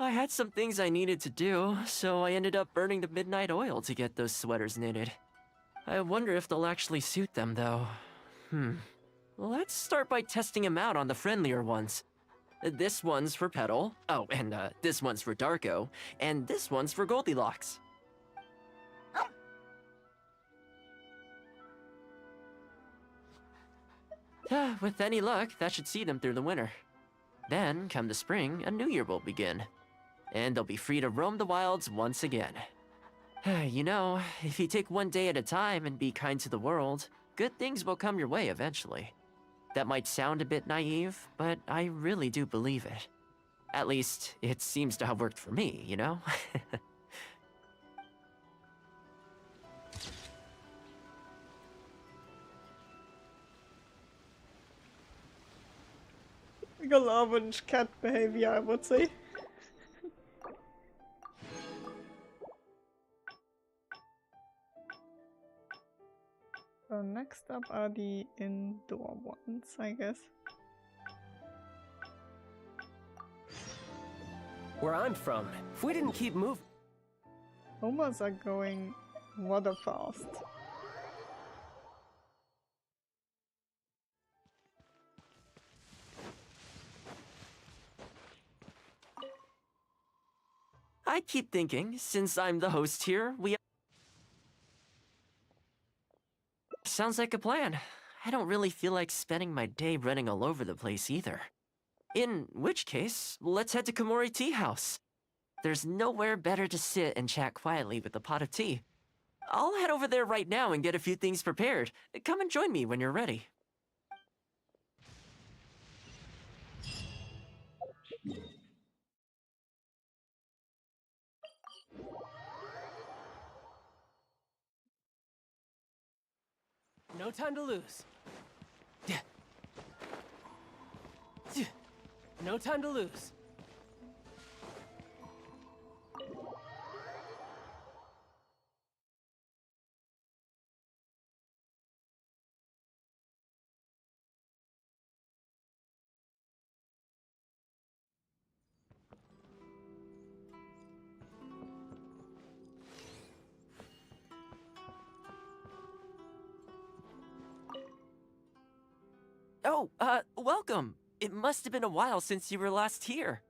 I had some things I needed to do, so I ended up burning the midnight oil to get those sweaters knitted. I wonder if they'll actually suit them, though. Let's start by testing them out on the friendlier ones. This one's for Petal. Oh, and this one's for Darko. And this one's for Goldilocks. With any luck, that should see them through the winter. Then, come the spring, a new year will begin. And they'll be free to roam the wilds once again. You know, if you take one day at a time and be kind to the world, good things will come your way eventually. That might sound a bit naive, but I really do believe it. At least, it seems to have worked for me, you know? Garbage cat behavior, I would say. So next up are the indoor ones, I guess. Where I'm from, if we didn't keep moving... Homers are going rather fast. I keep thinking, since I'm the host here, Sounds like a plan. I don't really feel like spending my day running all over the place either. In which case, let's head to Komori Tea House. There's nowhere better to sit and chat quietly with a pot of tea. I'll head over there right now and get a few things prepared. Come and join me when you're ready. No time to lose. No time to lose. Oh, welcome. It must have been a while since you were last here.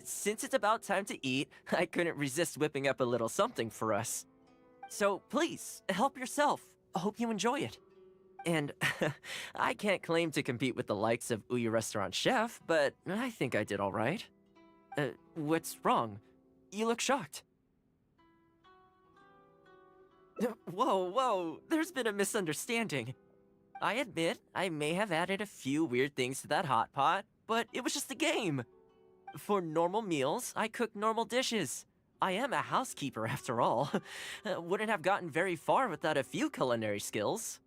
Since it's about time to eat, I couldn't resist whipping up a little something for us. So please, help yourself. I hope you enjoy it. And I can't claim to compete with the likes of Ouya Restaurant Chef, but I think I did all right. What's wrong? You look shocked. Whoa, there's been a misunderstanding. I admit, I may have added a few weird things to that hot pot, but it was just a game. For normal meals, I cook normal dishes. I am a housekeeper after all. Wouldn't have gotten very far without a few culinary skills.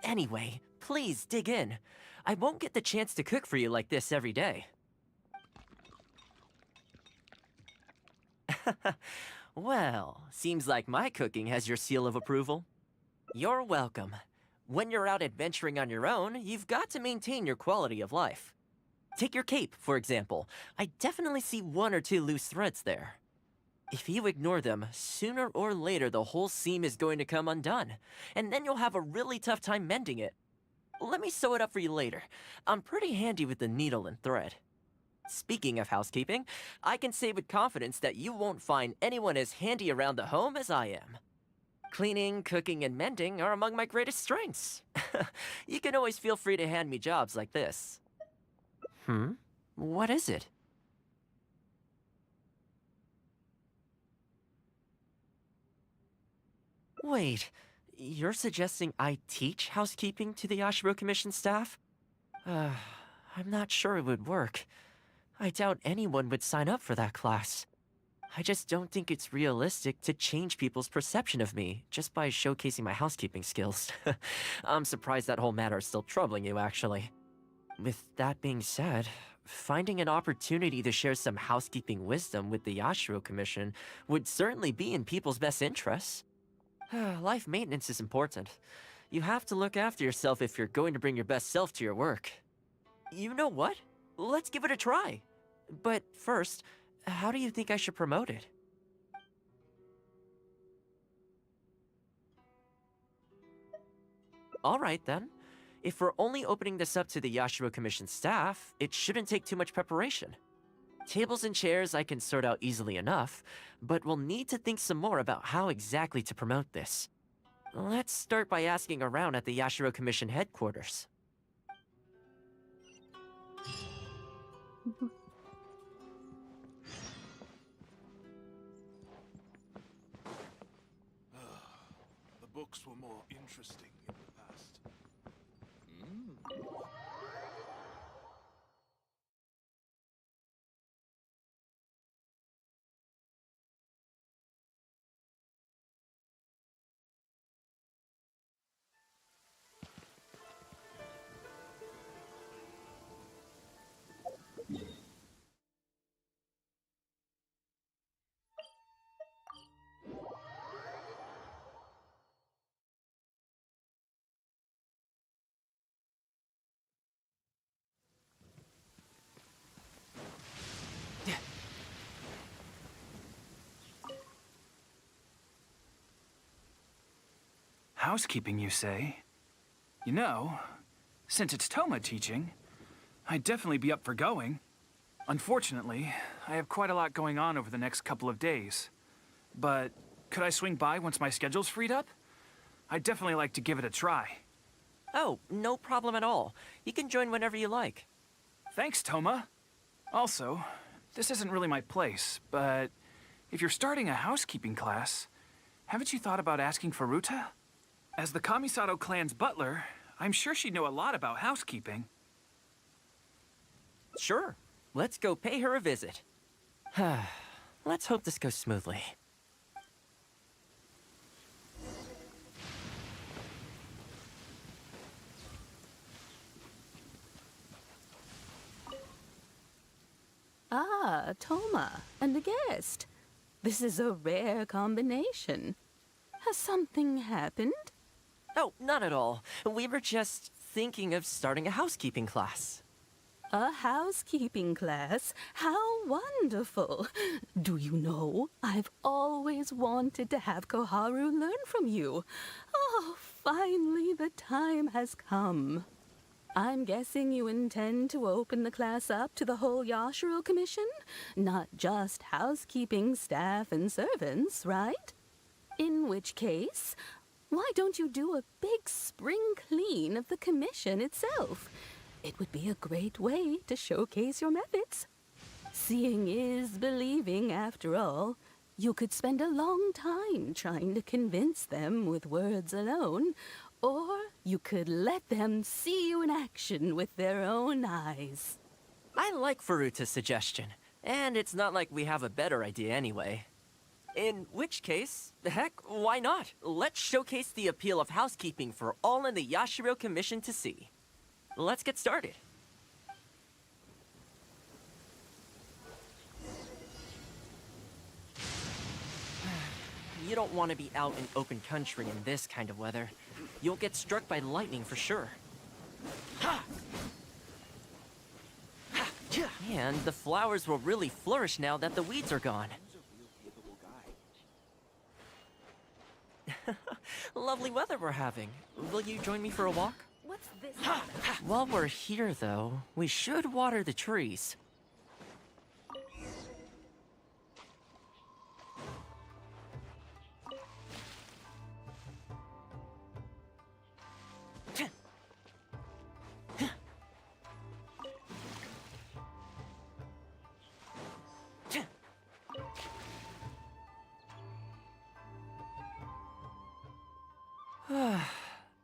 Anyway, please dig in. I won't get the chance to cook for you like this every day. Well, seems like my cooking has your seal of approval. You're welcome. When you're out adventuring on your own, you've got to maintain your quality of life. Take your cape, for example. I definitely see one or two loose threads there. If you ignore them, sooner or later the whole seam is going to come undone, and then you'll have a really tough time mending it. Let me sew it up for you later. I'm pretty handy with the needle and thread. Speaking of housekeeping, I can say with confidence that you won't find anyone as handy around the home as I am. Cleaning, cooking, and mending are among my greatest strengths. You can always feel free to hand me jobs like this. What is it? Wait, you're suggesting I teach housekeeping to the Yashiro Commission staff? I'm not sure it would work. I doubt anyone would sign up for that class. I just don't think it's realistic to change people's perception of me just by showcasing my housekeeping skills. I'm surprised that whole matter is still troubling you, actually. With that being said, finding an opportunity to share some housekeeping wisdom with the Yashiro Commission would certainly be in people's best interests. Life maintenance is important. You have to look after yourself if you're going to bring your best self to your work. You know what? Let's give it a try. But first, how do you think I should promote it? All right, then. If we're only opening this up to the Yashiro Commission staff, it shouldn't take too much preparation. Tables and chairs I can sort out easily enough, but we'll need to think some more about how exactly to promote this. Let's start by asking around at the Yashiro Commission headquarters. The books were more interesting in the past. housekeeping, you say? You know, since it's Toma teaching, I'd definitely be up for going. Unfortunately, I have quite a lot going on over the next couple of days. But could I swing by once my schedule's freed up? I'd definitely like to give it a try. Oh, no problem at all. You can join whenever you like. Thanks, Toma. Also, this isn't really my place, but if you're starting a housekeeping class, haven't you thought about asking Furuta? As the Kamisato clan's butler, I'm sure she'd know a lot about housekeeping. Sure. Let's go pay her a visit. Let's hope this goes smoothly. Ah, Toma, and a guest. This is a rare combination. Has something happened? Oh, not at all. We were just thinking of starting a housekeeping class. A housekeeping class? How wonderful! Do you know, I've always wanted to have Koharu learn from you. Oh, finally the time has come. I'm guessing you intend to open the class up to the whole Yashiro Commission? Not just housekeeping staff and servants, right? In which case, why don't you do a big spring clean of the commission itself? It would be a great way to showcase your methods. Seeing is believing, after all. You could spend a long time trying to convince them with words alone, or you could let them see you in action with their own eyes. I like Furuta's suggestion, and it's not like we have a better idea anyway. In which case, heck, why not? Let's showcase the appeal of housekeeping for all in the Yashiro Commission to see. Let's get started. You don't want to be out in open country in this kind of weather. You'll get struck by lightning for sure. And the flowers will really flourish now that the weeds are gone. Lovely weather we're having. Will you join me for a walk? What's this? While we're here, though, we should water the trees.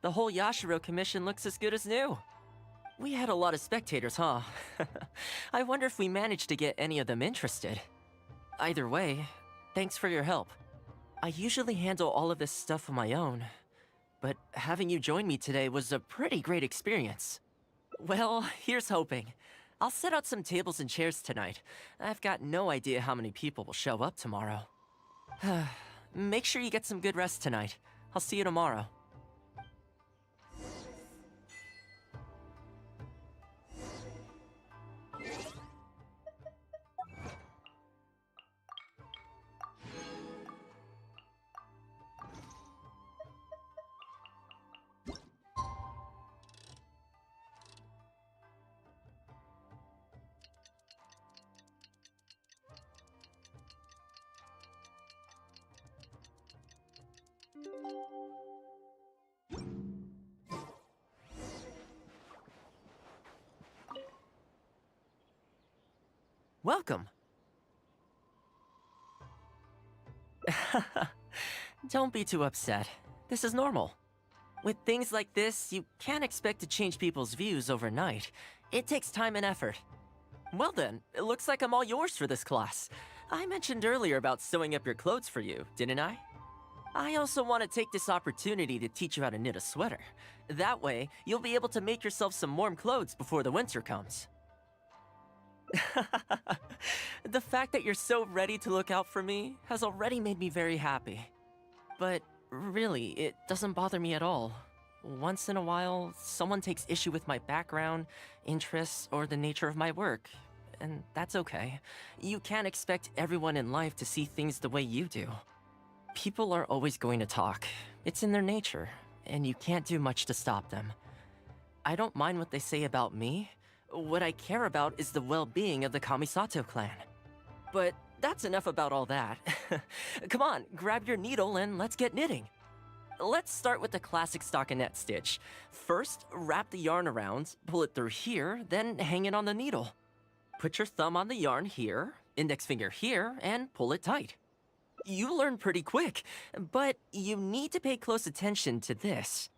The whole Yashiro Commission looks as good as new. We had a lot of spectators, huh? I wonder if we managed to get any of them interested. Either way, thanks for your help. I usually handle all of this stuff on my own, but having you join me today was a pretty great experience. Well, here's hoping. I'll set out some tables and chairs tonight. I've got no idea how many people will show up tomorrow. Make sure you get some good rest tonight. I'll see you tomorrow. Welcome. Don't be too upset. This is normal. With things like this, you can't expect to change people's views overnight. It takes time and effort. Well then, it looks like I'm all yours for this class. I mentioned earlier about sewing up your clothes for you, didn't I? I also want to take this opportunity to teach you how to knit a sweater. That way, you'll be able to make yourself some warm clothes before the winter comes. The fact that you're so ready to look out for me has already made me very happy. But really, it doesn't bother me at all. Once in a while, someone takes issue with my background, interests, or the nature of my work. And that's okay. You can't expect everyone in life to see things the way you do. People are always going to talk. It's in their nature. and you can't do much to stop them. I don't mind what they say about me. What I care about is the well-being of the Kamisato clan. But that's enough about all that. Come on, grab your needle and let's get knitting. Let's start with the classic stockinette stitch. First, wrap the yarn around, pull it through here, then hang it on the needle. Put your thumb on the yarn here, index finger here, and pull it tight. You learn pretty quick, but you need to pay close attention to this.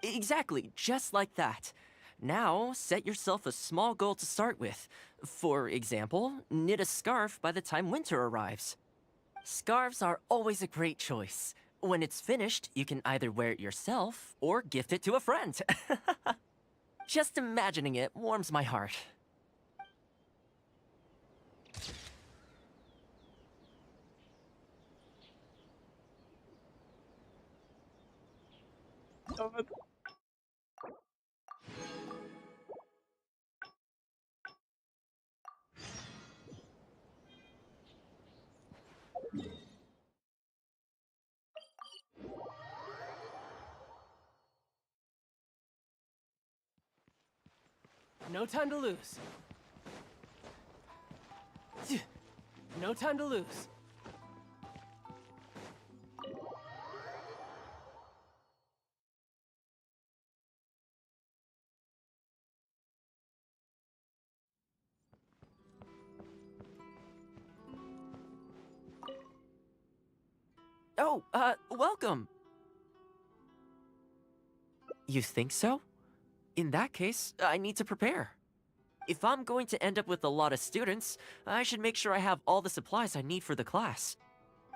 Exactly, just like that. Now, set yourself a small goal to start with. For example, knit a scarf by the time winter arrives. Scarves are always a great choice. When it's finished, you can either wear it yourself or gift it to a friend. Just imagining it warms my heart. Love it. No time to lose. No time to lose. Oh, welcome. You think so? In that case, I need to prepare. If I'm going to end up with a lot of students, I should make sure I have all the supplies I need for the class.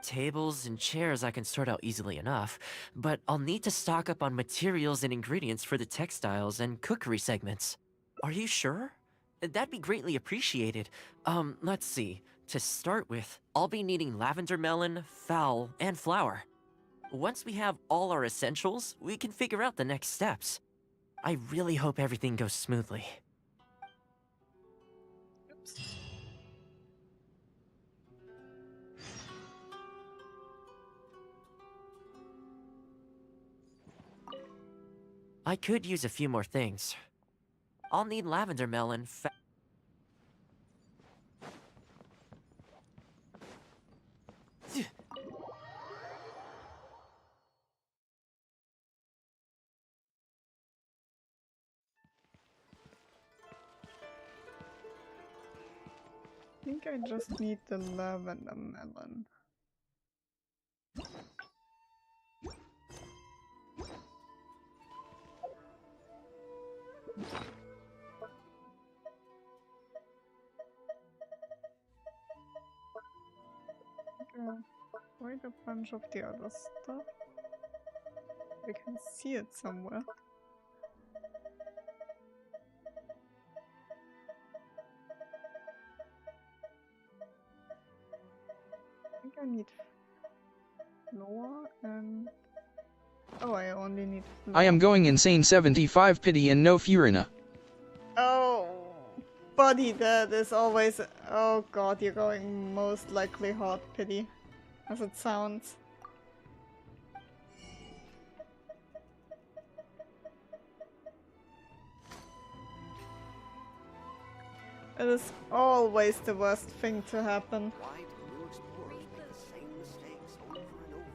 Tables and chairs I can sort out easily enough, but I'll need to stock up on materials and ingredients for the textiles and cookery segments. Are you sure? That'd be greatly appreciated. Let's see. To start with, I'll be needing lavender melon, fowl, and flour. Once we have all our essentials, we can figure out the next steps. I really hope everything goes smoothly. Oops. I could use a few more things. I'll need lavender melon, I think I just need the lavender melon. Quite a bunch of the other stuff. I can see it somewhere. I think I need flour and... Oh, I only need flour. I am going insane. 75 pity and no Furina. Oh, buddy, that is always... Oh god, you're going most likely hard pity, as it sounds. It is always the worst thing to happen. Why do new explorers make the same mistakes over and over again?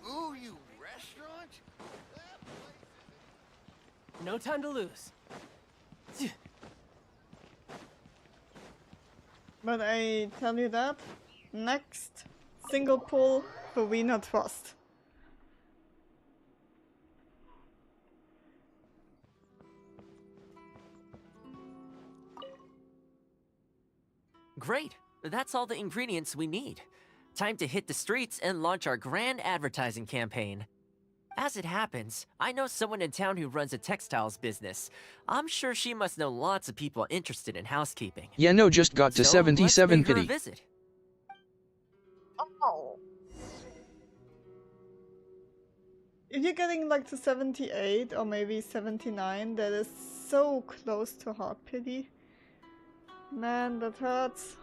Ooh, you restaurant? No time to lose. But I tell you that, next single pull for Wiener Trust. Great! That's all the ingredients we need. Time to hit the streets and launch our grand advertising campaign. As it happens, I know someone in town who runs a textiles business. I'm sure she must know lots of people interested in housekeeping. Yeah, no, just got to So, 77 let's pay her a pity. visit. Oh. If you're getting like to 78 or maybe 79, that is so close to heart pity. Man, that hurts.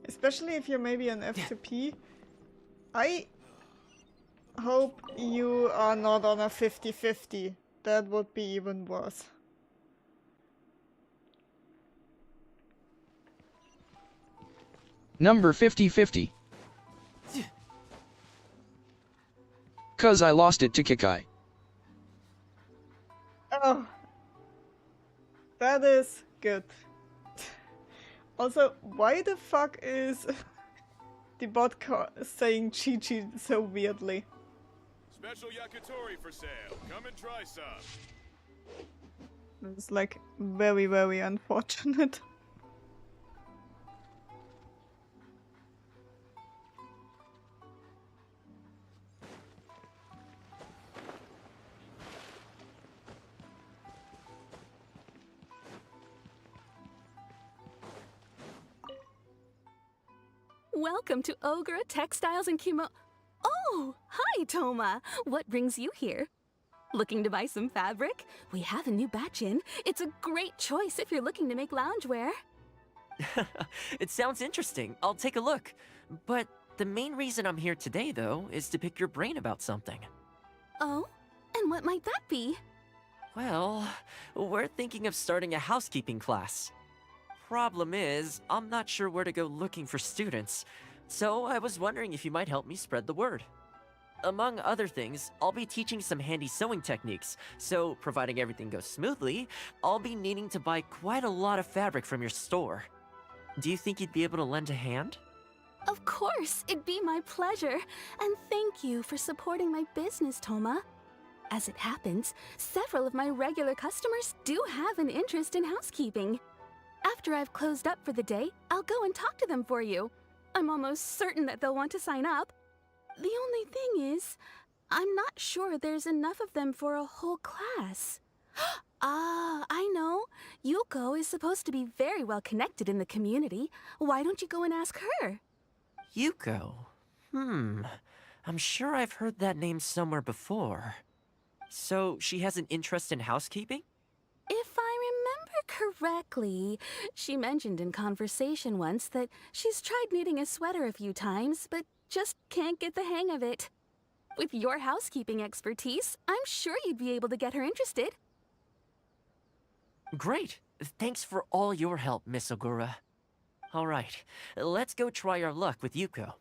Especially if you're maybe an F2P. I hope you are not on a 50-50. That would be even worse. Number 50-50. Cause I lost it to Kikai. Oh. That is good. Also, why the fuck is the bot saying Chi-Chi so weirdly? Special yakitori for sale. Come and try some. It's like very, very unfortunate. Welcome to Ogre Textiles and Kimo. Oh, hi, Toma. What brings you here? Looking to buy some fabric? We have a new batch in. It's a great choice if you're looking to make loungewear. It sounds interesting. I'll take a look. But the main reason I'm here today, though, is to pick your brain about something. Oh? And what might that be? Well, we're thinking of starting a housekeeping class. Problem is, I'm not sure where to go looking for students, so I was wondering if you might help me spread the word. Among other things, I'll be teaching some handy sewing techniques, so providing everything goes smoothly, I'll be needing to buy quite a lot of fabric from your store. Do you think you'd be able to lend a hand? Of course, it'd be my pleasure. And thank you for supporting my business, Toma. As it happens, several of my regular customers do have an interest in housekeeping. After I've closed up for the day, I'll go and talk to them for you. I'm almost certain that they'll want to sign up. The only thing is, I'm not sure there's enough of them for a whole class. Ah, I know. Yuko is supposed to be very well connected in the community. Why don't you go and ask her? Yuko? I'm sure I've heard that name somewhere before. So, she has an interest in housekeeping? If I remember correctly, she mentioned in conversation once that she's tried knitting a sweater a few times, but just can't get the hang of it. With your housekeeping expertise, I'm sure you'd be able to get her interested. Great! Thanks for all your help, Miss Ogura. Alright, let's go try our luck with Yuko.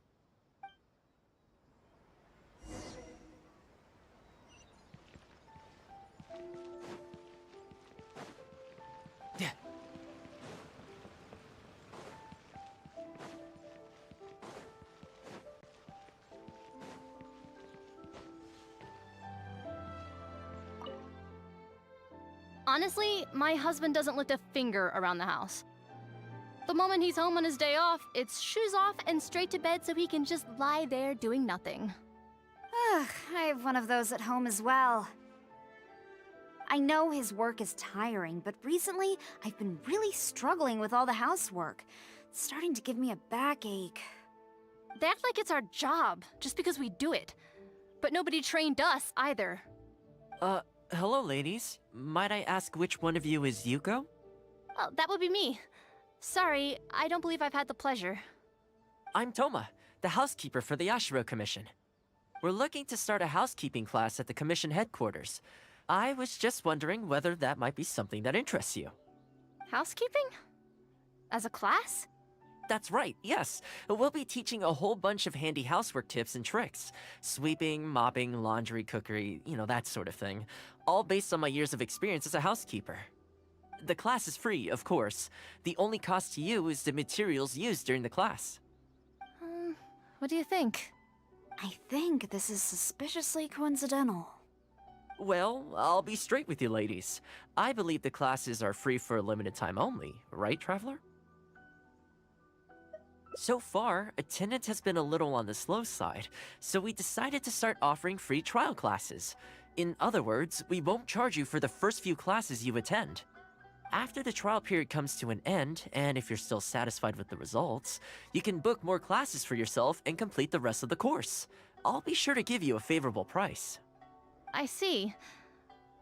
Honestly, my husband doesn't lift a finger around the house. The moment he's home on his day off, it's shoes off and straight to bed so he can just lie there doing nothing. Ugh, I have one of those at home as well. I know his work is tiring, but recently I've been really struggling with all the housework. It's starting to give me a backache. They act like it's our job, just because we do it. But nobody trained us either. Hello, ladies. Might I ask which one of you is Yuko? Oh, that would be me. Sorry, I don't believe I've had the pleasure. I'm Toma, the housekeeper for the Yashiro Commission. We're looking to start a housekeeping class at the Commission headquarters. I was just wondering whether that might be something that interests you. Housekeeping? As a class? That's right, yes. We'll be teaching a whole bunch of handy housework tips and tricks. Sweeping, mopping, laundry, cookery, that sort of thing. All based on my years of experience as a housekeeper. The class is free, of course. The only cost to you is the materials used during the class. What do you think? I think this is suspiciously coincidental. Well, I'll be straight with you ladies. I believe the classes are free for a limited time only, right, Traveler? So far, attendance has been a little on the slow side, so we decided to start offering free trial classes. In other words, we won't charge you for the first few classes you attend. After the trial period comes to an end, and if you're still satisfied with the results, you can book more classes for yourself and complete the rest of the course. I'll be sure to give you a favorable price. I see.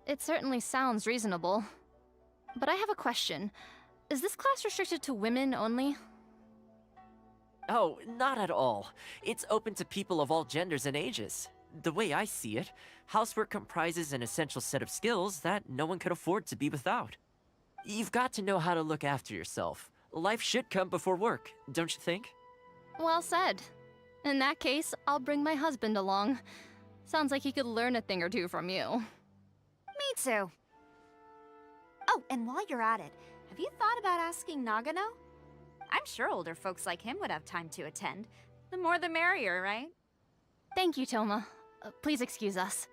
It certainly sounds reasonable. But I have a question. Is this class restricted to women only? Oh, not at all. It's open to people of all genders and ages. The way I see it, housework comprises an essential set of skills that no one could afford to be without. You've got to know how to look after yourself. Life should come before work, don't you think? Well said. In that case, I'll bring my husband along. Sounds like he could learn a thing or two from you. Me too. Oh, and while you're at it, have you thought about asking Nagano? I'm sure older folks like him would have time to attend. The more the merrier, right? Thank you, Toma. Please excuse us.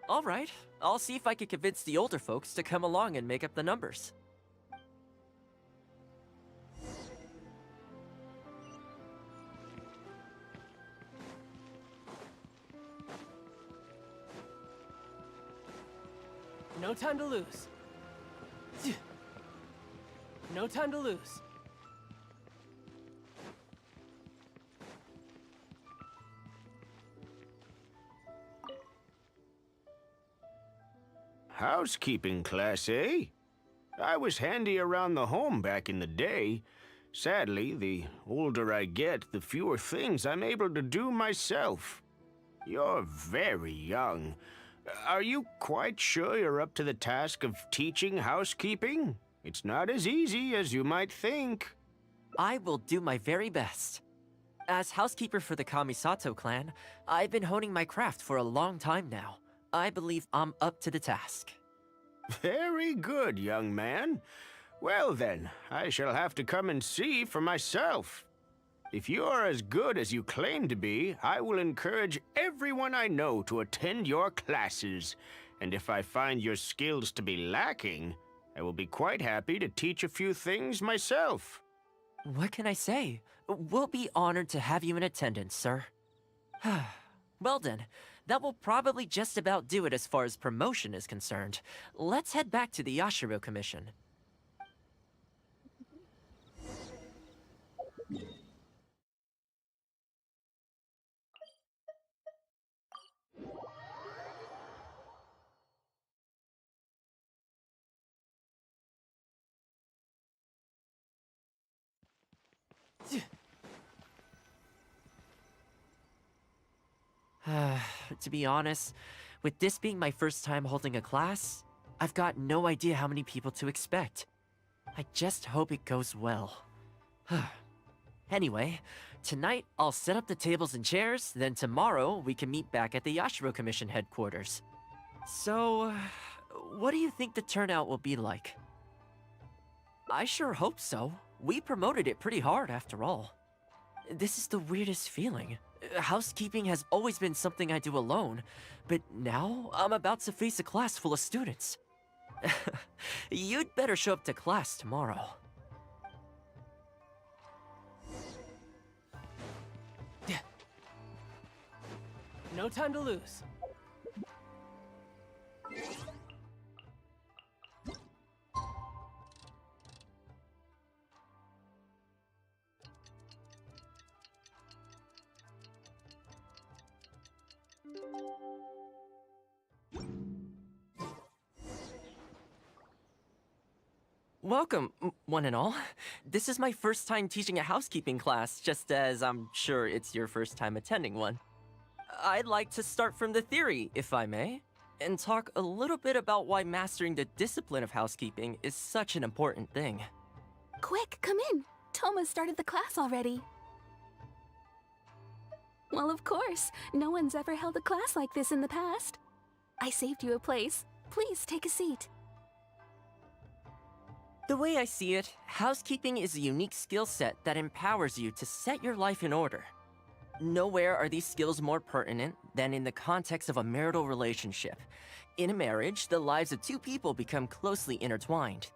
All right, I'll see if I can convince the older folks to come along and make up the numbers. No time to lose. No time to lose. Housekeeping class, eh? I was handy around the home back in the day. Sadly, the older I get, the fewer things I'm able to do myself. You're very young. Are you quite sure you're up to the task of teaching housekeeping? It's not as easy as you might think. I will do my very best. As housekeeper for the Kamisato clan, I've been honing my craft for a long time now. I believe I'm up to the task. Very good, young man. Well then, I shall have to come and see for myself. If you are as good as you claim to be, I will encourage everyone I know to attend your classes. And if I find your skills to be lacking, I will be quite happy to teach a few things myself. What can I say? We'll be honored to have you in attendance, sir. Well then, that will probably just about do it as far as promotion is concerned. Let's head back to the Yashiro Commission. To be honest, with this being my first time holding a class, I've got no idea how many people to expect. I just hope it goes well. Anyway, tonight I'll set up the tables and chairs, then tomorrow we can meet back at the Yashiro Commission headquarters. So, what do you think the turnout will be like? I sure hope so. We promoted it pretty hard after all. This is the weirdest feeling. Housekeeping has always been something I do alone, but now I'm about to face a class full of students. You'd better show up to class tomorrow. No time to lose. Welcome, one and all. This is my first time teaching a housekeeping class, just as I'm sure it's your first time attending one. I'd like to start from the theory, if I may, and talk a little bit about why mastering the discipline of housekeeping is such an important thing. Quick, come in. Toma started the class already. Well, of course. No one's ever held a class like this in the past. I saved you a place. Please take a seat. The way I see it, housekeeping is a unique skill set that empowers you to set your life in order. Nowhere are these skills more pertinent than in the context of a marital relationship. In a marriage, the lives of two people become closely intertwined.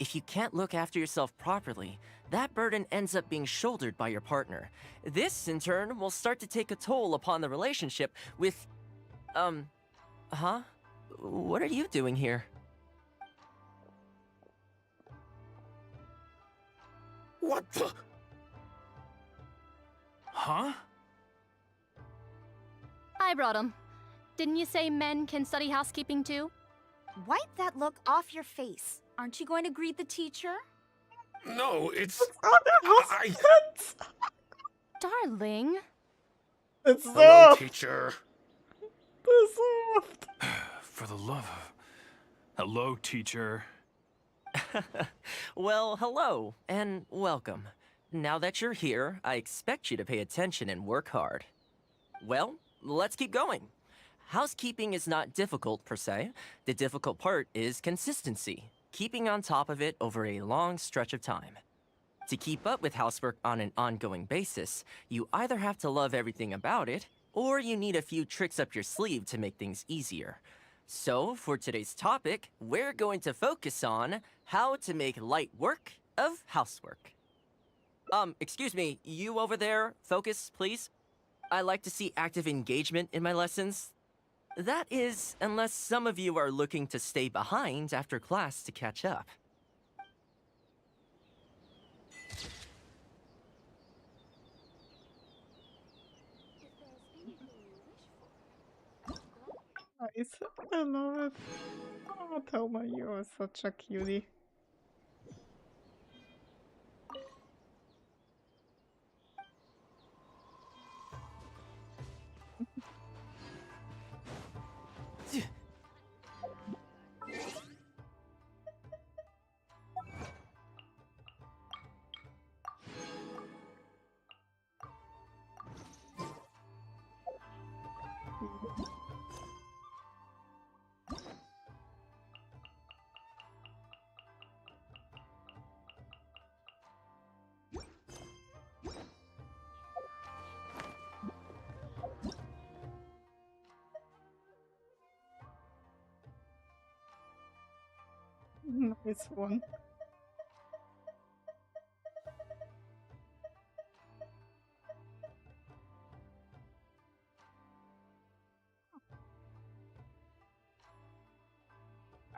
If you can't look after yourself properly, that burden ends up being shouldered by your partner. This, in turn, will start to take a toll upon the relationship with... Huh? What are you doing here? What the? Huh? I brought him. Didn't you say men can study housekeeping too? Wipe that look off your face. Aren't you going to greet the teacher? No, it's... Darling. It's Hello, soft. teacher. It's soft. For the love of... Hello, teacher. Well, hello, and welcome. Now that you're here, I expect you to pay attention and work hard. Well, let's keep going. Housekeeping is not difficult per se. The difficult part is consistency, keeping on top of it over a long stretch of time. To keep up with housework on an ongoing basis, you either have to love everything about it, or you need a few tricks up your sleeve to make things easier. So, for today's topic, we're going to focus on how to make light work of housework. Excuse me, you over there, focus, please. I like to see active engagement in my lessons. That is, unless some of you are looking to stay behind after class to catch up. Nice. I love it. Oh, Thelma, you are such a cutie. Nice one.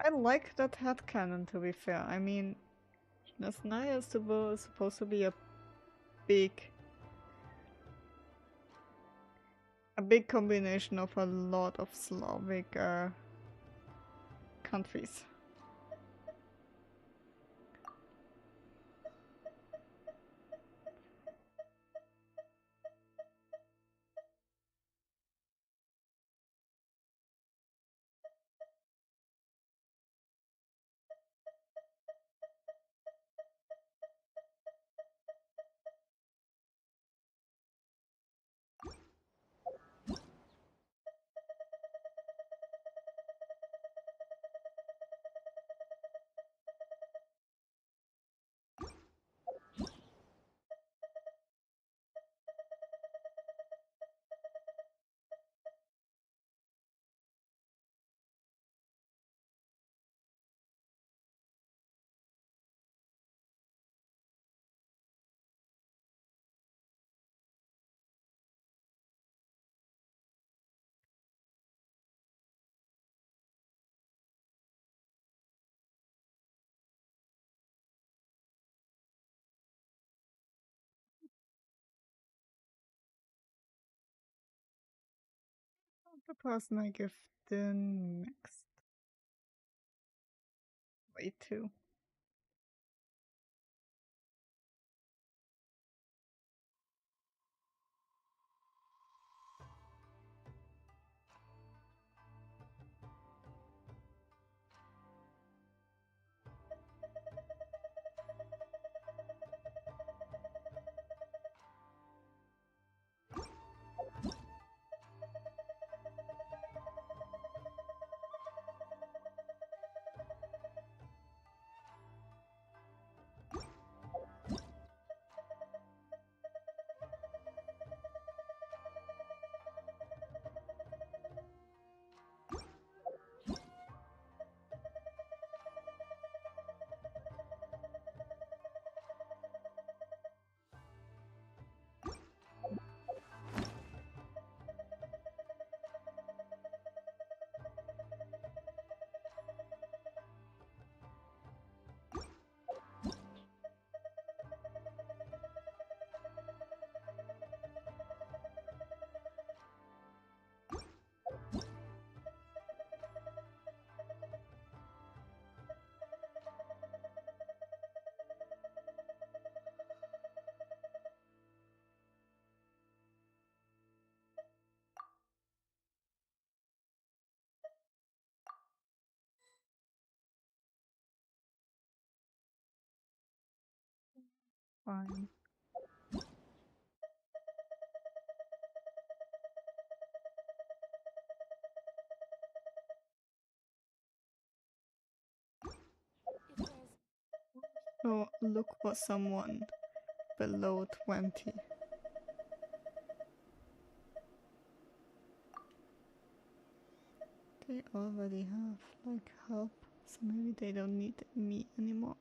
I like that headcanon, to be fair. I mean, Nesnaya is supposed to be a big combination of a lot of Slavic countries. The person I give the next way to. fine. So look for someone below 20. They already have like help, so maybe they don't need me anymore.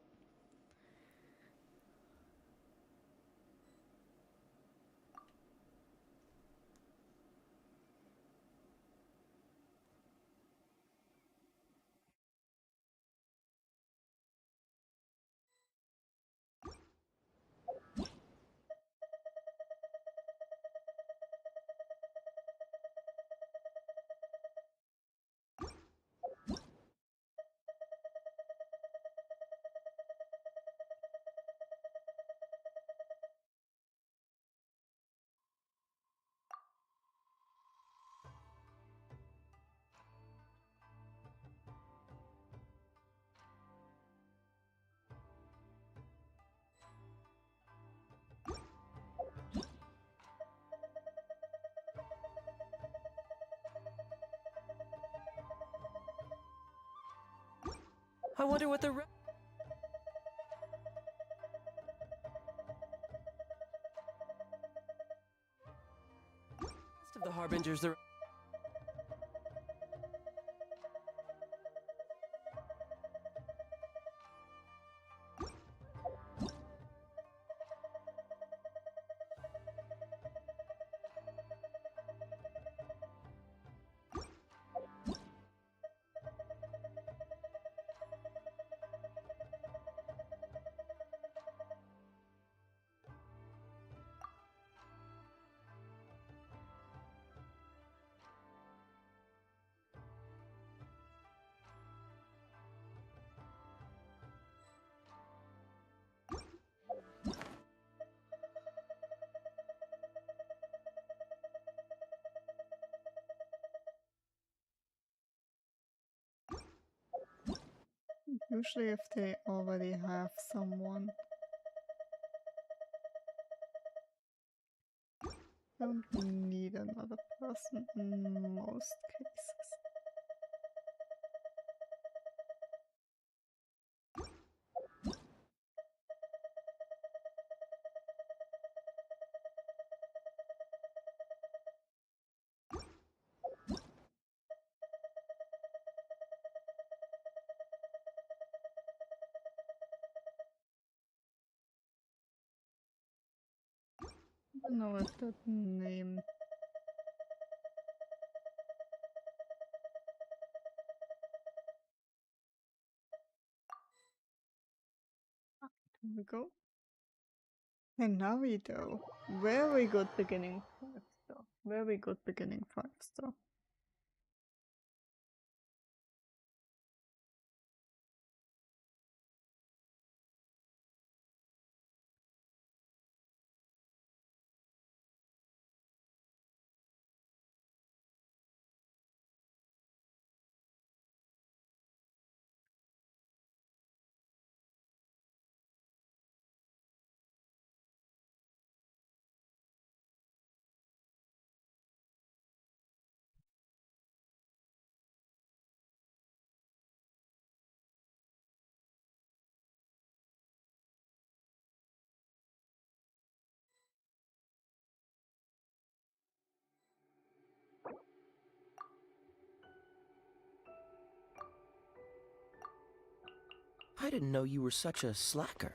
I wonder what the rest of the Harbingers are. Usually if they already have someone. Don't need another person in most cases. I don't know if that name. Here we go. And Naruto. Very good beginning 5-star. Very good beginning 5-star. I didn't know you were such a slacker.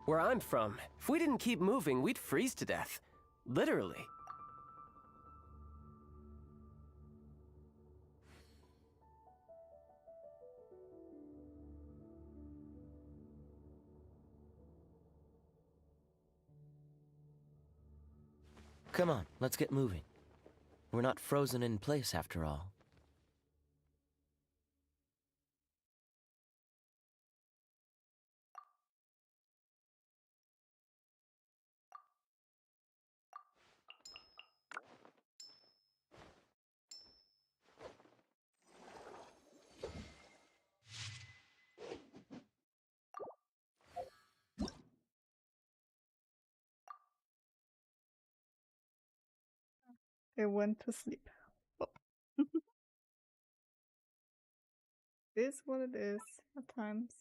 Where I'm from, if we didn't keep moving, we'd freeze to death. Literally. Come on, let's get moving. We're not frozen in place after all. They went to sleep. Oh. It is what it is at times.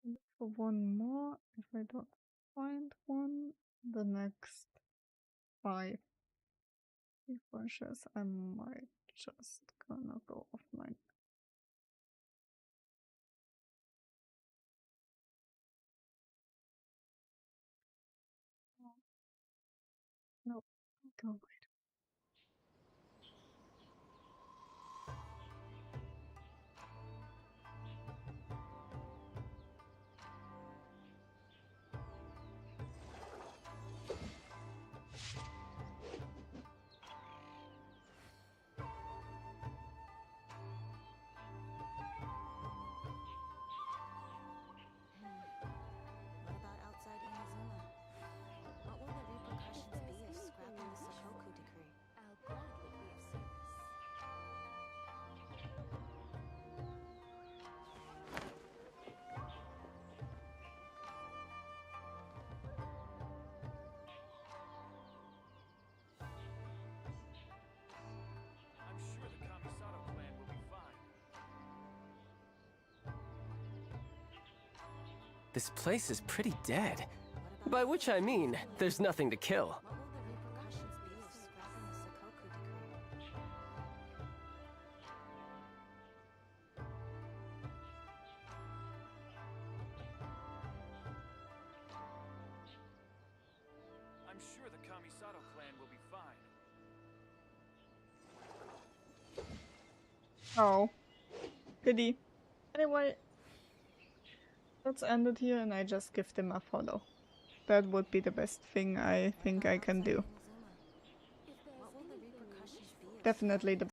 Look for one more. If I don't find one, the next 5 refreshes, I might just gonna go offline. No, go wait. What about outside Inazuma? What will the repercussions be of scrapping the Sakoku decree? I'll gladly be of service. I'm sure the Kamisato clan will be fine. This place is pretty dead. By which I mean, there's nothing to kill. What will the repercussions be of scrapping the Sakoku decree? I'm sure the Kamisato clan will be fine. Oh. Pity. Anyway, let's end it here and I just give them a follow. That would be the best thing I think I can do. What will the repercussions be of Definitely the